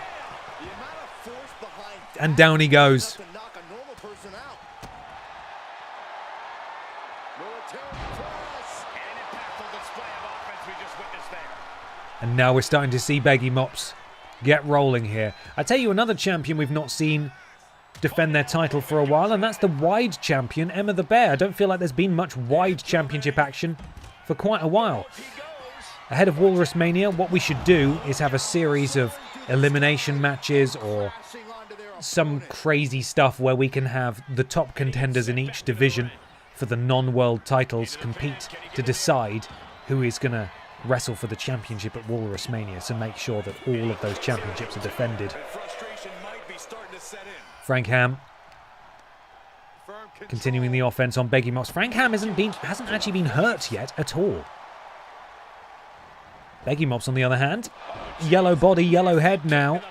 B: And down he goes. And now we're starting to see Beggy Mops get rolling here. I tell you, another champion we've not seen defend their title for a while, and that's the wide champion, Emma the Bear. I don't feel like there's been much wide championship action for quite a while. Ahead of WALRUSMANIA, what we should do is have a series of elimination matches or some crazy stuff where we can have the top contenders in each division for the non-world titles compete to decide who is going to wrestle for the championship at WALRUSMANIA, to make sure that all of those championships are defended Frank Ham continuing the offense on Beggy Mops. Frank Ham hasn't actually been hurt yet at all. Beggy Mops, on the other hand, yellow body, yellow head now.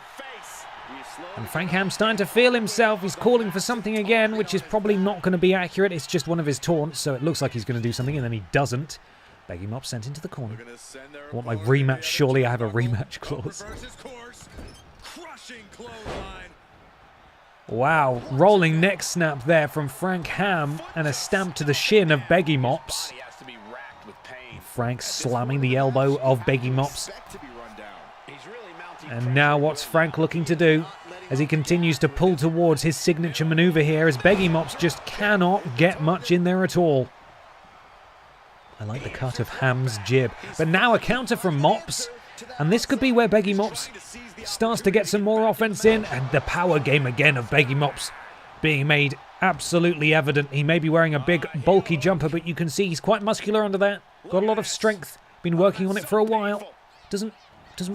B: And Frank Ham's starting to feel himself. He's calling for something again, which is probably not going to be accurate. It's just one of his taunts, so it looks like he's going to do something, and then he doesn't. Beggy Mops sent into the corner. I want my rematch. Surely I have a rematch clause. Wow, rolling neck snap there from Frank Ham, and a stamp to the shin of Beggy Mops. Frank slamming the elbow of Beggy Mops. And now what's Frank looking to do as he continues to pull towards his signature maneuver here, as Beggy Mops just cannot get much in there at all. I like the cut of Ham's jib. But now a counter from Mops. And this could be where Beggy Mops starts to get some more offense in. And the power game again of Beggy Mops being made absolutely evident. He may be wearing a big bulky jumper, but you can see he's quite muscular under that. Got a lot of strength. Been working on it for a while. Doesn't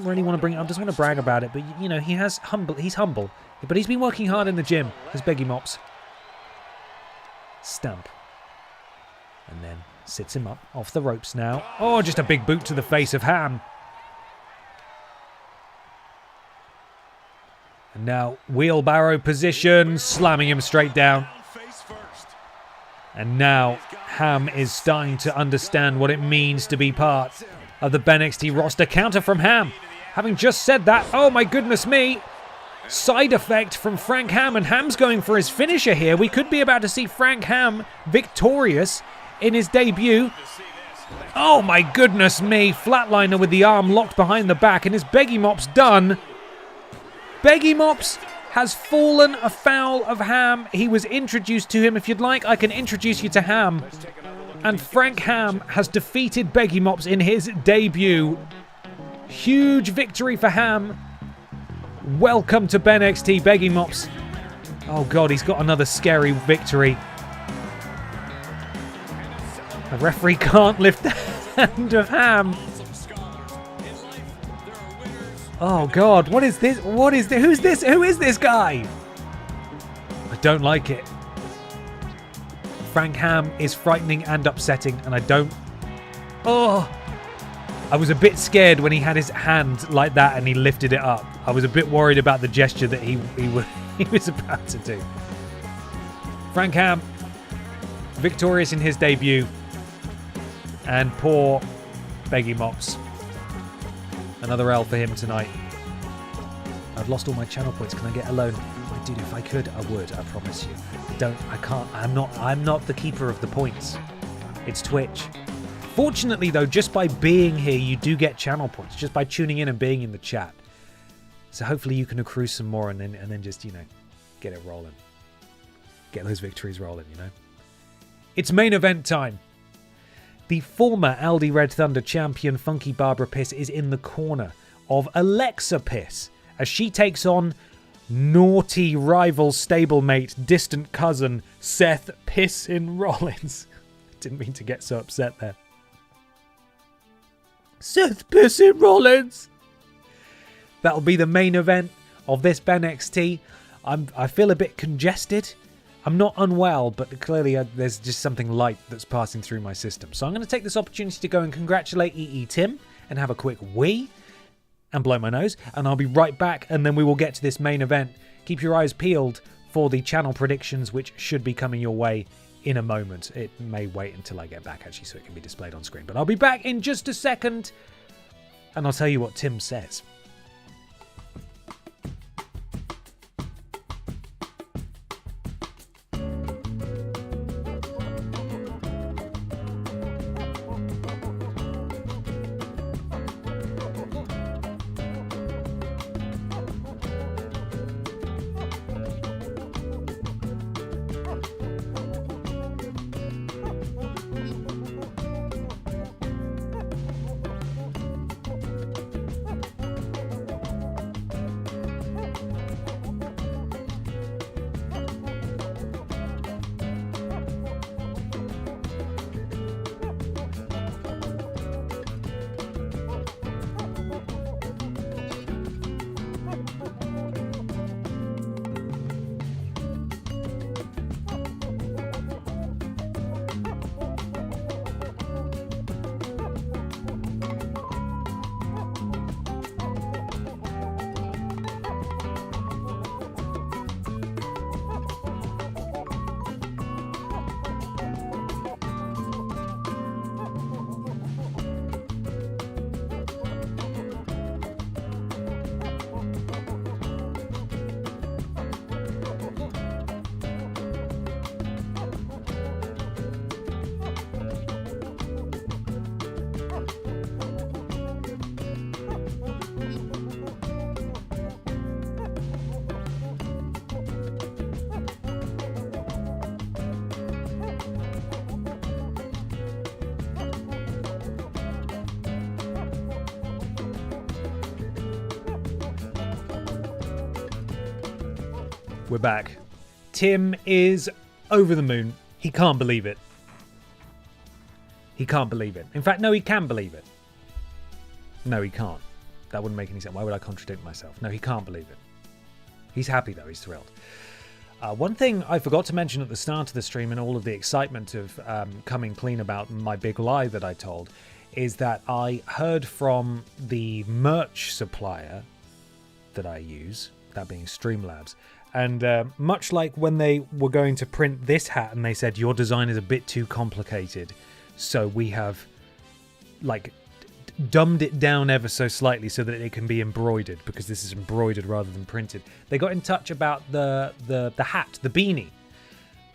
B: really want to bring it up. Doesn't want to brag about it. But, you know, he's humble. But he's been working hard in the gym. As Beggy Mops. Stamp. And then sits him up off the ropes now. Oh, just a big boot to the face of Ham. And now wheelbarrow position, slamming him straight down. And now Ham is starting to understand what it means to be part of the BENXT roster. Counter from Ham. Having just said that, oh my goodness me. Side effect from Frank Ham, and Ham's going for his finisher here. We could be about to see Frank Ham victorious in his debut. Oh my goodness me. Flatliner with the arm locked behind the back, and is Beggy Mops done? Beggy Mops has fallen afoul of Ham. He was introduced to him. If you'd like, I can introduce you to Ham. And Frank Ham has defeated Beggy Mops in his debut. Huge victory for Ham. Welcome to BENXT, Beggy Mops. Oh God, he's got another scary victory. The referee can't lift the hand of Ham. Oh God, what is this? What is this? Who's this? Who is this guy? I don't like it. Frank Ham is frightening and upsetting, and I don't... Oh! I was a bit scared when he had his hand like that and he lifted it up. I was a bit worried about the gesture that he was about to do. Frank Ham, victorious in his debut. And poor Beggy Mops. Another L for him tonight. I've lost all my channel points. Can I get a loan? Dude, if I could, I would. I promise you. I can't. I'm not the keeper of the points. It's Twitch. Fortunately, though, just by being here, you do get channel points. Just by tuning in and being in the chat. So hopefully you can accrue some more and then just, you know, get it rolling. Get those victories rolling, you know. It's main event time. The former Aldi Red Thunder champion Funky Barbara Piss is in the corner of Alexa Piss as she takes on naughty rival stablemate, distant cousin Seth Pissin Rollins. Didn't mean to get so upset there. Seth Pissin Rollins. That'll be the main event of this BENXT. I feel a bit congested. I'm not unwell, but clearly there's just something light that's passing through my system. So I'm going to take this opportunity to go and congratulate EE Tim and have a quick wee and blow my nose. And I'll be right back, and then we will get to this main event. Keep your eyes peeled for the channel predictions, which should be coming your way in a moment. It may wait until I get back, actually, so it can be displayed on screen. But I'll be back in just a second, and I'll tell you what Tim says. We're back. Tim is over the moon. He can't believe it. He can't believe it. In fact, no, he can believe it. No, he can't. That wouldn't make any sense. Why would I contradict myself? No, he can't believe it. He's happy, though. He's thrilled. One thing I forgot to mention at the start of the stream and all of the excitement of coming clean about my big lie that I told is that I heard from the merch supplier that I use, that being Streamlabs, and much like when they were going to print this hat and they said, your design is a bit too complicated, so we have, like, dumbed it down ever so slightly so that it can be embroidered, because this is embroidered rather than printed. They got in touch about the hat, the beanie,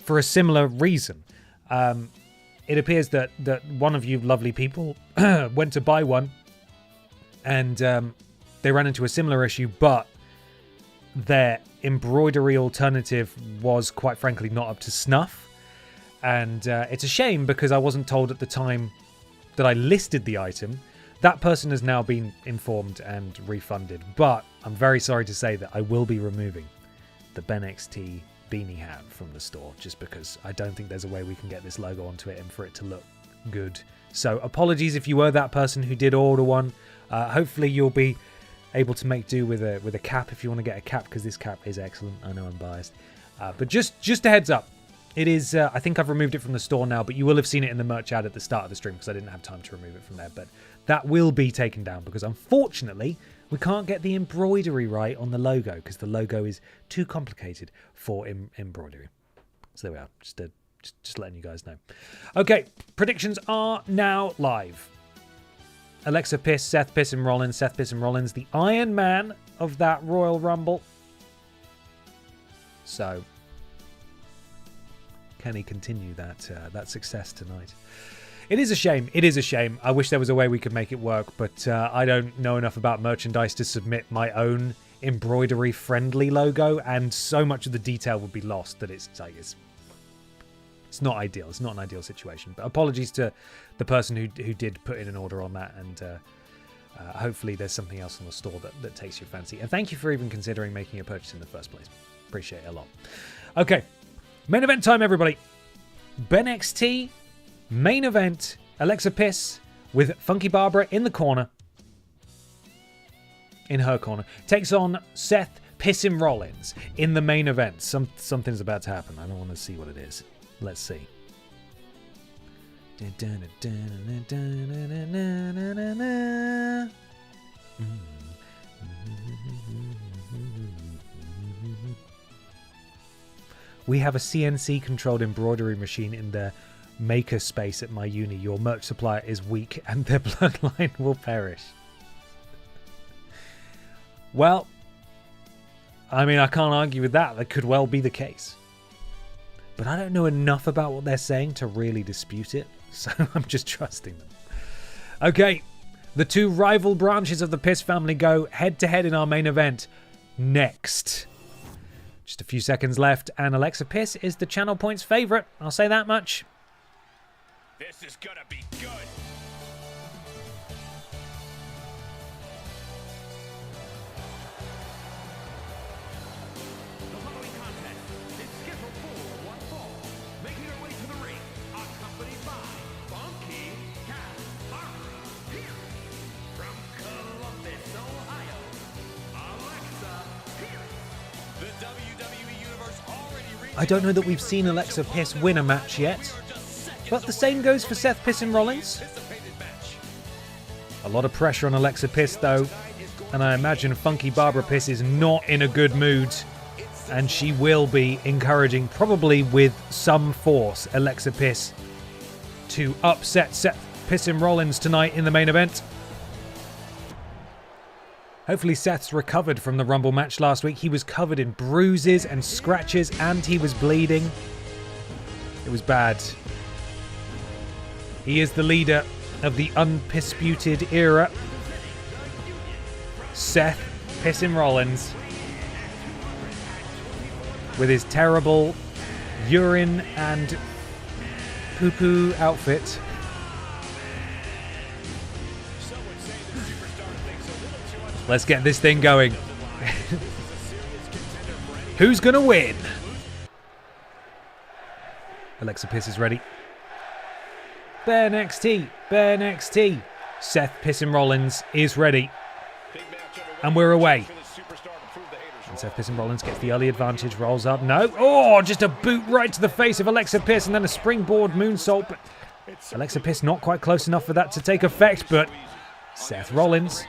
B: for a similar reason. It appears that one of you lovely people went to buy one, and they ran into a similar issue, but their embroidery alternative was, quite frankly, not up to snuff. And it's a shame, because I wasn't told at the time that I listed the item. That person has now been informed and refunded, but I'm very sorry to say that I will be removing the BENXT beanie hat from the store, just because I don't think there's a way we can get this logo onto it and for it to look good. So apologies if you were that person who did order one. Hopefully you'll be able to make do with a cap if you want to get a cap, because this cap is excellent. I know I'm biased, but just a heads up. It is, I think I've removed it from the store now, but you will have seen it in the merch ad at the start of the stream because I didn't have time to remove it from there. But that will be taken down because, unfortunately, we can't get the embroidery right on the logo because the logo is too complicated for embroidery. So there we are, just letting you guys know. Okay, predictions are now live. Alexa Piss, Seth Piss and Rollins. Seth Piss and Rollins, the Iron Man of that Royal Rumble. So, can he continue that success tonight? It is a shame. It is a shame. I wish there was a way we could make it work, but I don't know enough about merchandise to submit my own embroidery-friendly logo, and so much of the detail would be lost that it's not ideal. It's not an ideal situation. But apologies to the person who did put in an order on that, and hopefully there's something else on the store that takes your fancy. And thank you for even considering making a purchase in the first place. Appreciate it a lot. Okay, main event time, everybody. BENXT main event. Alexa Piss with Funky Barbara in the corner. In her corner. Takes on Seth Pissin' Rollins in the main event. Something's about to happen. I don't want to see what it is. Let's see. We have a CNC-controlled embroidery machine in the maker space at my uni. Your merch supplier is weak and their bloodline will perish. Well, I mean, I can't argue with that. That could well be the case. But I don't know enough about what they're saying to really dispute it, so I'm just trusting them. Okay, the two rival branches of the Piss family go head-to-head in our main event next. Just a few seconds left, and Alexa Piss is the channel points favourite. I'll say that much.
E: This is gonna be good.
F: The following contest is scheduled for one fall. Making her way to the ring, accompanied by Funky Barbara Pierce. From Columbus, Ohio, Alexa Pierce.
E: The WWE Universe already reached.
B: I don't know that we've seen Alexa Piss win a match yet, but the same goes for Seth Pissin' Rollins. A lot of pressure on Alexa Piss, though, and I imagine Funky Barbara Piss is not in a good mood, and she will be encouraging, probably with some force, Alexa Piss to upset Seth Pissin' Rollins tonight in the main event. Hopefully Seth's recovered from the Rumble match last week. He was covered in bruises and scratches, and he was bleeding. It was bad. He is the leader of the undisputed era. Seth Pissin' Rollins, with his terrible urine and poo-poo outfit. Let's get this thing going. Who's going to win? Alexa Piss is ready. BENXT, BENXT. Seth Pissin Rollins is ready. And we're away. And Seth Pissin Rollins gets the early advantage, rolls up. No. Oh, just a boot right to the face of Alexa Piss and then a springboard moonsault. But Alexa Piss not quite close enough for that to take effect, but Seth Rollins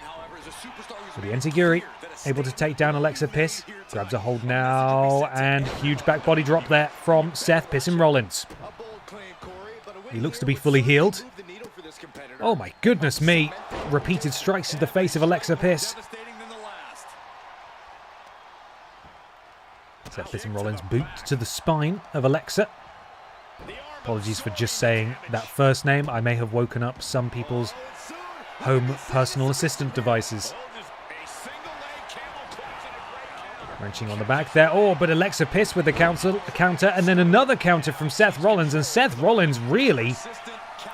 B: with the enziguri able to take down Alexa Piss. Grabs a hold now and huge back body drop there from Seth Pissin Rollins. He looks to be fully healed. Oh my goodness me. Repeated strikes to the face of Alexa Piss. Seth Pissin Rollins boot to the spine of Alexa. Apologies for just saying that first name. I may have woken up some people's home personal assistant devices. Wrenching on the back there. Oh, but Alexa Piss with the counter and then another counter from Seth Rollins. And Seth Rollins really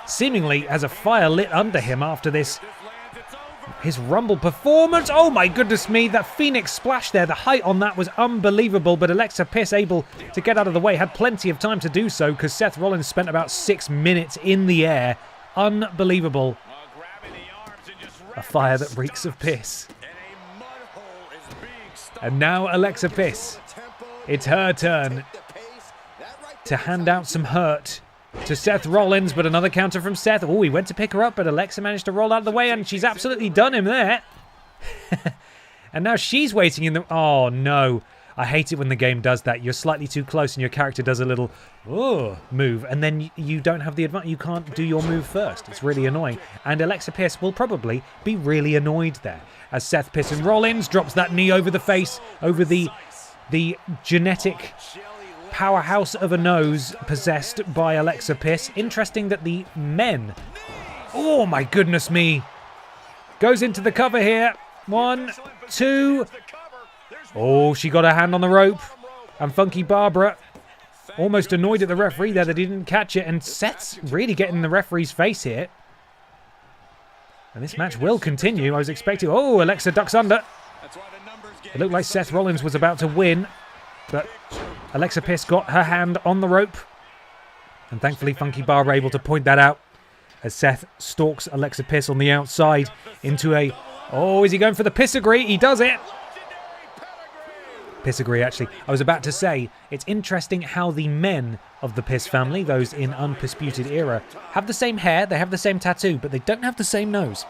B: seemingly has a fire lit under him after this. His Rumble performance. Oh my goodness me. That Phoenix splash there. The height on that was unbelievable. But Alexa Piss able to get out of the way. Had plenty of time to do so because Seth Rollins spent about 6 minutes in the air. Unbelievable. A fire that reeks of piss. And now Alexa Piss. It's her turn to hand out some hurt to Seth Rollins, but another counter from Seth. Oh, he went to pick her up, but Alexa managed to roll out of the way, and she's absolutely done him there. And now she's waiting in the... Oh, no. I hate it when the game does that. You're slightly too close, and your character does a little move, and then you don't have the advantage. You can't do your move first. It's really annoying. And Alexa Piss will probably be really annoyed there, as Seth Pissin Rollins drops that knee over the face, over the genetic powerhouse of a nose possessed by Alexa Piss. Interesting that the men... Oh, my goodness me. Goes into the cover here. 1, 2... Oh, she got her hand on the rope. And Funky Barbara almost annoyed at the referee there that he didn't catch it. And Seth's really getting in the referee's face here. And this match will continue. I was expecting... Oh, Alexa ducks under. It looked like Seth Rollins was about to win. But Alexa Piss got her hand on the rope. And thankfully Funky Barbara able to point that out. As Seth stalks Alexa Piss on the outside into a... Oh, is he going for the Pissagree? He does it. Pissagree, actually. I was about to say, it's interesting how the men of the Piss family, those in Undisputed Era, have the same hair, they have the same tattoo, but they don't have the same nose.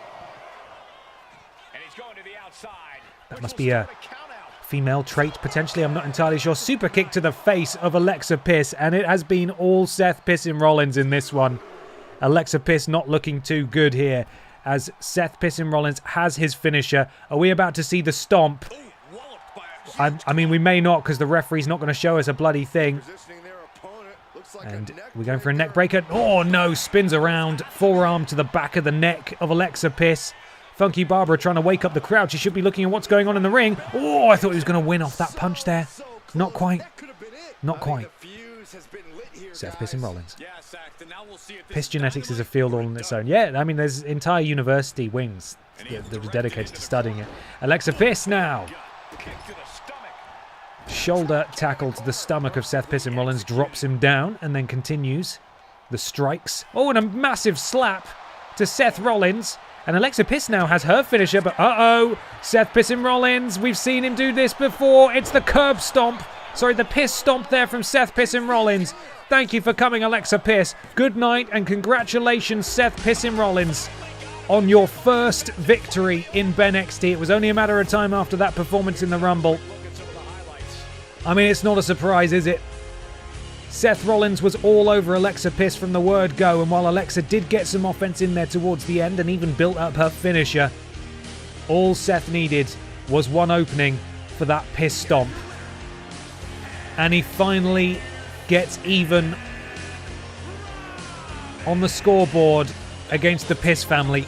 B: That must be a female trait, potentially. I'm not entirely sure. Super kick to the face of Alexa Piss, and it has been all Seth Pissin Rollins in this one. Alexa Piss not looking too good here, as Seth Pissin Rollins has his finisher. Are we about to see the stomp? I mean, we may not, because the referee's not going to show us a bloody thing. And we're going for a neck breaker. Oh, no. Spins around. Forearm to the back of the neck of Alexa Piss. Funky Barbara trying to wake up the crowd. She should be looking at what's going on in the ring. Oh, I thought he was going to win off that punch there. Not quite. Not quite. Seth Pissin Rollins. Piss Genetics is a field all on its own. Yeah, I mean, there's entire university wings that are dedicated to studying it. Alexa Piss now. Shoulder tackle to the stomach of Seth Pissin Rollins, drops him down and then continues the strikes. Oh, and a massive slap to Seth Rollins. And Alexa Piss now has her finisher, but uh-oh, Seth Pissin Rollins, we've seen him do this before. It's the curb stomp. Sorry, the piss stomp there from Seth Pissin Rollins. Thank you for coming, Alexa Piss. Good night and congratulations, Seth Pissin Rollins, on your first victory in BENXT. It was only a matter of time after that performance in the Rumble. I mean, it's not a surprise, is it? Seth Rollins was all over Alexa Piss from the word go, and while Alexa did get some offense in there towards the end and even built up her finisher, all Seth needed was one opening for that piss stomp. And he finally gets even on the scoreboard against the Piss family.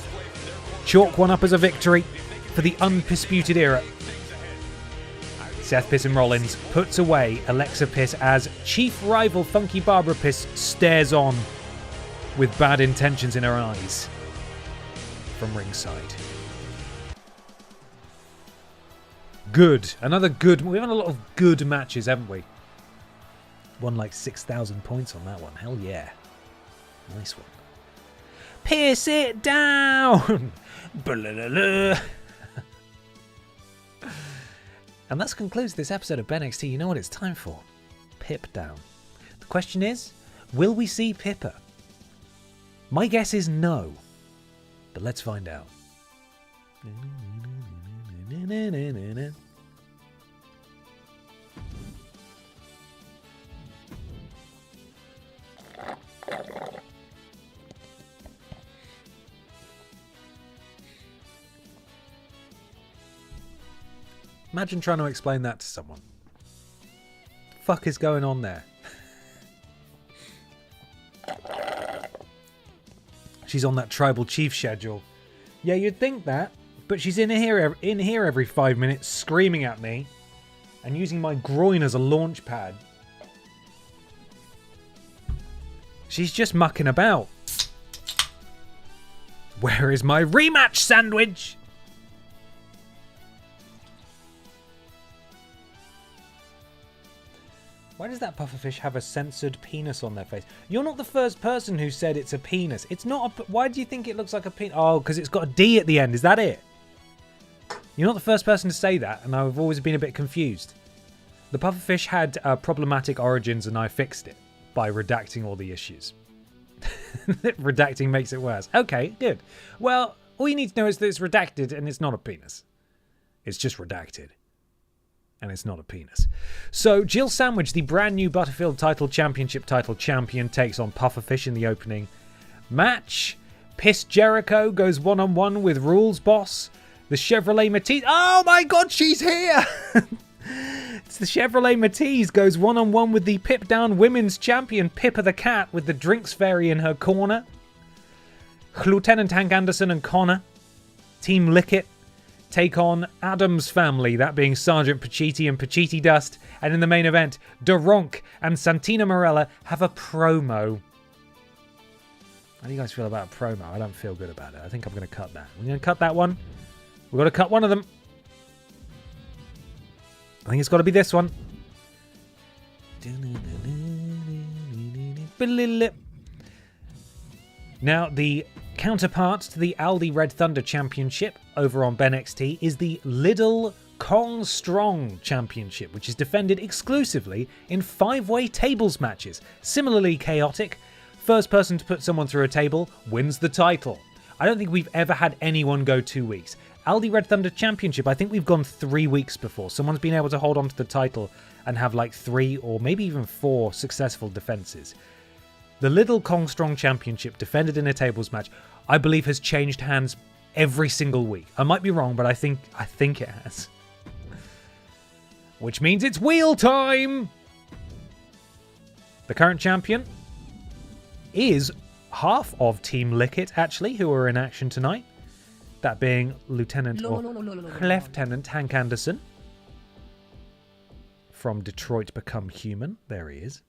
B: Chalk one up as a victory for the Undisputed Era. Seth Pissin Rollins puts away Alexa Piss as chief rival Funky Barbara Piss stares on with bad intentions in her eyes from ringside. Good. Another good. We've had a lot of good matches, haven't we? Won like 6,000 points on that one. Hell yeah. Nice one. Piss it down! And that concludes this episode of BENXT. You know what it's time for? Pip down. The question is, will we see Pippa? My guess is no. But let's find out. Imagine trying to explain that to someone. What the fuck is going on there? She's on that tribal chief schedule. Yeah, you'd think that, but she's in here every 5 minutes screaming at me and using my groin as a launch pad. She's just mucking about. Where is my rematch sandwich? Why does that pufferfish have a censored penis on their face? You're not the first person who said it's a penis. It's not a... Why do you think it looks like a penis? Oh, because it's got a D at the end. Is that it? You're not the first person to say that, and I've always been a bit confused. The pufferfish had problematic origins, and I fixed it by redacting all the issues. Redacting makes it worse. Okay, good. Well, all you need to know is that it's redacted, and it's not a penis. It's just redacted. And it's not a penis. So, Jill Sandwich, the brand new Butterfield Championship title champion, takes on Pufferfish in the opening match. Piss Jericho goes one-on-one with Rules Boss. The Chevrolet Matisse... Oh my god, she's here! It's the Chevrolet Matisse goes one-on-one with the Pip Down Women's Champion, Pippa the Cat, with the Drinks Fairy in her corner. Lieutenant Hank Anderson and Connor, Team Lickett, take on Adam's family, that being Sergeant Pacitti and Pacitti Dust. And in the main event, Daronk and Santina Morella have a promo. How do you guys feel about a promo? I don't feel good about it. I think I'm going to cut that. I'm going to cut that one. We've got to cut one of them. I think it's got to be this one. Now, the counterpart to the Aldi Red Thunder Championship over on BENXT is the Lidl Kong Strong Championship, which is defended exclusively in 5-way tables matches. Similarly chaotic, first person to put someone through a table wins the title. I don't think we've ever had anyone go 2 weeks. Aldi Red Thunder Championship, I think we've gone 3 weeks before. Someone's been able to hold on to the title and have like 3 or maybe even 4 successful defenses. The Lidl Kong Strong Championship, defended in a tables match, I believe has changed hands every single week. I might be wrong, but I think it has. Which means it's wheel time! The current champion is half of Team Lickett, actually, who are in action tonight. That being Lieutenant Hank Anderson from Detroit Become Human. There he is.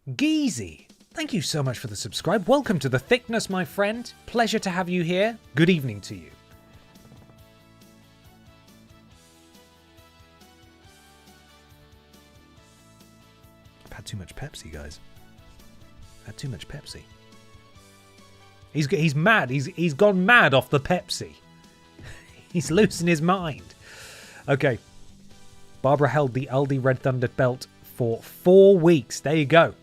B: Geezy, thank you so much for the subscribe. Welcome to the thickness, my friend. Pleasure to have you here. Good evening to you. I've had too much Pepsi, guys. I've had too much Pepsi. He's mad. He's gone mad off the Pepsi. He's losing his mind. Okay. Barbara held the Aldi Red Thunder belt for 4 weeks. There you go.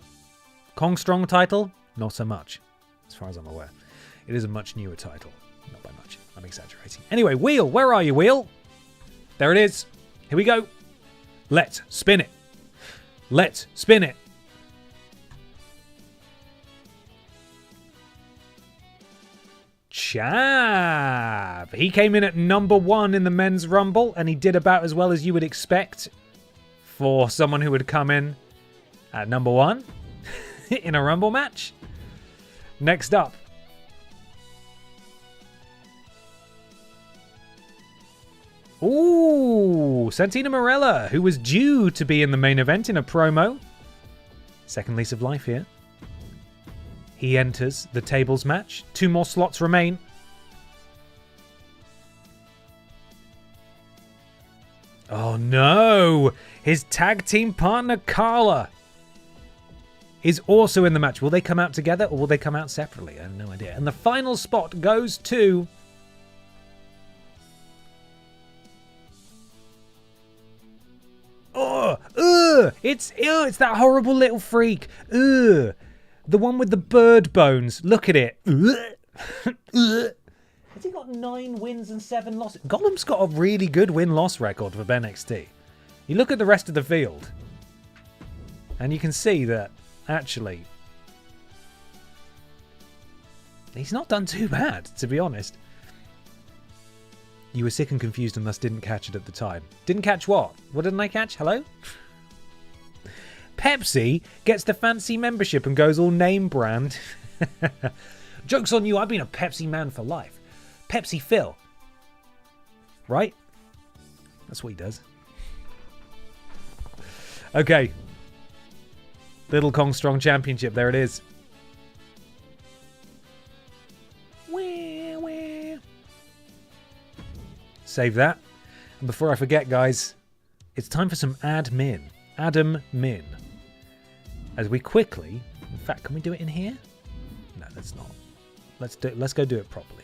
B: Kong Strong title? Not so much, as far as I'm aware. It is a much newer title. Not by much. I'm exaggerating. Anyway, Wheel. Where are you, Wheel? There it is. Here we go. Let's spin it. Let's spin it. Chav. He came in at number 1 in the men's rumble, and he did about as well as you would expect for someone who would come in at number 1 in a rumble match. Next up, Santina Morella, who was due to be in the main event in a promo. Second lease of life here. He enters the tables match. 2 more slots remain. Oh no! His tag team partner Carla is also in the match. Will they come out together or will they come out separately? I have no idea. And the final spot goes to... It's that horrible little freak. The one with the bird bones. Look at it. Has he got 9 wins and 7 losses? Gollum's got a really good win-loss record for BENXT. You look at the rest of the field, and you can see that, actually, he's not done too bad, to be honest. You were sick and confused and thus didn't catch it at the time. Didn't catch what? What didn't I catch? Hello? Pepsi gets the fancy membership and goes all name brand. Joke's on you, I've been a Pepsi man for life. Pepsi Phil. Right? That's what he does. Okay. Little Kong Strong Championship. There it is. Save that. And before I forget, guys, it's time for some admin. Adam Min. As we quickly... In fact, can we do it in here? No, let's not. Let's go do it properly.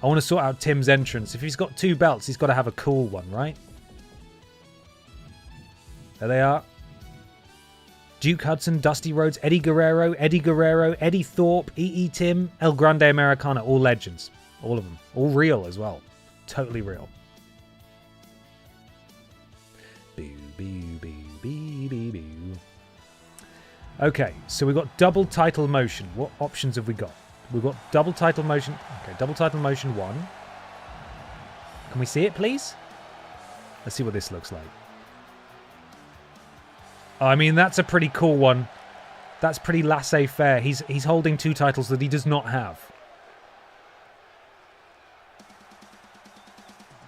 B: I want to sort out Tim's entrance. If he's got 2 belts, he's got to have a cool one, right? There they are. Duke Hudson, Dusty Rhodes, Eddie Guerrero, Eddie Thorpe, E.E. Tim, El Grande Americana. All legends. All of them. All real as well. Totally real. Boo, boo, boo, boo, boo, boo. Okay, so we've got double title motion. What options have we got? We've got double title motion. Okay, double title motion 1. Can we see it, please? Let's see what this looks like. I mean, that's a pretty cool one. That's pretty laissez-faire. He's holding 2 titles that he does not have.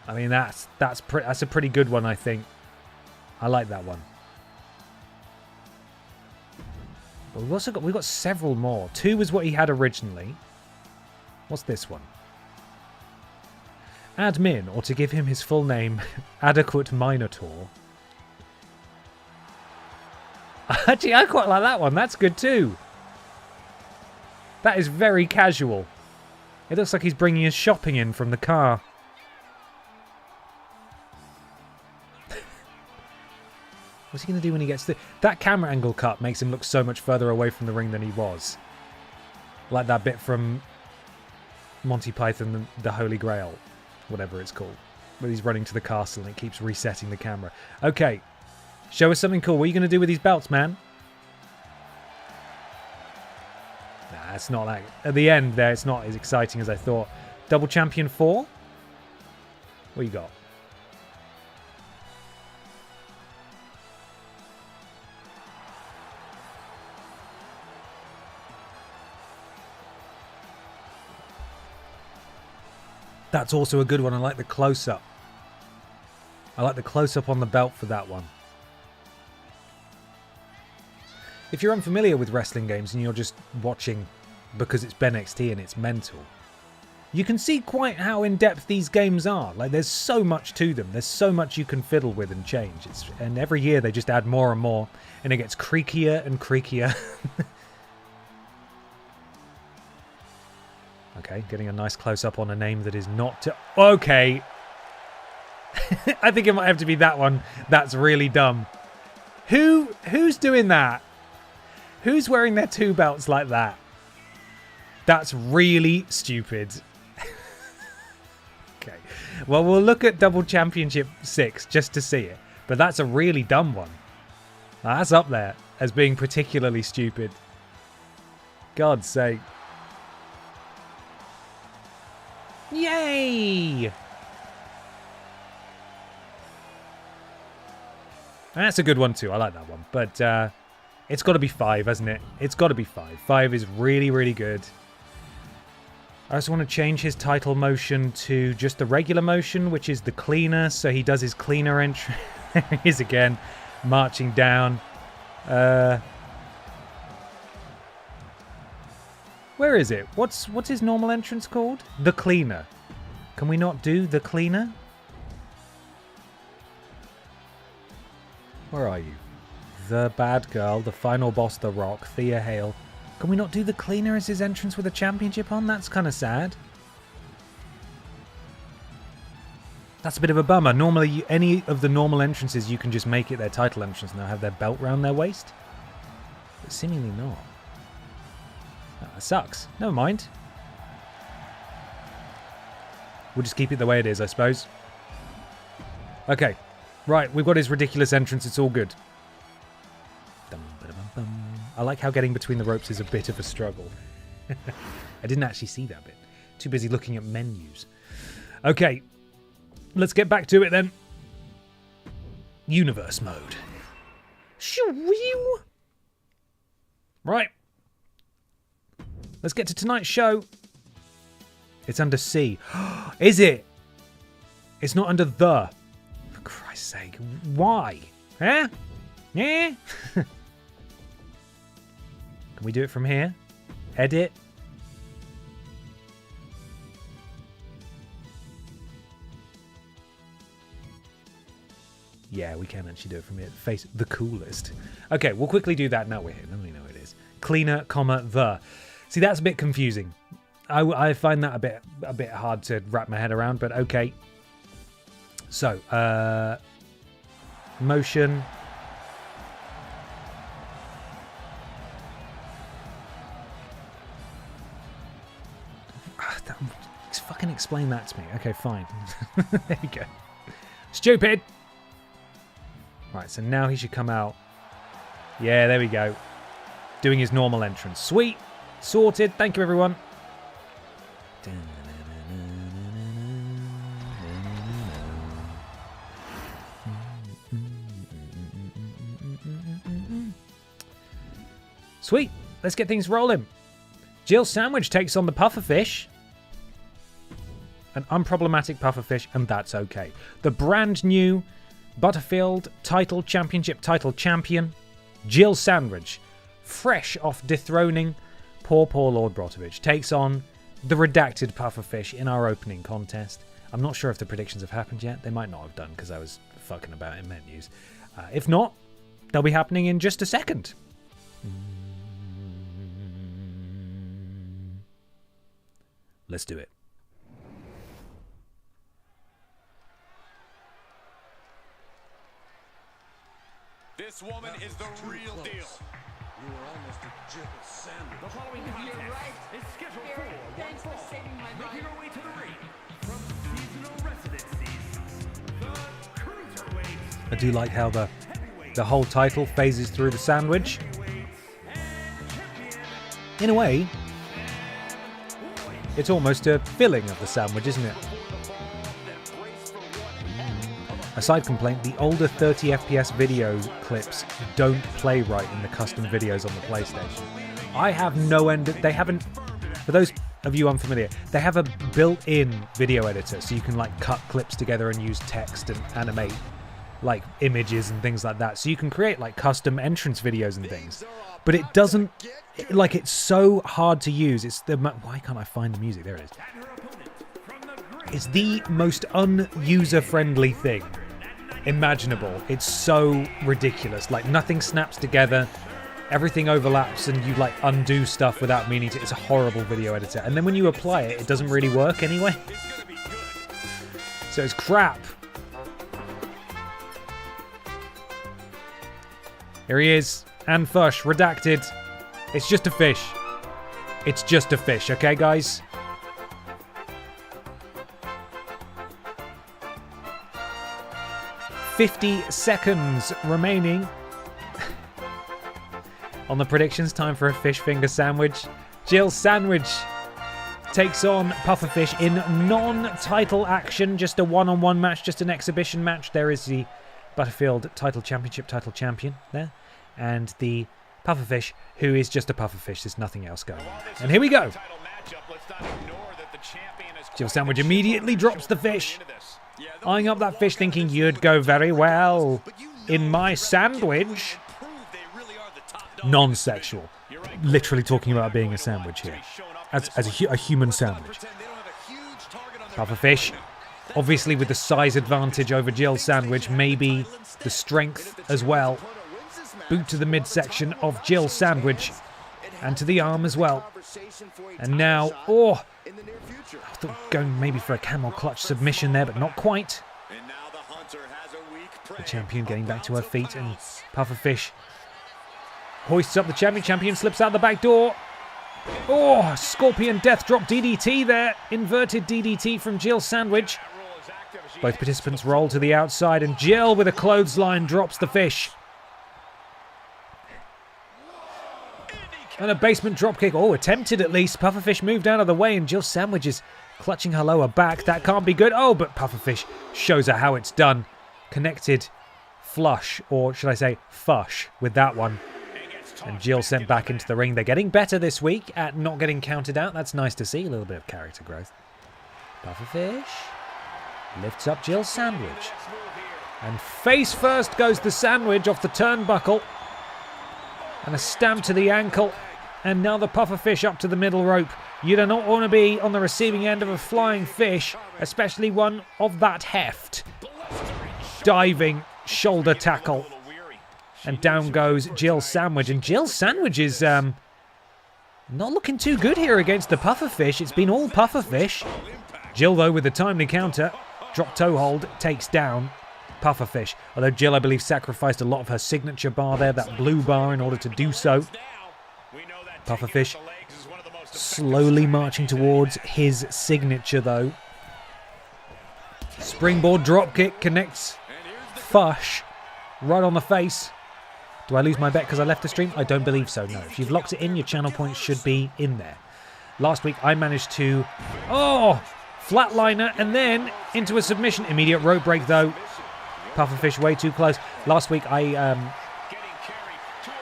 B: I mean, that's a pretty good one, I think. I like that one. But we've got several more. 2 was what he had originally. What's this one? Admin, or to give him his full name, Adequate Minotaur. Actually, I quite like that one. That's good too. That is very casual. It looks like he's bringing his shopping in from the car. What's he going to do when he gets to... That camera angle cut makes him look so much further away from the ring than he was. Like that bit from Monty Python, the Holy Grail. Whatever it's called. Where he's running to the castle and it keeps resetting the camera. Okay. Show us something cool. What are you going to do with these belts, man? Nah, it's not like... At the end there, it's not as exciting as I thought. Double Champion 4? What you got? That's also a good one. I like the close-up. I like the close-up on the belt for that one. If you're unfamiliar with wrestling games and you're just watching because it's BENXT and it's mental, you can see quite how in-depth these games are. Like, there's so much to them. There's so much you can fiddle with and change. And every year they just add more and more, and it gets creakier and creakier. Okay, getting a nice close-up on a name that is not... Okay. I think it might have to be that one. That's really dumb. Who's doing that? Who's wearing their 2 belts like that? That's really stupid. Okay. Well, we'll look at Double Championship 6 just to see it. But that's a really dumb one. Now, that's up there as being particularly stupid. God's sake. Yay! That's a good one too. I like that one. But it's got to be 5, hasn't it? It's got to be 5. 5 is really, really good. I also want to change his title motion to just the regular motion, which is the cleaner. So he does his cleaner entry. There he is again, marching down. Where Where is it? What's his normal entrance called? The Cleaner. Can we not do The Cleaner? Where are you? The Bad Girl, the final boss, The Rock, Thea Hale. Can we not do The Cleaner as his entrance with a championship on? That's kind of sad. That's a bit of a bummer. Normally, any of the normal entrances, you can just make it their title entrance and they'll have their belt round their waist. But seemingly not. Oh, that sucks. Never mind. We'll just keep it the way it is, I suppose. Okay. Right, we've got his ridiculous entrance. It's all good. I like how getting between the ropes is a bit of a struggle. I didn't actually see that bit. Too busy looking at menus. Okay. Let's get back to it then. Universe mode. Shoo-wee-oo. Right. Let's get to tonight's show. It's under C. Is it? It's not under the. For Christ's sake. Why? Huh? Yeah? Can we do it from here? Edit. Yeah, we can actually do it from here. Face the coolest. Okay, we'll quickly do that. Now we're here. Now we know it is. Cleaner, comma, the. See, that's a bit confusing. I find that a bit hard to wrap my head around, but okay. So, motion. Fucking explain that to me. Okay, fine. There you go. Stupid. Right, so now he should come out. Yeah, there we go. Doing his normal entrance. Sweet. Sorted. Thank you, everyone. Sweet. Let's get things rolling. Jill Sandwich takes on the Pufferfish. An unproblematic Pufferfish, and that's okay. The brand new Butterfield Championship title champion, Jill Sandwich, fresh off dethroning poor Lord Brotovich, takes on the redacted Pufferfish in our opening contest. I'm not sure if the predictions have happened yet. They might not have done because I was fucking about in menus. If not, they'll be happening in just a second. Let's do it.
E: This woman is the real deal.
F: You were almost a Jill Sandwich. The following contest
G: You're right.
F: is scheduled
G: Barry,
F: for
G: thanks for saving my
F: making
G: life.
F: her way to the ring from seasonal residencies, the Cruiserweights.
B: I do like how the whole title phases through the sandwich. In a way, it's almost a filling of the sandwich, isn't it? A side complaint, the older 30 FPS video clips don't play right in the custom videos on the PlayStation. I have no end... They haven't... For those of you unfamiliar, they have a built-in video editor, so you can like cut clips together and use text and animate like images and things like that. So you can create like custom entrance videos and things. But it doesn't... Like, it's so hard to use. It's the... Why can't I find the music? There it is. It's the most un-user-friendly thing imaginable. It's so ridiculous. Like, nothing snaps together, everything overlaps, and you like undo stuff without meaning to. It's a horrible video editor. And then when you apply it, it doesn't really work anyway. So it's crap. Here he is. And Fush, redacted. It's just a fish. It's just a fish, okay, guys? "50 seconds remaining on the predictions. Time for a fish finger sandwich. Jill Sandwich takes on Pufferfish in non-title action. Just a one-on-one match, just an exhibition match. There is the Butterfield title champion there. And the Pufferfish, who is just a Pufferfish. There's nothing else going on. And here we go. Jill Sandwich immediately drops the fish. Eyeing up that fish, thinking you'd go very well in my sandwich. Non-sexual. Literally talking about being a sandwich here. as a human sandwich. Pufferfish, obviously with the size advantage over Jill Sandwich, maybe the strength as well. Boot to the midsection of Jill Sandwich and to the arm as well. And now, I thought going maybe for a camel clutch submission there, but not quite. The champion getting back to her feet, and Pufferfish hoists up the champion. Champion slips out the back door. Oh, Scorpion Death Drop DDT there. Inverted DDT from Jill Sandwich. Both participants roll to the outside, and Jill with a clothesline drops the fish. And a basement dropkick. Oh, attempted at least. Pufferfish moved out of the way, and Jill Sandwich is clutching her lower back. That can't be good. Oh, but Pufferfish shows her how it's done. Connected flush, or should I say fush, with that one. And Jill sent back into the ring. They're getting better this week at not getting counted out. That's nice to see. A little bit of character growth. Pufferfish lifts up Jill Sandwich. And face first goes the Sandwich off the turnbuckle. And a stamp to the ankle. And now the Pufferfish up to the middle rope. You do not want to be on the receiving end of a flying fish, especially one of that heft. Diving shoulder tackle. And down goes Jill Sandwich. And Jill Sandwich is not looking too good here against the Pufferfish. It's been all Pufferfish. Jill, though, with the timely counter. Drop toe hold, takes down Pufferfish. Although Jill, I believe, sacrificed a lot of her signature bar there, that blue bar, in order to do so. Pufferfish slowly marching towards his signature, though. Springboard dropkick connects Fush right on the face. Do I lose my bet because I left the stream? I don't believe so, no. If you've locked it in, your channel points should be in there. Last week, I managed to... flatliner, and then into a submission. Immediate rope break, though. Pufferfish way too close. Last week, I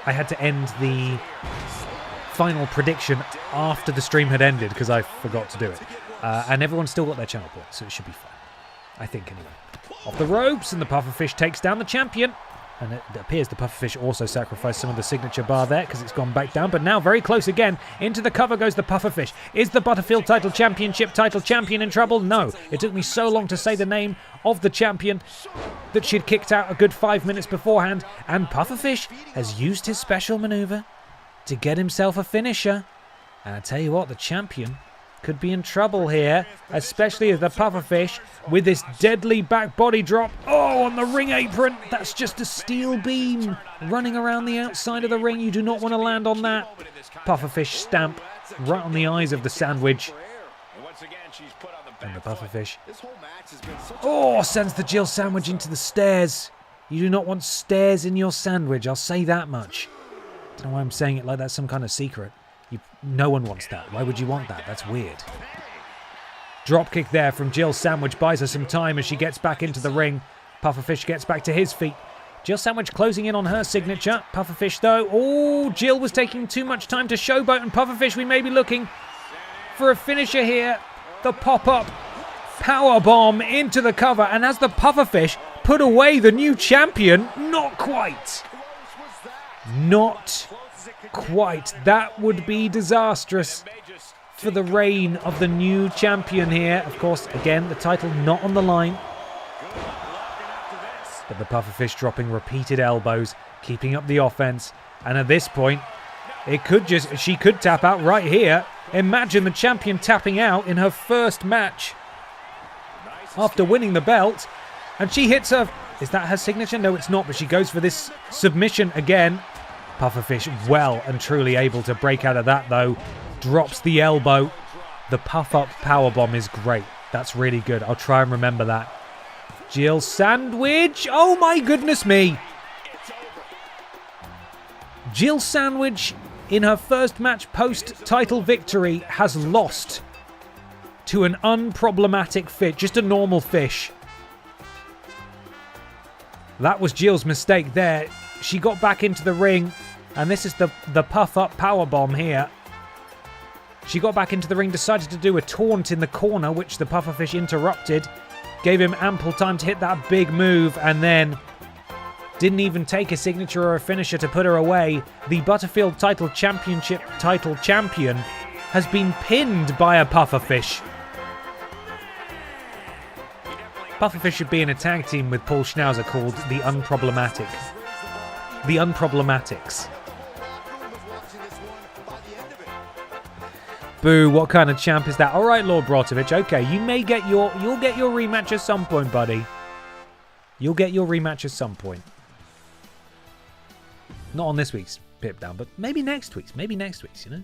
B: had to end the final prediction after the stream had ended because I forgot to do it. And everyone still got their channel points, so it should be fine. I think, anyway. Off the ropes, and the Pufferfish takes down the champion. And it appears the Pufferfish also sacrificed some of the signature bar there because it's gone back down. But now very close again. Into the cover goes the Pufferfish. Is the Butterfield Championship title champion in trouble? No. It took me so long to say the name of the champion that she'd kicked out a good 5 minutes beforehand. And Pufferfish has used his special maneuver to get himself a finisher. And I tell you what, the champion could be in trouble here, especially as the Pufferfish with this deadly back body drop. Oh, on the ring apron. That's just a steel beam running around the outside of the ring. You do not want to land on that. Pufferfish stamp right on the eyes of the Sandwich. And the Pufferfish sends the Jill Sandwich into the stairs. You do not want stairs in your sandwich, I'll say that much. Don't know why I'm saying it like that's some kind of secret. No one wants that. Why would you want that? That's weird. Dropkick there from Jill Sandwich buys her some time as she gets back into the ring. Pufferfish gets back to his feet. Jill Sandwich closing in on her signature. Pufferfish, though. Jill was taking too much time to showboat, and Pufferfish, we may be looking for a finisher here. The pop-up powerbomb into the cover, and as the Pufferfish put away the new champion, not quite. Not quite. That would be disastrous for the reign of the new champion here. Of course, again, the title not on the line. But the Pufferfish dropping repeated elbows, keeping up the offense. And at this point, she could tap out right here. Imagine the champion tapping out in her first match after winning the belt. And she hits her... Is that her signature? No, it's not, but she goes for this submission again. Pufferfish well and truly able to break out of that, though. Drops the elbow. The puff-up powerbomb is great. That's really good. I'll try and remember that. Jill Sandwich. Oh, my goodness me. Jill Sandwich, in her first match post-title victory, has lost to an unproblematic fish. Just a normal fish. That was Jill's mistake there. She got back into the ring, and this is the puff-up powerbomb here. She got back into the ring, decided to do a taunt in the corner, which the Pufferfish interrupted. Gave him ample time to hit that big move, and then didn't even take a signature or a finisher to put her away. The Butterfield Championship title champion has been pinned by a pufferfish. Pufferfish should be in a tag team with Paul Schnauzer called the Unproblematic. The Unproblematics. Boo, what kind of champ is that? Alright, Lord Brotovich, okay, you'll get your rematch at some point, buddy. You'll get your rematch at some point. Not on this week's Pip Down, but maybe next week's. Maybe next week's, you know?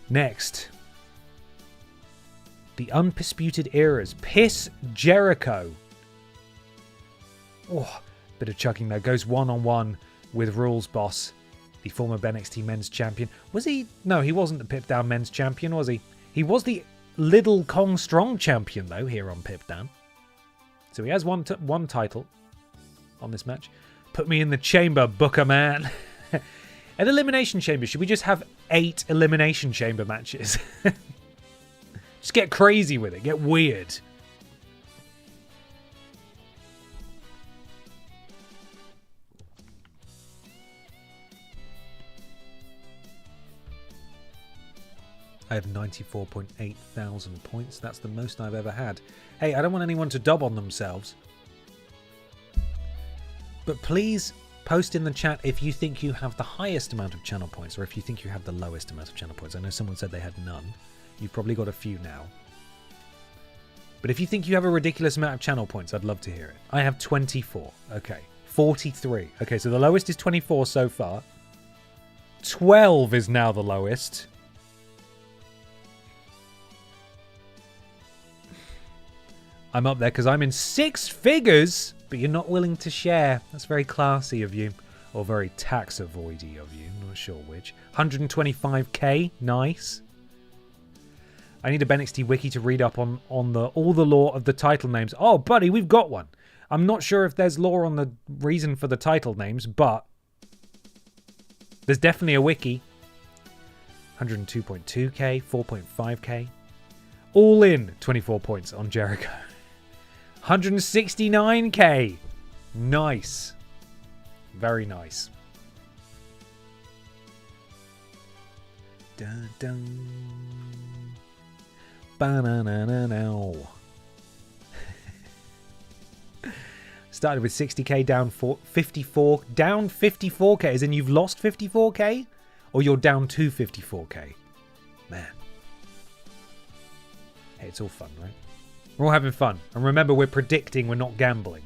B: Next. The Undisputed Eras. Piss Jericho. Oh, bit of chugging there. Goes one-on-one with Rules Boss, the former BENXT men's champion. Was he? No, he wasn't the Pip Down men's champion, was he? He was the Little Kong Strong champion, though, here on Pip Down. So he has one title on this match. Put me in the chamber, Booker man. An Elimination Chamber. Should we just have 8 Elimination Chamber matches? Just get crazy with it. Get weird. I have 94.8 thousand points. That's the most I've ever had. Hey, I don't want anyone to dub on themselves. But please post in the chat if you think you have the highest amount of channel points or if you think you have the lowest amount of channel points. I know someone said they had none. You've probably got a few now. But if you think you have a ridiculous amount of channel points, I'd love to hear it. I have 24. Okay. 43. Okay, so the lowest is 24 so far. 12 is now the lowest. I'm up there because I'm in 6 figures, but you're not willing to share. That's very classy of you. Or very tax-avoidy of you. Not sure which. 125k. Nice. I need a BENXT wiki to read up on all the lore of the title names. Oh, buddy, we've got one. I'm not sure if there's lore on the reason for the title names, but there's definitely a wiki. 102.2k, 4.5k. All in 24 points on Jericho. 169k. Nice. Very nice. Dun dun. Ba-na-na-na-now. Started with 60k, down 54. Down 54k, as in you've lost 54k? Or you're down to 54k? Man. Hey, it's all fun, right? We're all having fun. And remember, we're predicting, we're not gambling.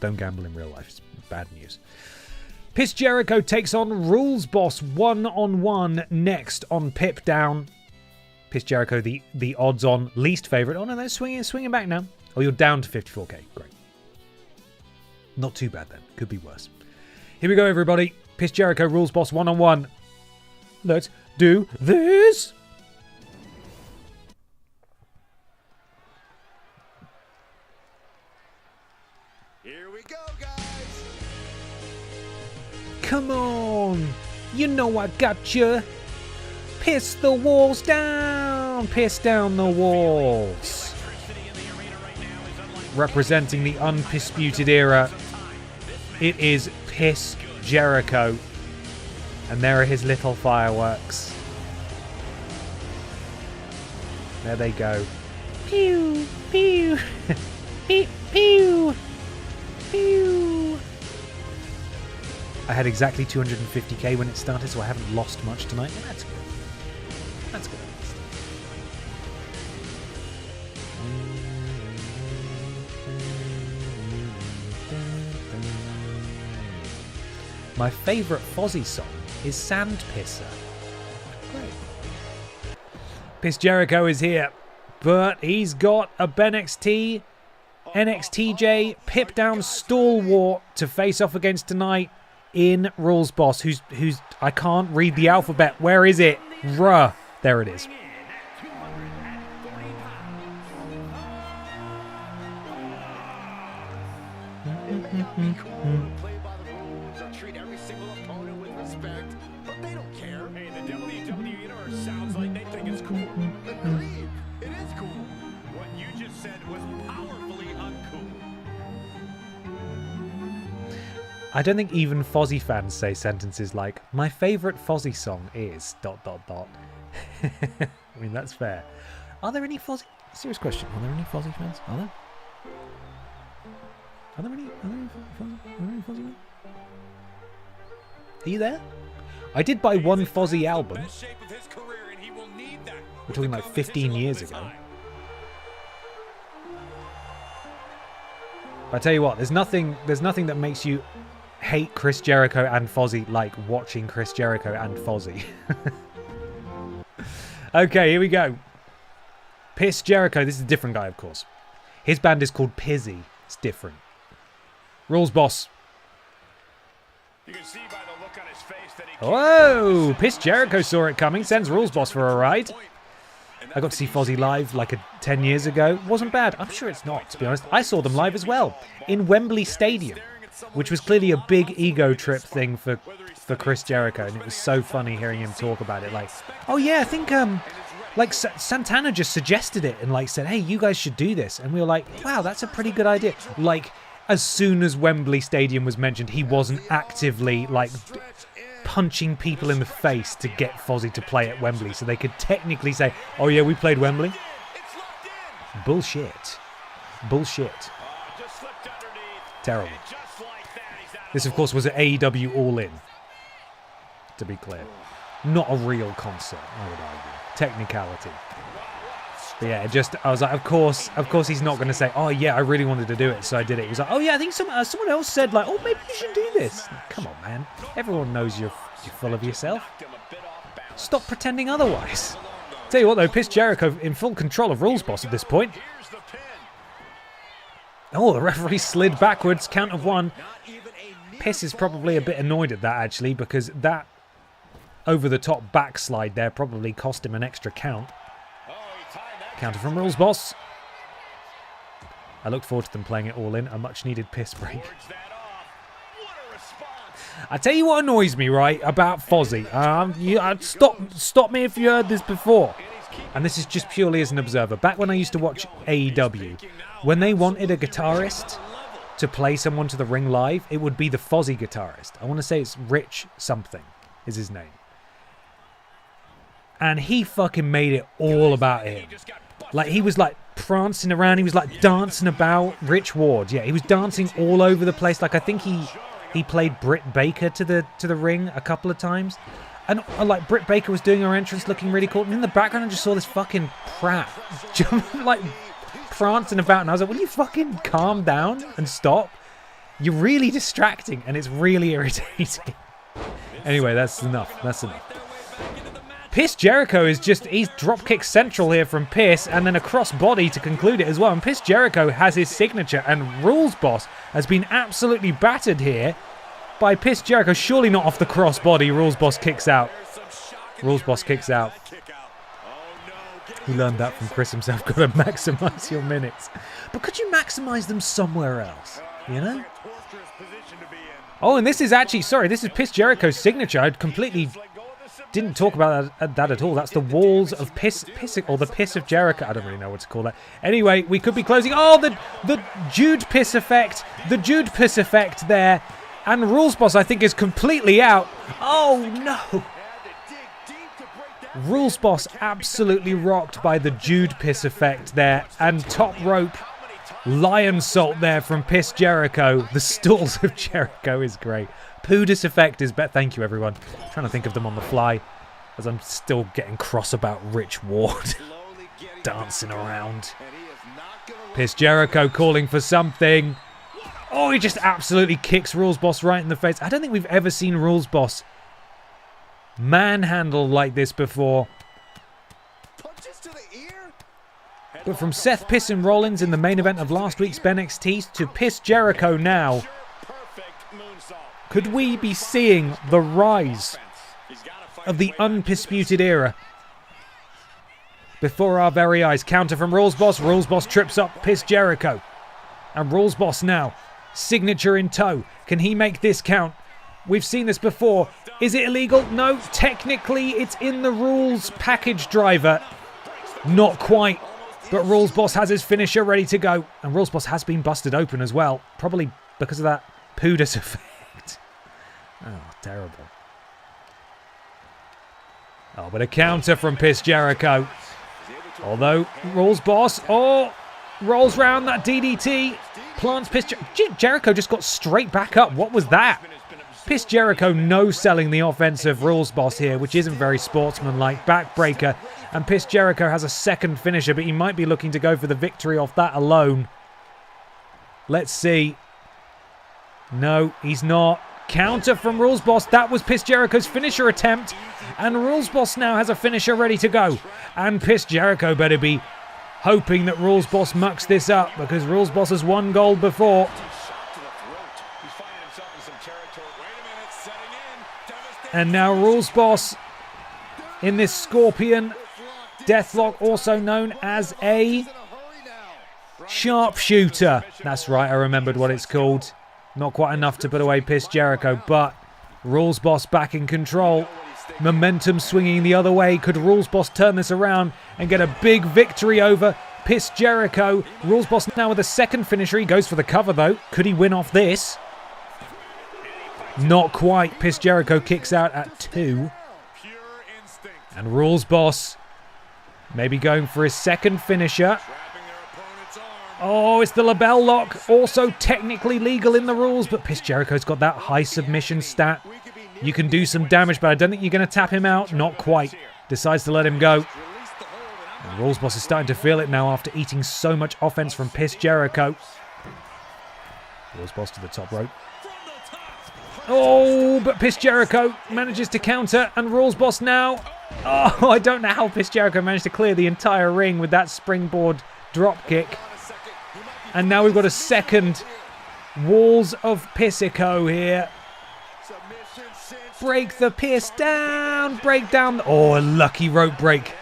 B: Don't gamble in real life. It's bad news. Piss Jericho takes on Rules Boss one-on-one next on Pip Down. Piss Jericho, the odds-on least favourite. Oh, no, they're swinging back now. Oh, you're down to 54k. Great. Not too bad, then. Could be worse. Here we go, everybody. Piss Jericho, Rules Boss one-on-one. Let's do this.
E: Here we go, guys.
B: Come on. You know I got you. Piss the walls down. Piss down the walls. Representing the undisputed era, it is Piss Jericho. And there are his little fireworks. There they go. Pew, pew, pew, pew, pew. I had exactly 250k when it started, so I haven't lost much tonight. And that's good. That's good. My favourite Fozzy song is Sand Pisser. Great. Piss Jericho is here, but he's got a BENXT NXTJ Pip Down stalwart to face off against tonight in Rules Boss, who's I can't read the alphabet. Where is it? Ruh. There it is.
E: Play by the rules or treat every single opponent with respect, but they don't care. Hey, the WWE Universe sounds like they think it's cool. Agreed. It is cool. What you just said was powerfully uncool.
B: I don't think even Fozzy fans say sentences like, my favourite Fozzy song is ... I mean, that's fair. Are there any Fozzy... Serious question. Are there any Fozzy fans? Are there? Are there any Fozzy fans? Are you there? I did buy one Fozzy album. We're talking like 15 years ago. But I tell you what, there's nothing that makes you hate Chris Jericho and Fozzy like watching Chris Jericho and Fozzy. Okay, here we go. Piss Jericho. This is a different guy, of course. His band is called Pizzy. It's different. Rules Boss.
E: You can see by the look on his face that he
B: Whoa! Piss Jericho saw it coming. Sends Rules Boss for a ride. I got to see Fozzy live like 10 years ago. Wasn't bad. I'm sure it's not, to be honest. I saw them live as well. In Wembley Stadium. Which was clearly a big ego trip thing for Chris Jericho. And it was so funny hearing him talk about it. Like, oh yeah, I think like Santana just suggested it and like said, hey, you guys should do this. And we were like, wow, that's a pretty good idea. Like, as soon as Wembley Stadium was mentioned, he wasn't actively like punching people in the face to get Fozzy to play at Wembley. So they could technically say, oh yeah, we played Wembley. Bullshit. Bullshit. Terrible. This, of course, was an AEW All-In. To be clear. Not a real concert, I would argue. Technicality. But yeah, I was like, of course he's not going to say, oh yeah, I really wanted to do it, so I did it. He was like, oh yeah, I think someone else said like, oh, maybe you should do this. Come on, man. Everyone knows you're full of yourself. Stop pretending otherwise. Tell you what though, Piss Jericho in full control of Rules Boss at this point. Oh, the referee slid backwards, count of 1. Piss is probably a bit annoyed at that actually, because that over-the-top backslide there probably cost him an extra count. Counter from Rules Boss. I look forward to them playing it all in. A much-needed piss break. I tell you what annoys me, right, about Fozzy. Stop me if you heard this before. And this is just purely as an observer. Back when I used to watch AEW, when they wanted a guitarist to play someone to the ring live, it would be the Fozzy guitarist. I want to say it's Rich something is his name. And he fucking made it all about him. Like, he was like prancing around. He was like dancing about. Rich Ward, yeah, he was dancing all over the place. Like, I think he played Britt Baker to the ring a couple of times. And like Britt Baker was doing her entrance looking really cool. And in the background I just saw this fucking prat like prancing about. And I was like, will you fucking calm down and stop? You're really distracting and it's really irritating. Anyway, that's enough. That's enough. Piss Jericho is he's dropkick central here from Piss, and then a crossbody to conclude it as well. And Piss Jericho has his signature, and Rules Boss has been absolutely battered here by Piss Jericho. Surely not off the crossbody. Rules Boss kicks out. Rules Boss kicks out. He learned that from Chris himself. Got to maximize your minutes. But could you maximize them somewhere else? You know? Oh, and this is actually, sorry, this is Piss Jericho's signature. I completely didn't talk about that at all. That's the walls of piss, or the piss of Jericho. I don't really know what to call that. Anyway, we could be closing. Oh, the Jude piss effect. The Jude piss effect there. And Rules Boss, I think, is completely out. Oh, no. Rules Boss absolutely rocked by the Jude piss effect there. And top rope lion salt there from Piss Jericho. The stalls of Jericho is great. Pudis effect is better. Thank you, everyone. I'm trying to think of them on the fly as I'm still getting cross about Rich Ward dancing around. Piss Jericho calling for something. Oh, he just absolutely kicks Rules Boss right in the face. I don't think we've ever seen Rules Boss manhandled like this before. But from Seth Piss and Rollins in the main event of last week's BENXT to Piss Jericho now, could we be seeing the rise of the undisputed era before our very eyes? Counter from Rules Boss. Rules Boss trips up Piss Jericho. And Rules Boss now, signature in tow. Can he make this count? We've seen this before. Is it illegal? No, technically it's in the rules package driver. Not quite. But Rules Boss has his finisher ready to go. And Rules Boss has been busted open as well. Probably because of that Pudis effect. Oh, terrible. Oh, but a counter from Piss Jericho. Although, Rules Boss, rolls round that DDT, plants Piss Jericho just got straight back up. What was that? Piss Jericho no-selling the offensive Rules Boss here, which isn't very sportsmanlike. Backbreaker, and Piss Jericho has a second finisher, but he might be looking to go for the victory off that alone. Let's see. No, he's not. Counter from Rules Boss. That was Piss Jericho's finisher attempt. And Rules Boss now has a finisher ready to go. And Piss Jericho better be hoping that Rules Boss mucks this up, because Rules Boss has won gold before. And now Rules Boss in this Scorpion Deathlock, also known as a Sharpshooter. That's right, I remembered what it's called. Not quite enough to put away Piss Jericho, but Rules Boss back in control. Momentum swinging the other way. Could Rules Boss turn this around and get a big victory over Piss Jericho? Rules Boss now with a second finisher. He goes for the cover, though. Could he win off this? Not quite. Piss Jericho kicks out at 2. And Rules Boss maybe going for his second finisher. Oh, it's the label lock. Also technically legal in the rules, but Piss Jericho's got that high submission stat. You can do some damage, but I don't think you're going to tap him out. Not quite. Decides to let him go. And Rules Boss is starting to feel it now after eating so much offense from Piss Jericho. Rules Boss to the top rope. Oh, but Piss Jericho manages to counter, and Rules Boss now. Oh, I don't know how Piss Jericho managed to clear the entire ring with that springboard drop kick. And now we've got a second Walls of Pissico here. Break the Piss down. Break down. Oh, a lucky rope break.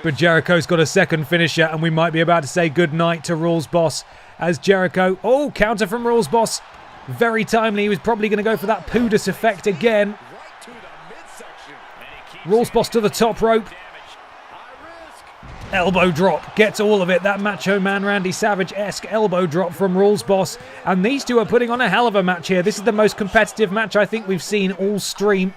B: But Jericho's got a second finisher, and we might be about to say goodnight to Rules Boss as Jericho. Oh, counter from Rules Boss. Very timely. He was probably going to go for that Pudus effect again. Rules Boss to the top rope. Elbow drop. Gets all of it. That Macho Man Randy Savage-esque elbow drop from Rules Boss. And these two are putting on a hell of a match here. This is the most competitive match I think we've seen all stream.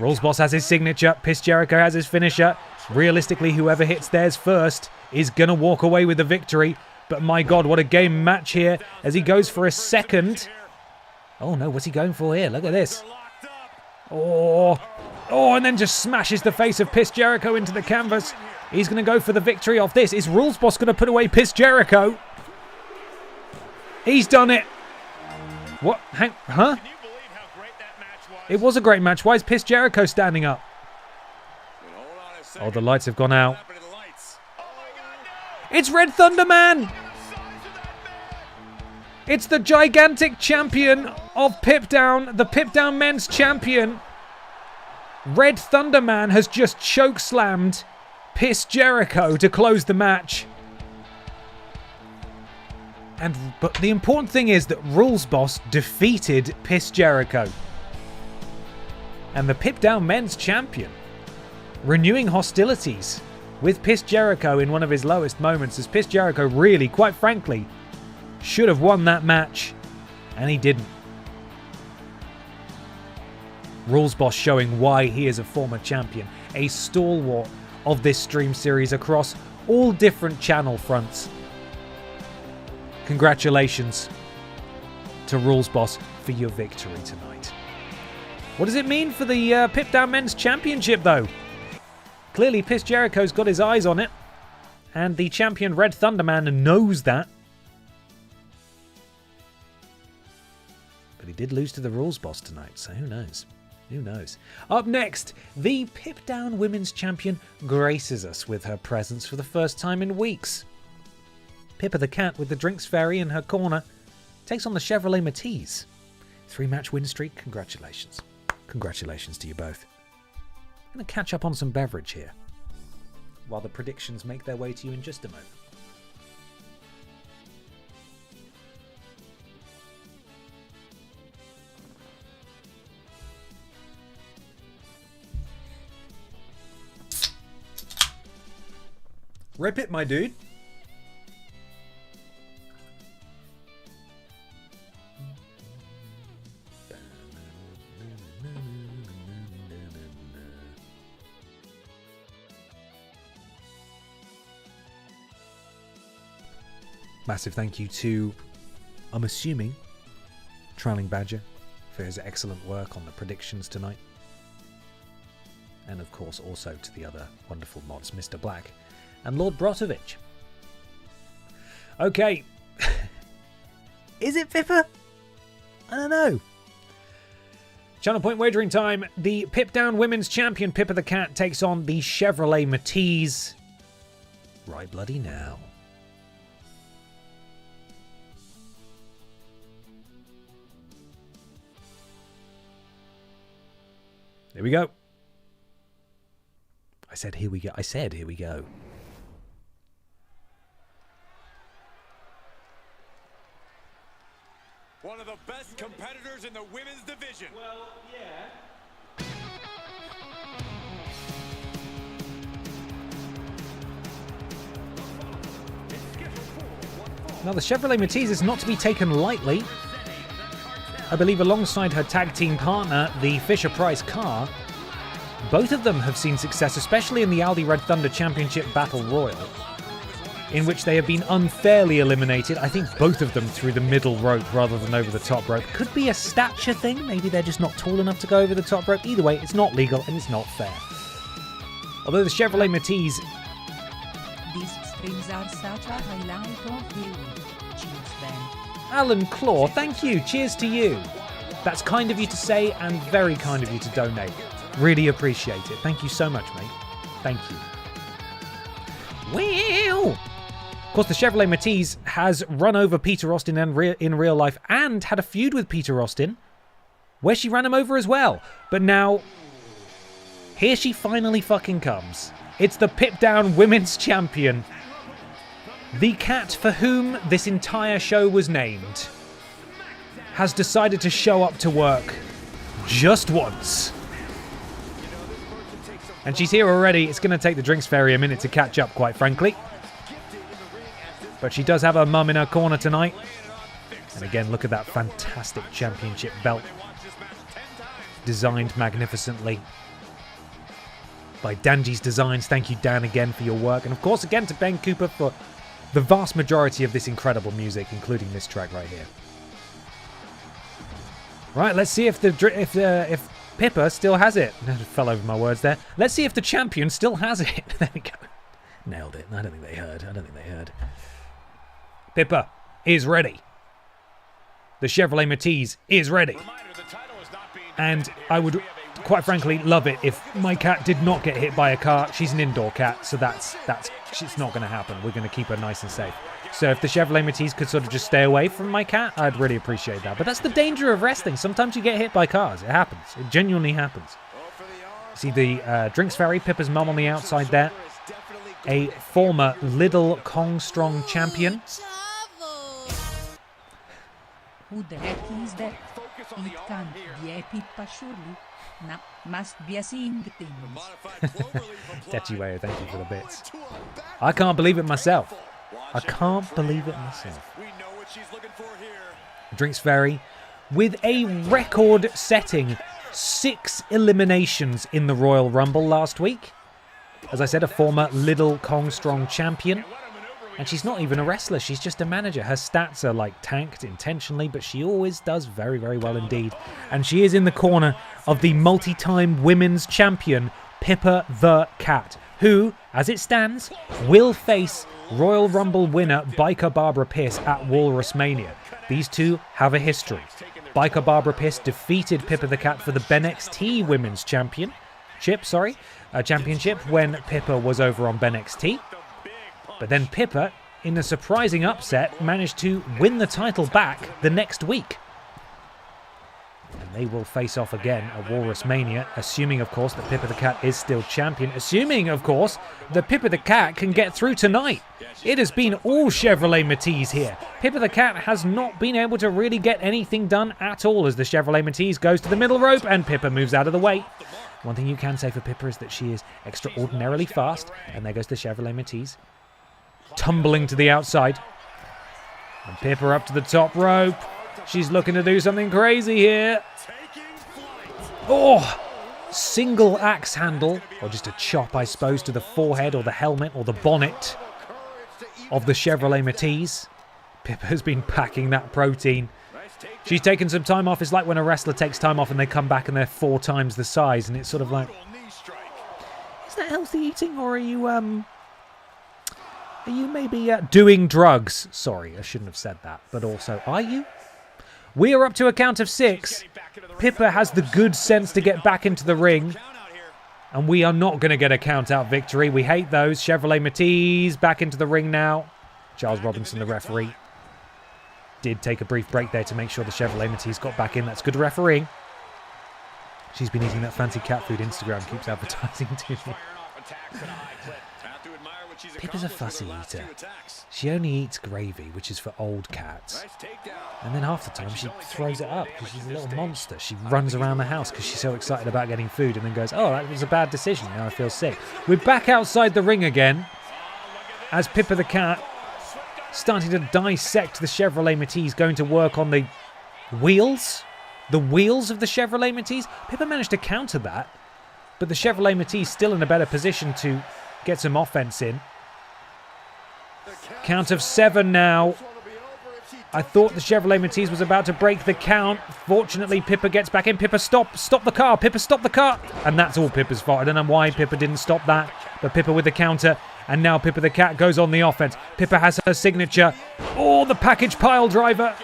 B: Rules Boss has his signature. Piss Jericho has his finisher. Realistically, whoever hits theirs first is going to walk away with the victory. But my God, what a game match here as he goes for a second. Oh no, what's he going for here? Look at this. Oh, and then just smashes the face of Piss Jericho into the canvas. He's going to go for the victory off this. Is Rules Boss going to put away Piss Jericho? He's done it. What? Huh? It was a great match. Why is Piss Jericho standing up? Oh, the lights have gone out. It's Red Thunder Man! It's the gigantic champion of Pip Down, the Pip Down men's champion. Red Thunder Man has just chokeslammed Piss Jericho to close the match. But the important thing is that Rules Boss defeated Piss Jericho. And the Pip Down men's champion, renewing hostilities with Piss Jericho in one of his lowest moments, as Piss Jericho really, quite frankly, should have won that match, and he didn't. Rules Boss showing why he is a former champion, a stalwart of this stream series across all different channel fronts. Congratulations to Rules Boss for your victory tonight. What does it mean for the Pip Down Men's Championship, though? Clearly, Piss Jericho's got his eyes on it, and the champion Red Thunderman knows that. But he did lose to the Rules Boss tonight, so who knows? Who knows? Up next, the Pip Down Women's Champion graces us with her presence for the first time in weeks. Pippa the Cat, with the Drinks Fairy in her corner, takes on the Chevrolet Matisse. 3-match win streak, congratulations. Congratulations to you both. I'm going to catch up on some beverage here, while the predictions make their way to you in just a moment. Rip it, my dude. Massive thank you to, I'm assuming, Trailing Badger for his excellent work on the predictions tonight. And of course also to the other wonderful mods, Mr. Black and Lord Brotovich. Okay. Is it Pippa? I don't know. Channel point wagering time. The Pip Down Women's Champion Pippa the Cat takes on the Chevrolet Matisse. Right bloody now. Here we go. I said here we go. I said here we go.
E: One of the best competitors in the women's division. Well, yeah.
B: Now the Chevrolet Matisse is not to be taken lightly. I believe alongside her tag team partner, the Fisher-Price car, both of them have seen success, especially in the Aldi Red Thunder Championship Battle Royal, in which they have been unfairly eliminated. I think both of them through the middle rope rather than over the top rope. Could be a stature thing. Maybe they're just not tall enough to go over the top rope. Either way, it's not legal and it's not fair. Although the Chevrolet Matisse...
D: These streams are such a highlight of the week. Cheers, Ben.
B: Alan Claw, thank you. Cheers to you. That's kind of you to say and very kind of you to donate. Really appreciate it. Thank you so much, mate. Thank you. Well, of course, the Chevrolet Matisse has run over Peter Austin in real life and had a feud with Peter Austin, where she ran him over as well. But now, here she finally fucking comes. It's the Pip Down Women's Champion. The cat for whom this entire show was named has decided to show up to work just once. And she's here already. It's going to take the Drinks Fairy a minute to catch up, quite frankly. But she does have her mum in her corner tonight. And again, look at that fantastic championship belt. Designed magnificently by Danji's Designs. Thank you, Dan, again for your work. And of course, again to Ben Cooper for the vast majority of this incredible music, including this track right here. Right, let's see if Pippa still has it. I fell over my words there. Let's see if the champion still has it. There we go. Nailed it. I don't think they heard. Pippa is ready. The Chevrolet Matisse is ready. And I would, quite frankly, love it if my cat did not get hit by a car. She's an indoor cat, so that's it's not going to happen. We're going to keep her nice and safe. So if the Chevrolet Matisse could sort of just stay away from my cat, I'd really appreciate that. But that's the danger of wrestling. Sometimes you get hit by cars. It happens. It genuinely happens. See the Drinks Fairy, Pippa's mum on the outside there. A former Little Kong Strong champion.
D: Who the heck is that? It can't be a Pippa, surely. Nah, must be a seeing things.
B: Tetchy Wayo, thank you for the bits. I can't believe it myself. Drinks Fairy with a record-setting 6 eliminations in the Royal Rumble last week. As I said, a former Little Kong Strong champion. And she's not even a wrestler, she's just a manager. Her stats are like tanked intentionally, but she always does very, very well indeed. And she is in the corner of the multi-time women's champion, Pippa the Cat, who, as it stands, will face Royal Rumble winner Biker Barbara Pierce at WALRUSMANIA. These two have a history. Biker Barbara Pierce defeated Pippa the Cat for the BENXT Women's Championship when Pippa was over on BENXT. But then Pippa, in a surprising upset, managed to win the title back the next week. And they will face off again at WALRUSMANIA, assuming, of course, that Pippa the Cat is still champion. Assuming, of course, that Pippa the Cat can get through tonight. It has been all Chevrolet Matisse here. Pippa the Cat has not been able to really get anything done at all as the Chevrolet Matisse goes to the middle rope and Pippa moves out of the way. One thing you can say for Pippa is that she is extraordinarily fast. And there goes the Chevrolet Matisse, tumbling to the outside. And Pippa up to the top rope. She's looking to do something crazy here. Oh! Single axe handle, or just a chop, I suppose, to the forehead or the helmet or the bonnet of the Chevrolet Matisse. Pippa has been packing that protein. She's taken some time off. It's like when a wrestler takes time off and they come back and they're 4 times the size, and it's sort of like, is that healthy eating, or are you maybe doing drugs? Sorry, I shouldn't have said that. But also, are you? We are up to a count of 6. Pippa has the good sense to get back into the ring. And we are not going to get a count-out victory. We hate those. Chevrolet Matisse back into the ring now. Charles Robinson, the referee, did take a brief break there to make sure the Chevrolet Matisse got back in. That's good refereeing. She's been eating that fancy cat food. Instagram keeps advertising to me. Pippa's a fussy eater. She only eats gravy, which is for old cats. And then half the time she throws it up because she's a little monster. She runs around the house because she's so excited about getting food and then goes, oh, that was a bad decision. Now I feel sick. We're back outside the ring again as Pippa the cat starting to dissect the Chevrolet Matisse, going to work on the wheels. The wheels of the Chevrolet Matisse. Pippa managed to counter that, but the Chevrolet Matisse still in a better position to get some offense in. Count of 7 now. I thought the Chevrolet Matisse was about to break the count. Fortunately, Pippa gets back in. Pippa, stop the car. Pippa, stop the car. And that's all Pippa's fault. I don't know why Pippa didn't stop that, but Pippa with the counter. And now Pippa the cat goes on the offense. Pippa has her signature. Oh, the package pile driver.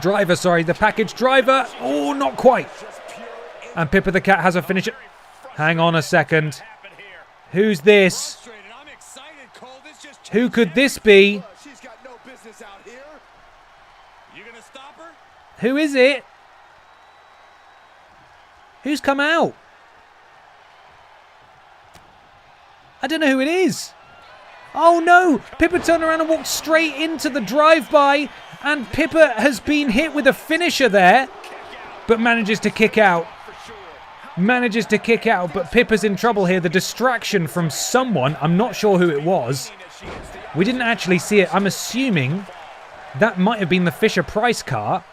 B: The package driver. Oh, not quite. And Pippa the cat has a finisher. Hang on a second. Who's this? Who could this be? Who is it? Who's come out? I don't know who it is. Oh no! Pippa turned around and walked straight into the drive-by, and Pippa has been hit with a finisher there, but manages to kick out. But Pippa's in trouble here. The distraction from someone, I'm not sure who it was. We didn't actually see it. I'm assuming that might have been the Fisher-Price car,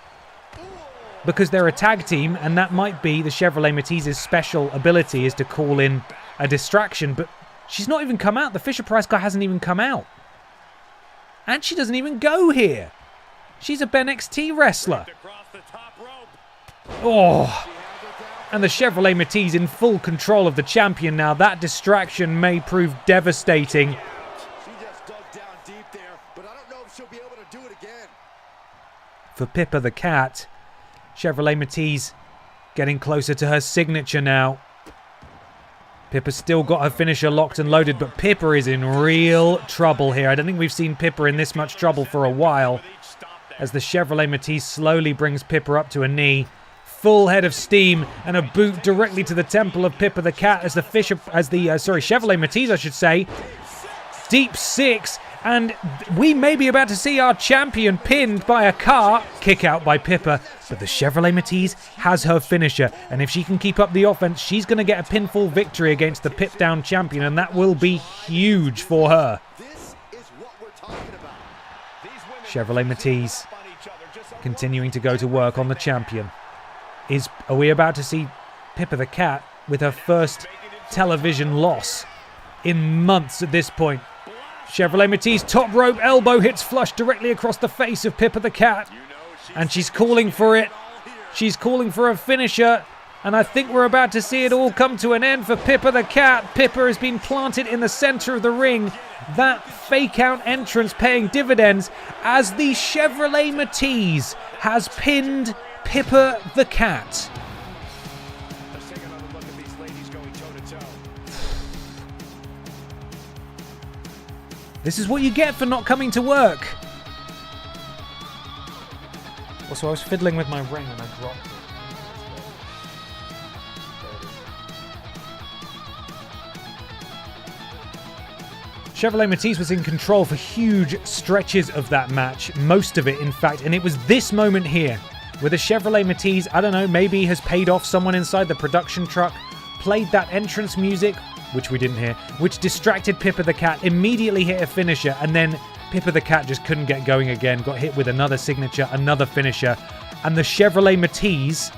B: because they're a tag team, and that might be the Chevrolet Matisse's special ability is to call in a distraction, but she's not even come out. The Fisher-Price car hasn't even come out. And she doesn't even go here. She's a BENXT wrestler. Oh, and the Chevrolet Matisse in full control of the champion now. That distraction may prove devastating. For Pippa the cat, Chevrolet Matisse getting closer to her signature now. Pippa's still got her finisher locked and loaded, but Pippa is in real trouble here. I don't think we've seen Pippa in this much trouble for a while, as the Chevrolet Matisse slowly brings Pippa up to a knee. Full head of steam and a boot directly to the temple of Pippa the cat as the Chevrolet Matisse, I should say. Deep 6, and we may be about to see our champion pinned by a car. Kick out by Pippa, but the Chevrolet Matisse has her finisher, and if she can keep up the offense, she's going to get a pinfall victory against the Pip Down champion, and that will be huge for her. Chevrolet Matisse continuing to go to work on the champion. Are we about to see Pippa the cat with her first television loss in months at this point? Chevrolet Matisse, top rope elbow hits flush directly across the face of Pippa the cat. And she's calling for it. She's calling for a finisher. And I think we're about to see it all come to an end for Pippa the cat. Pippa has been planted in the center of the ring. That fake out entrance paying dividends as the Chevrolet Matisse has pinned Pippa the cat. This is what you get for not coming to work. Also, I was fiddling with my ring and I dropped it. Chevrolet Matisse was in control for huge stretches of that match, most of it in fact, and it was this moment here where the Chevrolet Matisse, I don't know, maybe has paid off someone inside the production truck, played that entrance music, which we didn't hear, which distracted Pippa the cat, immediately hit a finisher, and then Pippa the cat just couldn't get going again, got hit with another signature, another finisher, and the Chevrolet Matisse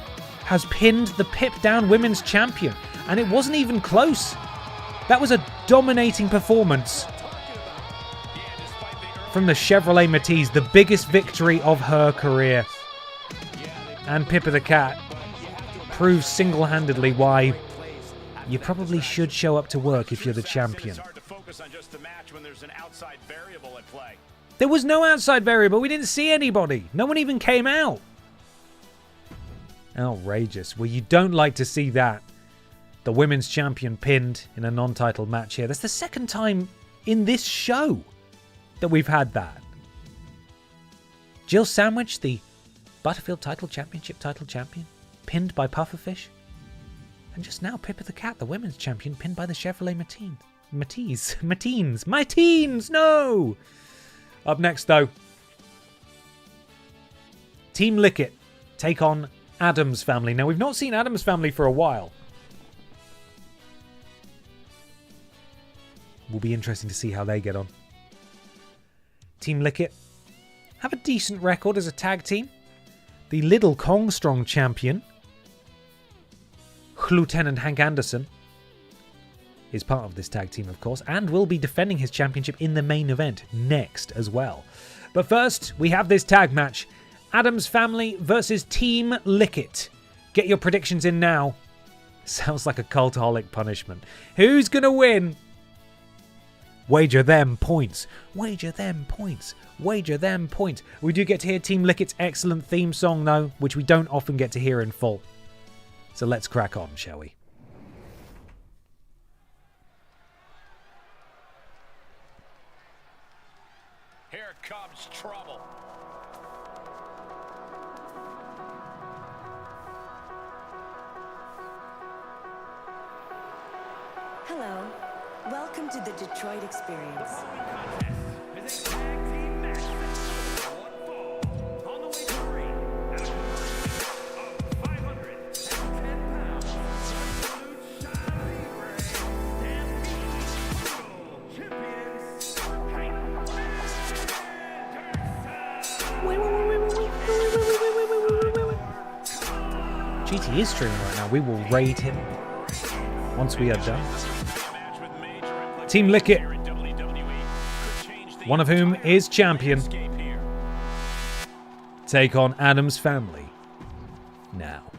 B: has pinned the Pip Down Women's Champion, and it wasn't even close. That was a dominating performance from the Chevrolet Matiz, the biggest victory of her career. And Pippa the Cat proves single-handedly why you probably should show up to work if you're the champion. There was no outside variable. We didn't see anybody. No one even came out. Outrageous. Well, you don't like to see that. The women's champion pinned in a non-title match here. That's the second time in this show that we've had that. Jill Sandwich, the Butterfield Championship title champion, pinned by Pufferfish. And just now, Pippa the Cat, the women's champion, pinned by the Chevrolet Matiz. No! Up next, though, Team Lickett take on Addams Family. Now, we've not seen Addams Family for a while. Will be interesting to see how they get on. Team Lickett have a decent record as a tag team. The Little Kong Strong champion, Lieutenant Hank Anderson, is part of this tag team, of course, and will be defending his championship in the main event next as well. But first, we have this tag match. Addams Family versus Team Lickett. Get your predictions in now. Sounds like a cultaholic punishment. Who's going to win? Wager them points. Wager them points. Wager them points. We do get to hear Team Lickett's excellent theme song, though, which we don't often get to hear in full. So let's crack on, shall we?
E: Here comes trouble.
H: Hello. Welcome to the Detroit Experience.
F: Is a tag team match. One fall. On the way to the ring. At a conversion of 510 pounds. Absolute Shiny Ray. Stampede Champions.
B: GT is streaming right now. We will raid him once we are done. Team Lickett, one of whom is champion, take on Addams Family now.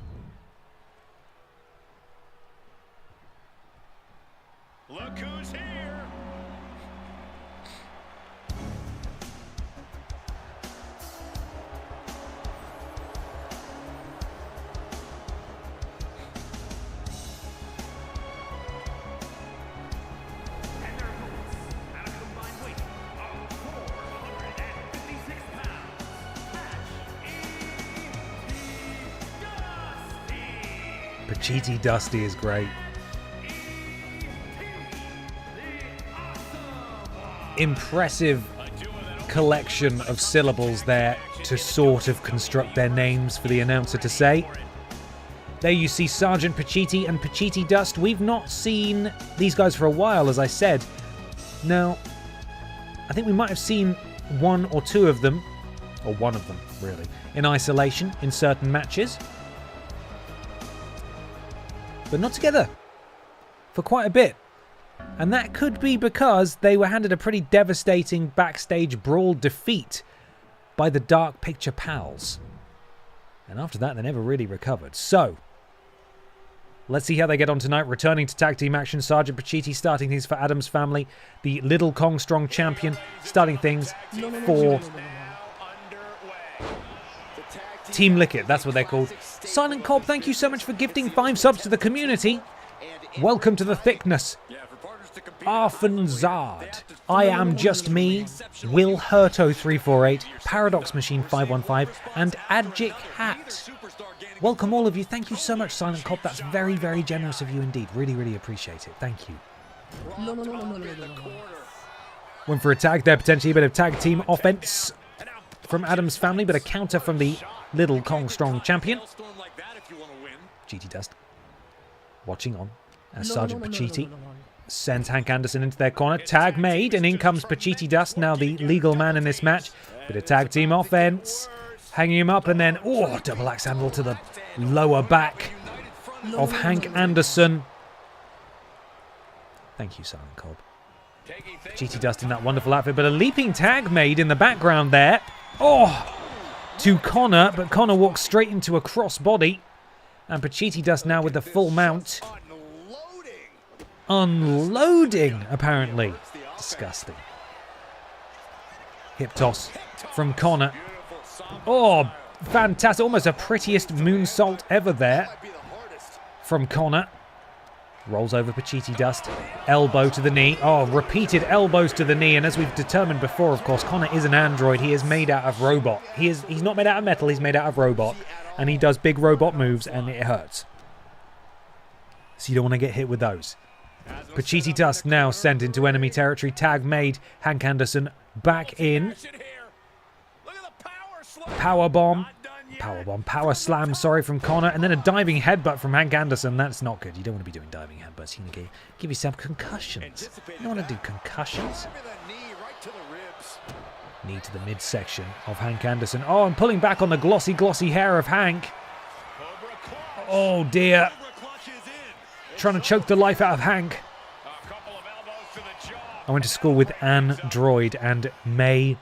E: Look who's here.
F: And their opponents at a combined weight of 456 pounds. Match
B: Pachiti Dusty is great. Impressive collection of syllables there to sort of construct their names for the announcer to say. There you see Sergeant Pachiti and Pachiti Dust. We've not seen these guys for a while, as I said. Now, I think we might have seen one or two of them, or one of them, really, in isolation in certain matches. But not together for quite a bit. And that could be because they were handed a pretty devastating backstage brawl defeat by the Dark Picture Pals. And after that, they never really recovered. So, let's see how they get on tonight. Returning to tag team action, Sergeant Pachiti starting things for Addams Family. The Little Kong Strong champion starting things for Team Lickett. That's what they're called. Silent Cobb, thank you so much for gifting 5 subs to the community. Welcome to the thickness. Arfanzard, I Am Just Me, Will Hurto348, Paradox Machine 515, and Adjic Hat. Welcome all of you. Thank you so much, Silent Cop. That's very, very generous of you indeed. Really, really appreciate it. Thank you. Went for a tag there, potentially a bit of tag team offense from Addams Family, but a counter from the Little Kong Strong champion. GT Dust watching on as Sergeant Pachiti sends Hank Anderson into their corner. Tag made, and in comes Pachiti Dust, now the legal man in this match. Bit of tag team offense, hanging him up, and then, double axe handle to the lower back of Hank Anderson. Thank you, Silent Cobb. Pachiti Dust in that wonderful outfit, but a leaping tag made in the background there. Oh, to Connor, but Connor walks straight into a crossbody. And Pachiti Dust now with the full mount. Unloading, apparently. Disgusting. Hip toss from Connor. Oh, fantastic. Almost the prettiest moonsault ever there from Connor. Rolls over Pachiti Dust. Elbow to the knee. Oh, repeated elbows to the knee. And as we've determined before, of course, Connor is an android. He is made out of robot. He's not made out of metal. He's made out of robot. And he does big robot moves and it hurts. So you don't want to get hit with those. Pachiti Dust now sent into enemy territory. Tag made. Hank Anderson back in. Power bomb. Power slam, sorry, from Connor. And then a diving headbutt from Hank Anderson. That's not good. You don't want to be doing diving headbutts. You can give yourself concussions. You don't want to do concussions. Knee to the midsection of Hank Anderson. Oh, and pulling back on the glossy hair of Hank. Oh, dear. Trying to choke the life out of Hank. I went to school with Ann Droid and May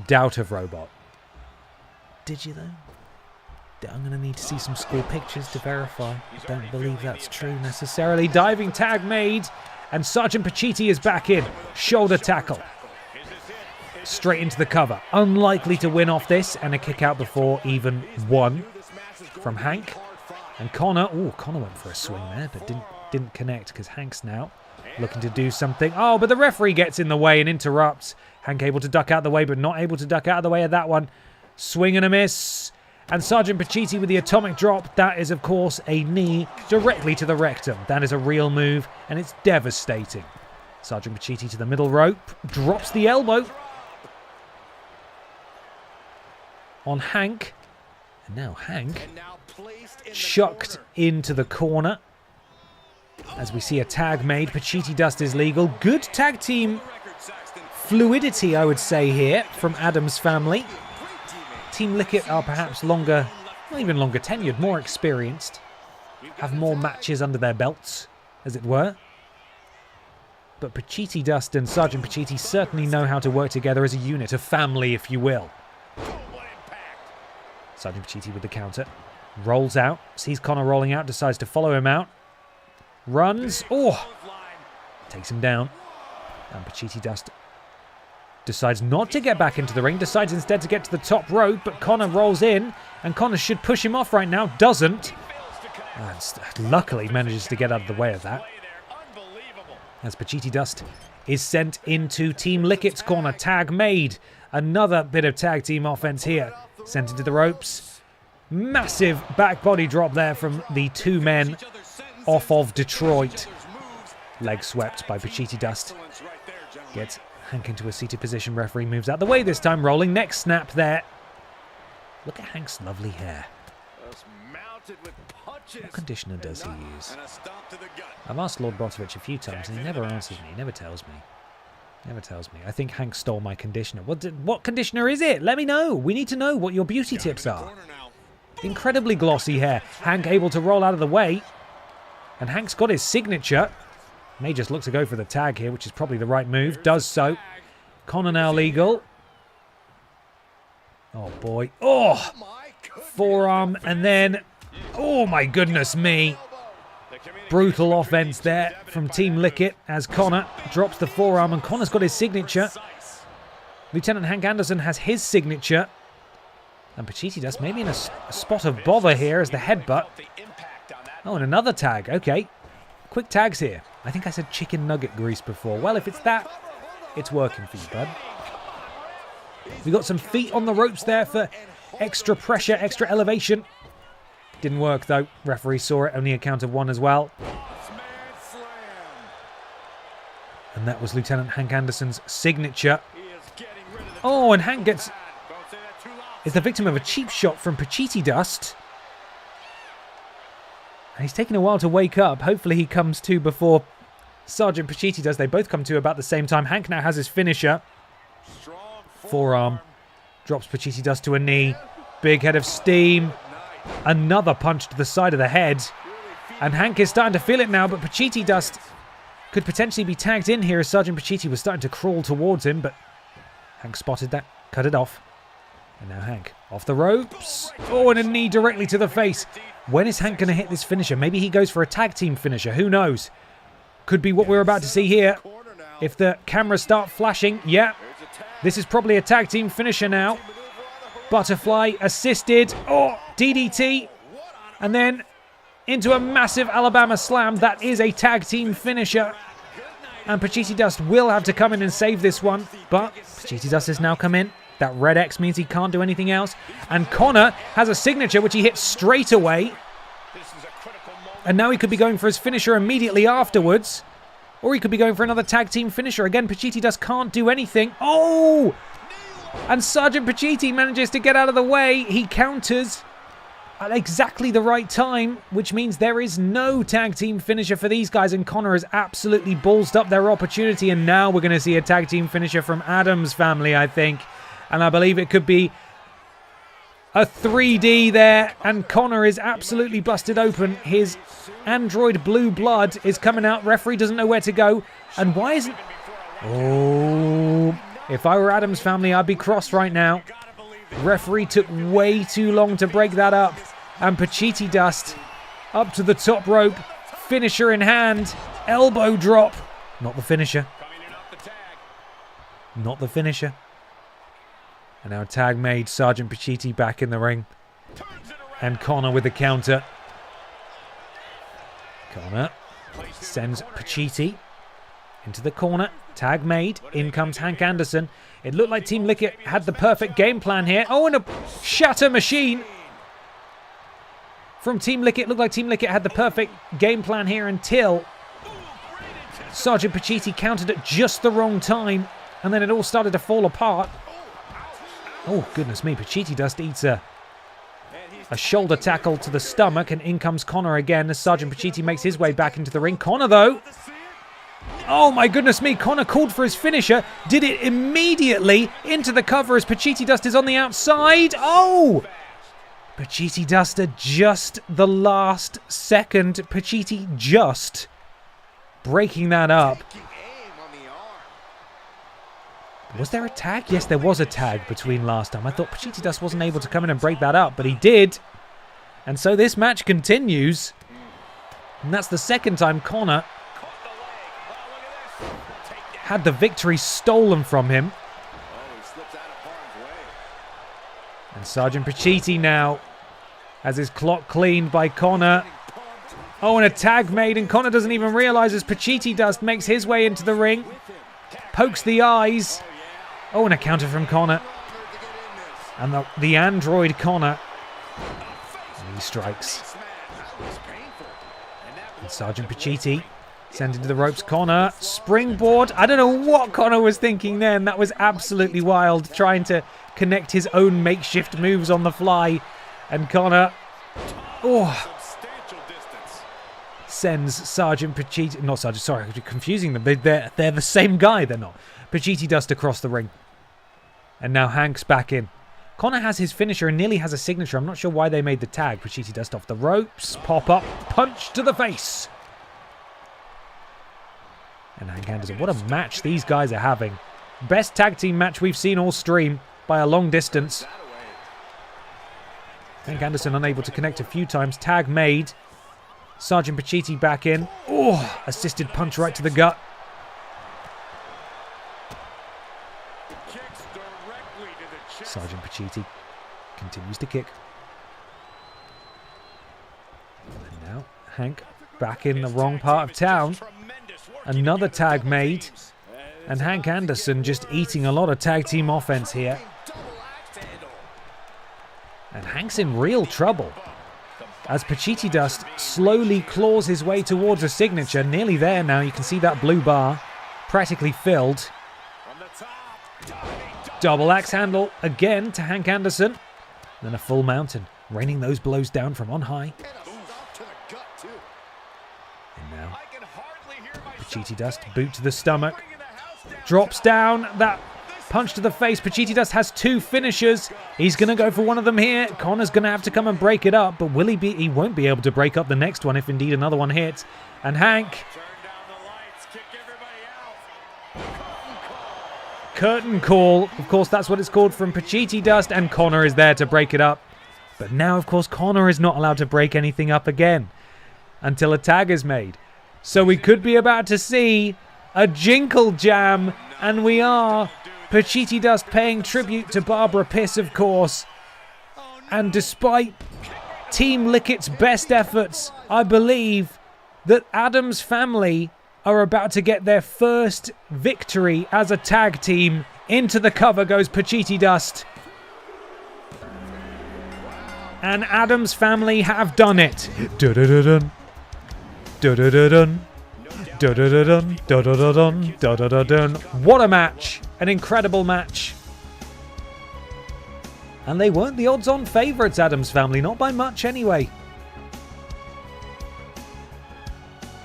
B: Doubt of Robot. Did you, though? I'm going to need to see some school pictures to verify. I don't believe that's true necessarily. Diving tag made. And Sergeant Pachiti is back in. Shoulder tackle. Straight into the cover. Unlikely to win off this. And a kick out before even one from Hank. And Connor. Oh, Connor went for a swing there, but didn't connect because Hank's now looking to do something. Oh, but the referee gets in the way and interrupts. Hank able to duck out the way, but not able to duck out of the way of that one. Swing and a miss. And Sergeant Pachiti with the atomic drop. That is, of course, a knee directly to the rectum. That is a real move, and it's devastating. Sergeant Pachiti to the middle rope. Drops the elbow on Hank. And now Hank chucked into the corner. As we see a tag made. Pachiti Dust is legal. Good tag team fluidity, I would say, here from Adam's family. Team Lickett are perhaps longer, not even longer tenured, more experienced. Have more matches under their belts, as it were. But Pachiti Dust and Sergeant Pachiti certainly know how to work together as a unit, a family, if you will. Sergeant Pachiti with the counter. Rolls out, sees Connor rolling out, decides to follow him out. Runs, oh! Takes him down. And Pachiti Dust decides not to get back into the ring, decides instead to get to the top rope, but Connor rolls in, and Connor should push him off right now, doesn't. And luckily manages to get out of the way of that. As Pachiti Dust is sent into Team Lickett's corner, tag made. Another bit of tag team offense here. Sent into the ropes. Massive back body drop there from the two men off of Detroit. Leg swept by Pachiti Dust. Gets Hank into a seated position. Referee moves out the way this time. Rolling neck snap there. Look at Hank's lovely hair. What conditioner does he use? I've asked Lord Brotovich a few times and he never answers me. He never tells me. Never tells me. I think Hank stole my conditioner. What conditioner is it? Let me know. We need to know what your beauty tips are. Incredibly glossy hair. Hank able to roll out of the way. And Hank's got his signature. May just look to go for the tag here, which is probably the right move. Does so. Connor now legal. Oh, boy. Oh! Forearm, and then... Oh, my goodness me. Brutal offense there from Team Lickett as Connor drops the forearm, and Connor's got his signature. Lieutenant Hank Anderson has his signature. And Pachiti Dust maybe in a spot of bother here as the headbutt. Oh, and another tag. Okay. Quick tags here. I think I said chicken nugget grease before. Well, if it's that, it's working for you, bud. We got some feet on the ropes there for extra pressure, extra elevation. Didn't work, though. Referee saw it. Only a count of one as well. And that was Lieutenant Hank Anderson's signature. Oh, and Hank is the victim of a cheap shot from Pachiti Dust. And he's taking a while to wake up. Hopefully he comes to before Sergeant Pachiti does. They both come to about the same time. Hank now has his finisher. Forearm. Drops Pachiti Dust to a knee. Big head of steam. Another punch to the side of the head. And Hank is starting to feel it now, but Pachiti Dust could potentially be tagged in here as Sergeant Pacitti was starting to crawl towards him, but Hank spotted that, cut it off. And now Hank off the ropes. Oh, and a knee directly to the face. When is Hank going to hit this finisher? Maybe he goes for a tag team finisher. Who knows? Could be what we're about to see here. If the cameras start flashing, yeah. This is probably a tag team finisher now. Butterfly assisted. Oh, DDT. And then into a massive Alabama slam. That is a tag team finisher. And Pacitti Dust will have to come in and save this one. But Pacitti Dust has now come in. That red X means he can't do anything else. And Connor has a signature which he hits straight away. And now he could be going for his finisher immediately afterwards. Or he could be going for another tag team finisher. Again, Pacitti Dust can't do anything. Oh! And Sergeant Pacitti manages to get out of the way. He counters at exactly the right time, which means there is no tag team finisher for these guys. And Connor has absolutely ballsed up their opportunity. And now we're going to see a tag team finisher from Adam's family, I think. And I believe it could be a 3D there. And Connor is absolutely busted open. His android blue blood is coming out. Referee doesn't know where to go. And why isn't... Oh, if I were Adam's family, I'd be cross right now. Referee took way too long to break that up. And Pacitti Dust up to the top rope. Finisher in hand. Elbow drop. Not the finisher. Not the finisher. And now tag made. Sergeant Pacitti back in the ring. And Connor with the counter. Connor sends Pacitti into the corner. Tag made. In comes Hank Anderson. It looked like Team Licket had the perfect game plan here. Oh, and a shatter machine from Team Licket. Looked like Team Licket had the perfect game plan here until Sergeant Pacitti countered at just the wrong time. And then it all started to fall apart. Oh, goodness me. Pacitti Dust eats a shoulder tackle to the stomach. And in comes Connor again as Sergeant Pacitti makes his way back into the ring. Connor, though. Oh, my goodness me. Connor called for his finisher. Did it immediately into the cover as Pacitti Dust is on the outside. Oh! Pacitti Dust at just the last second. Pacitti just breaking that up. Was there a tag? Yes, there was a tag between last time. I thought Pacitti Dust wasn't able to come in and break that up, but he did. And so this match continues. And that's the second time Connor had the victory stolen from him. And Sergeant Pacitti now has his clock cleaned by Connor. Oh, and a tag made, and Connor doesn't even realize as Pacitti Dust makes his way into the ring. Pokes the eyes. Oh, and a counter from Connor. And the android Connor. And he strikes. And Sergeant Pacitti sent into the ropes. Connor, springboard. I don't know what Connor was thinking then. That was absolutely wild. Trying to connect his own makeshift moves on the fly. And Connor, sends Sergeant Pacitti, not Sergeant, sorry, I'm confusing them. They're the same guy, they're not. Pacitti Dust across the ring. And now Hank's back in. Connor has his finisher and nearly has a signature. I'm not sure why they made the tag. Pacitti Dust off the ropes. Pop up. Punch to the face. And Hank Anderson. What a match these guys are having. Best tag team match we've seen all stream by a long distance. Hank Anderson unable to connect a few times. Tag made. Sergeant Pacitti back in. Oh, assisted punch right to the gut. Sergeant Pacitti continues to kick. And now Hank back in the wrong part of town. Another tag made. And Hank Anderson just eating a lot of tag team offense here. And Hank's in real trouble as Pacitti Dust slowly claws his way towards a signature. Nearly there now. You can see that blue bar practically filled. Double axe handle again to Hank Anderson. Then a full mountain, raining those blows down from on high. And now Pacitti Dust, boot to the stomach. Drops down, that punch to the face. Pacitti Dust has two finishers. He's going to go for one of them here. Connor's going to have to come and break it up, but will he be? He won't be able to break up the next one if indeed another one hits. And Hank Curtain call. Of course, that's what it's called from Pachiti Dust, and Connor is there to break it up. But now, of course, Connor is not allowed to break anything up again until a tag is made. So we could be about to see a Jinkle Jam, and we are. Pachiti Dust paying tribute to Barbara Piss, of course. And despite Team Lickitt's best efforts, I believe that Adam's family are about to get their first victory as a tag team. Into the cover goes Pachiti Dust. And Adam's family have done it. Dun-dun-dun-dun. Dun-dun-dun-dun. Dun-dun-dun-dun. Dun-dun-dun-dun. Dun-dun-dun-dun. What a match. An incredible match. And they weren't the odds-on favourites, Adam's family. Not by much, anyway.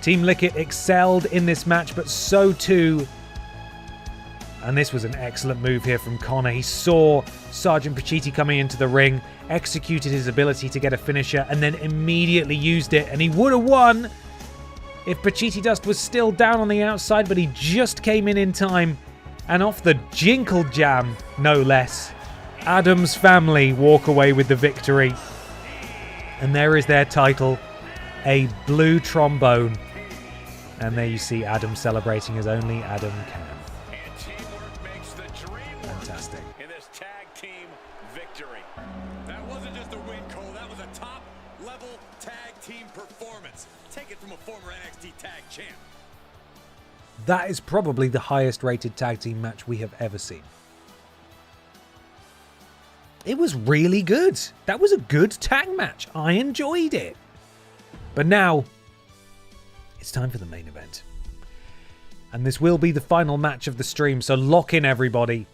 B: Team Lickett excelled in this match, but so too. And this was an excellent move here from Connor. He saw Sergeant Pachiti coming into the ring, executed his ability to get a finisher, and then immediately used it. And he would have won if Pachiti Dust was still down on the outside, but he just came in time. And off the Jinkle Jam, no less, Adam's family walk away with the victory. And there is their title, a blue trombone. And there you see Adam celebrating as only Adam can.
E: And teamwork makes the dream work.
B: Fantastic.
E: In this tag team victory. That wasn't just a win, Cole. That was a top-level tag team performance. Take it from a former NXT tag champ.
B: That is probably the highest rated tag team match we have ever seen. It was really good. That was a good tag match. I enjoyed it. But now, it's time for the main event. And this will be the final match of the stream, so lock in, everybody.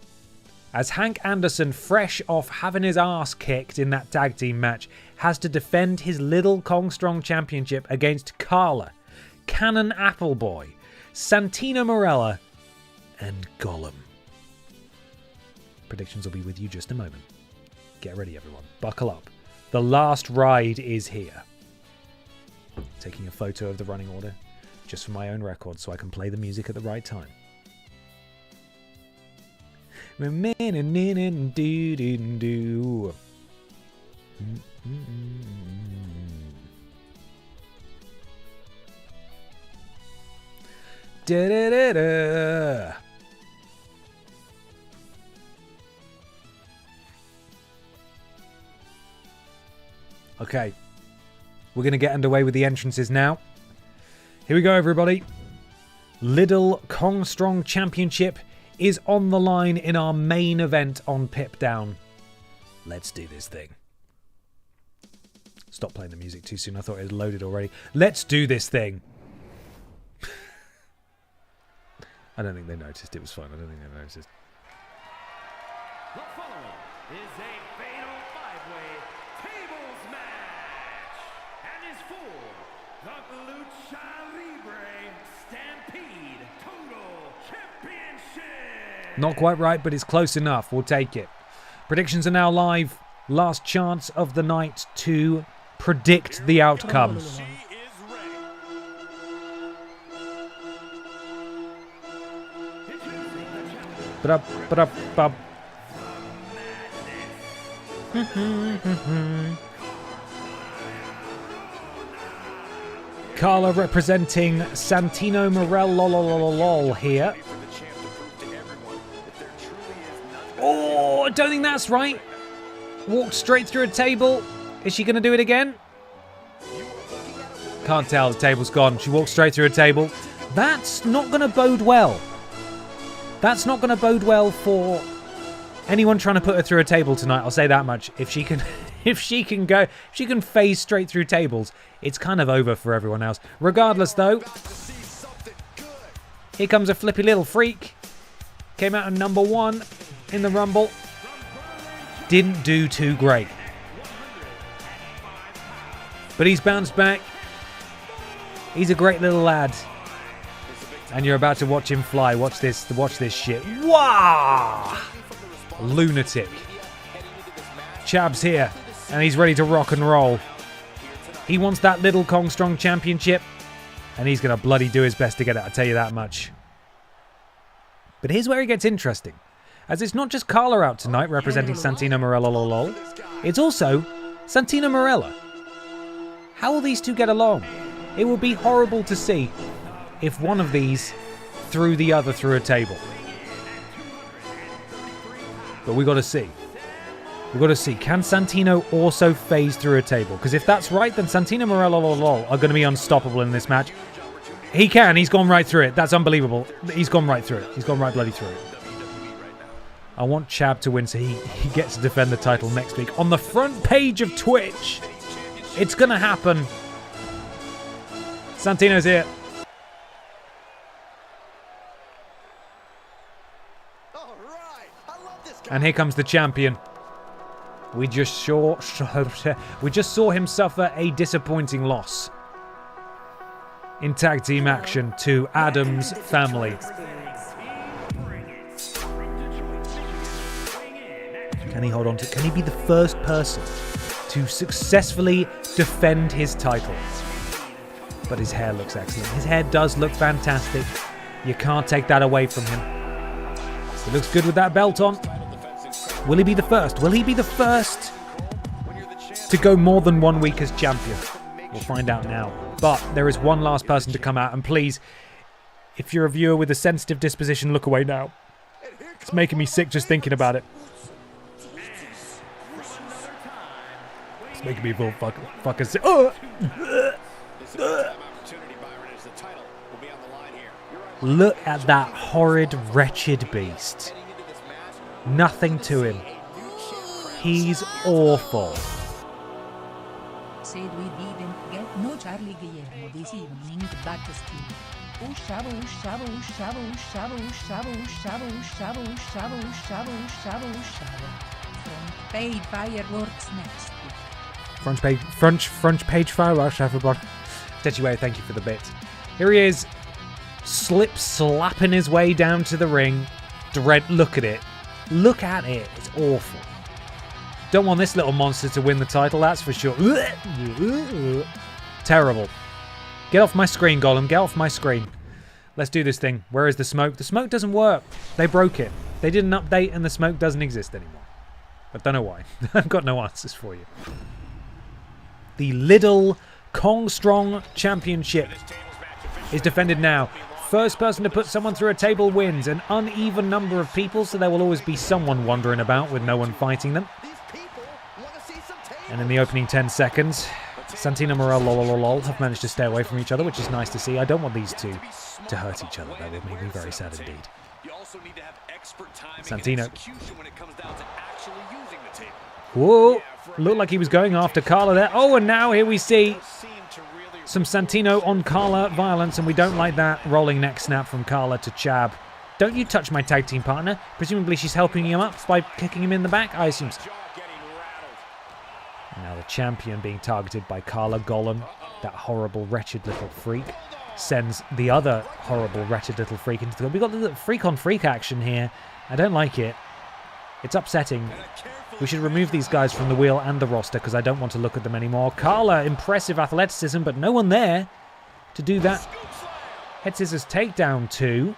B: As Hank Anderson, fresh off having his ass kicked in that tag team match, has to defend his Little Kong Strong Championship against Carla, Cannon Appleboy, Santino Marella, and Gollum. Predictions will be with you just a moment. Get ready, everyone. Buckle up. The last ride is here. Taking a photo of the running order, just for my own record, so I can play the music at the right time. Da-da-da-da. Okay. We're going to get underway with the entrances now. Here we go, everybody. Little Kong Strong Championship is on the line in our main event on Pip Down. Let's do this thing. Stop playing the music too soon. I thought it had loaded already. Let's do this thing. I don't think they noticed. It was fine. I don't think they noticed.
F: The following is a fatal five-way tables match and is for the Lucha Libre Stampede Total Championship.
B: Not quite right, but it's close enough. We'll take it. Predictions are now live. Last chance of the night to predict the outcomes.
E: She is ready.
B: Ba-da-ba-da-ba. Carla representing Santino Marella here. Oh, I don't think that's right. Walked straight through a table. Is she going to do it again? Can't tell. The table's gone. She walked straight through a table. That's not going to bode well. That's not going to bode well for anyone trying to put her through a table tonight. I'll say that much. If she can phase straight through tables, it's kind of over for everyone else. Regardless, though, here comes a flippy little freak. Came out at number 1 in the Rumble. Didn't do too great. But he's bounced back. He's a great little lad. And you're about to watch him fly. Watch this shit. Wow! Lunatic. Chab's here. And he's ready to rock and roll. He wants that Little Kong Strong Championship. And he's going to bloody do his best to get it, I'll tell you that much. But here's where it gets interesting. as it's not just Carla out tonight representing Santino Marella lol. It's also Santino Marella. How will these two get along? It would be horrible to see if one of these threw the other through a table. But we got to see. We've got to see. Can Santino also phase through a table? Because if that's right, then Santino Marella lol are going to be unstoppable in this match. He can. He's gone right through it. That's unbelievable. He's gone right through it. He's gone right bloody through it. I want Chab to win so he gets to defend the title next week on the front page of Twitch. It's going to happen. Santino's here. And here comes the champion. We just saw him suffer a disappointing loss in tag team action to Adam's family. Can he hold on to? Can he be the first person to successfully defend his title? But his hair looks excellent. His hair does look fantastic. You can't take that away from him. He looks good with that belt on. Will he be the first? Will he be the first to go more than 1 week as champion? We'll find out now. But there is one last person to come out. And please, if you're a viewer with a sensitive disposition, look away now. It's making me sick just thinking about it. It's making me feel fucking sick. Look at that horrid, wretched beast. Nothing to him. He's awful.
D: Said we didn't get no Charlie Guillermo this evening, but still. Ushaba. Front page fireworks next.
B: Front page fireworks, everybody. Tetsuya, thank you for the bit. Here he is, slapping his way down to the ring. Look at it. Look at it. It's awful. Don't want this little monster to win the title, that's for sure. Terrible. Get off my screen, Gollum. Get off my screen. Let's do this thing. Where is the smoke? The smoke doesn't work. They broke it. They did an update and the smoke doesn't exist anymore. I don't know why. I've got no answers for you. The Lidl Kong Strong Championship is defended now. First person to put someone through a table wins. An uneven number of people, so there will always be someone wandering about with no one fighting them. And in the opening 10 seconds, Santino Marella have managed to stay away from each other, which is nice to see. I don't want these two to hurt each other. That would make me very sad indeed. Santino. Whoa! Looked like he was going after Carla there. Oh, and now here we see some Santino on Carla violence, and we don't like that. Rolling neck snap from Carla to Chab. Don't you touch my tag team partner. Presumably she's helping him up by kicking him in the back. I assume so. Now the champion being targeted by Carla. Gollum, that horrible, wretched little freak, sends the other horrible, wretched little freak into the... We've got the freak on freak action here. I don't like it. It's upsetting. We should remove these guys from the wheel and the roster because I don't want to look at them anymore. Carla, impressive athleticism, but no one there to do that. Head scissors takedown too.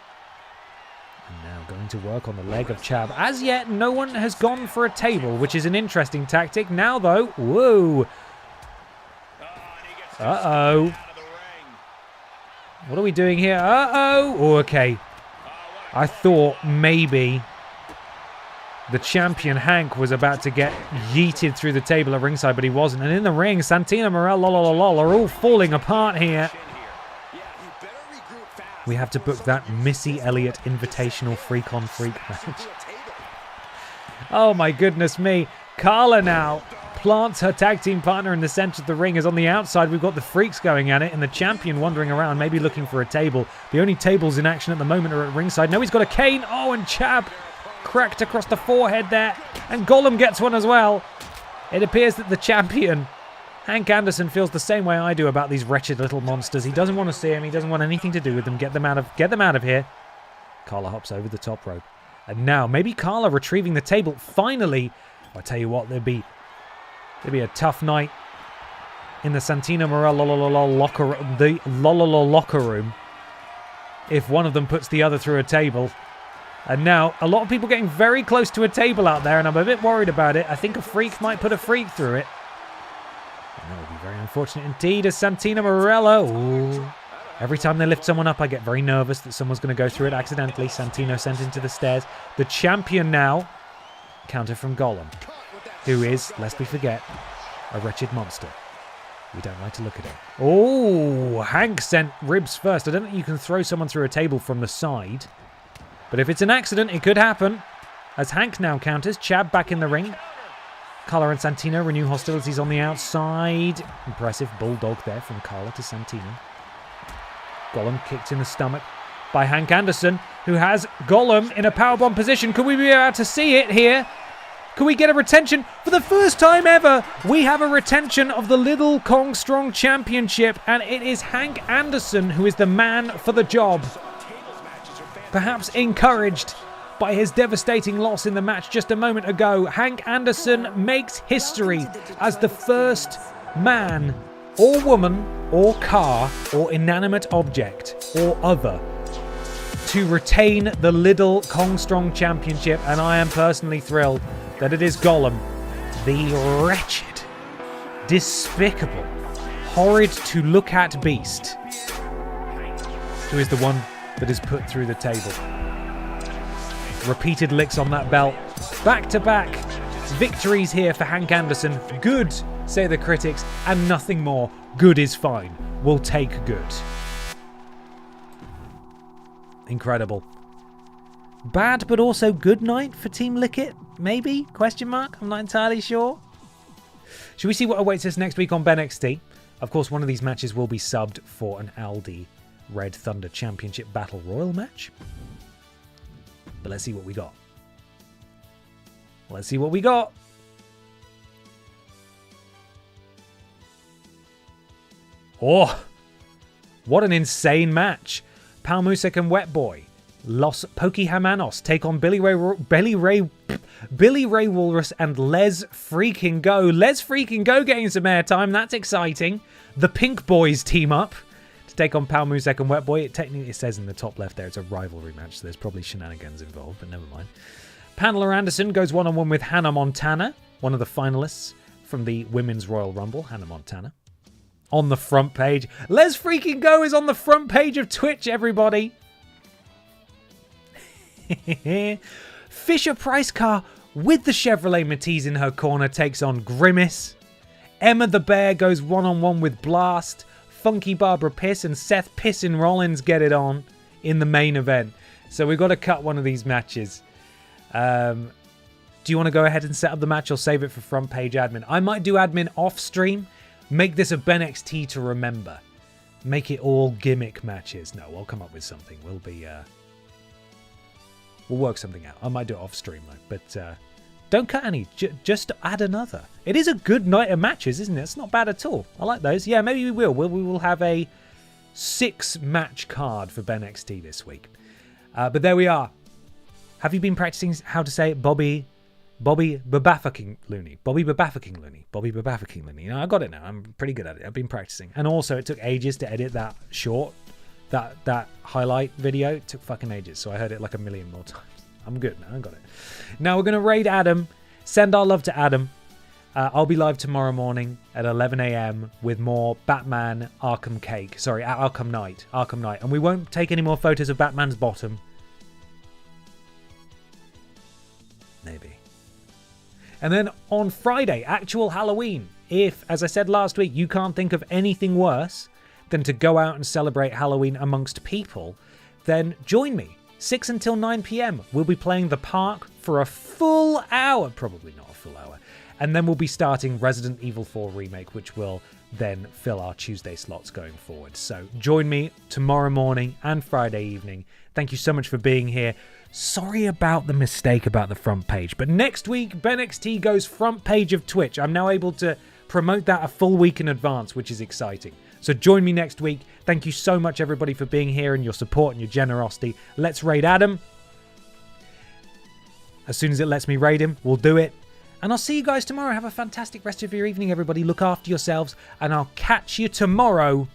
B: And now going to work on the leg of Chab. As yet, no one has gone for a table, which is an interesting tactic. Now though, whoa. Uh-oh. What are we doing here? Uh-oh. Oh, okay. I thought maybe the champion, Hank, was about to get yeeted through the table at ringside, but he wasn't. And in the ring, Santino Marella are all falling apart here. We have to book that Missy Elliott Invitational Freak on Freak match. Oh my goodness me. Carla now plants her tag team partner in the center of the ring. As on the outside, we've got the freaks going at it and the champion wandering around, maybe looking for a table. The only tables in action at the moment are at ringside. No, he's got a cane. Oh, and Chab cracked across the forehead there. And Gollum gets one as well. It appears that the champion, Hank Anderson, feels the same way I do about these wretched little monsters. He doesn't want to see them. He doesn't want anything to do with them. Get them out of here. Carla hops over the top rope. And now, maybe Carla retrieving the table. Finally, I tell you what, there'd be a tough night in the Santino Marella locker room if one of them puts the other through a table. And now, a lot of people getting very close to a table out there, and I'm a bit worried about it. I think a freak might put a freak through it. And that would be very unfortunate indeed, as Santino Marella. Ooh. Every time they lift someone up, I get very nervous that someone's going to go through it accidentally. Santino sent into the stairs. The champion now. Counter from Gollum, who is, lest we forget, a wretched monster. We don't like to look at it. Oh, Hank sent ribs first. I don't think you can throw someone through a table from the side. But if it's an accident, it could happen. As Hank now counters, Chab back in the ring. Carla and Santino renew hostilities on the outside. Impressive bulldog there from Carla to Santino. Gollum kicked in the stomach by Hank Anderson, who has Gollum in a powerbomb position. Could we be able to see it here? Could we get a retention? For the first time ever, we have a retention of the Little Kong Strong Championship, and it is Hank Anderson who is the man for the job. Perhaps encouraged by his devastating loss in the match just a moment ago, Hank Anderson makes history as the first man or woman or car or inanimate object or other to retain the Little Kong Strong Championship, and I am personally thrilled that it is Gollum, the wretched, despicable, horrid to look at beast, who is the one that is put through the table. Repeated licks on that belt. Back-to-back victories here for Hank Anderson. Good, say the critics, and nothing more. Good is fine. We'll take good. Incredible. Bad but also good night for Team Lickit? Maybe? Question mark? I'm not entirely sure. Should we see what awaits us next week on BENXT? Of course, one of these matches will be subbed for an Aldi Red Thunder Championship Battle Royal match. But let's see what we got. Let's see what we got. Oh, what an insane match. Pal Musek and Wet Boy, Los Pokihamanos take on Billy Ray Walrus and Les Freaking Go. Les Freaking Go getting some airtime. That's exciting. The Pink Boys team up to take on Pal Musek and Wet Boy. It says in the top left there it's a rivalry match, so there's probably shenanigans involved, but never mind. Pamela Anderson goes one-on-one with Hannah Montana, one of the finalists from the Women's Royal Rumble, Hannah Montana. On the front page. Les Freaking Go is on the front page of Twitch, everybody. Fisher Price Car with the Chevrolet Matisse in her corner takes on Grimace. Emma the Bear goes one-on-one with Blast. Funky Barbara Piss and Seth Pissin Rollins get it on in the main event. So we've got to cut one of these matches. Do you want to go ahead and set up the match or save it for front page admin? I might do admin off stream. Make this a BENXT to remember. Make it all gimmick matches. No, I'll come up with something. We'll work something out. I might do it off stream though. But don't cut any. Just add another. It is a good night of matches, isn't it? It's not bad at all. I like those. Yeah, maybe we will. We will have a 6-match card for BENXT this week. But there we are. Have you been practicing how to say Bobby Babaffucking Looney? Bobby Babaffucking Looney. Bobby Babaffucking Looney. You know, I got it now. I'm pretty good at it. I've been practicing. And also, it took ages to edit that short, that highlight video. It took fucking ages. So I heard it like a million more times. I'm good now. I got it. Now we're going to raid Adam. Send our love to Adam. I'll be live tomorrow morning at 11 a.m. with more Batman Arkham Knight. And we won't take any more photos of Batman's bottom. Maybe. And then on Friday, actual Halloween. If, as I said last week, you can't think of anything worse than to go out and celebrate Halloween amongst people, then join me. 6 until 9 p.m. We'll be playing The Park for a full hour. Probably not a full hour. And then we'll be starting Resident Evil 4 Remake, which will then fill our Tuesday slots going forward. So join me tomorrow morning and Friday evening. Thank you so much for being here. Sorry about the mistake about the front page, but next week, BENXT goes front page of Twitch. I'm now able to promote that a full week in advance, which is exciting. So join me next week. Thank you so much, everybody, for being here and your support and your generosity. Let's raid Adam. As soon as it lets me raid him, we'll do it. And I'll see you guys tomorrow. Have a fantastic rest of your evening, everybody. Look after yourselves, and I'll catch you tomorrow.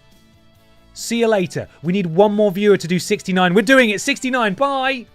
B: See you later. We need one more viewer to do 69. We're doing it. 69. Bye.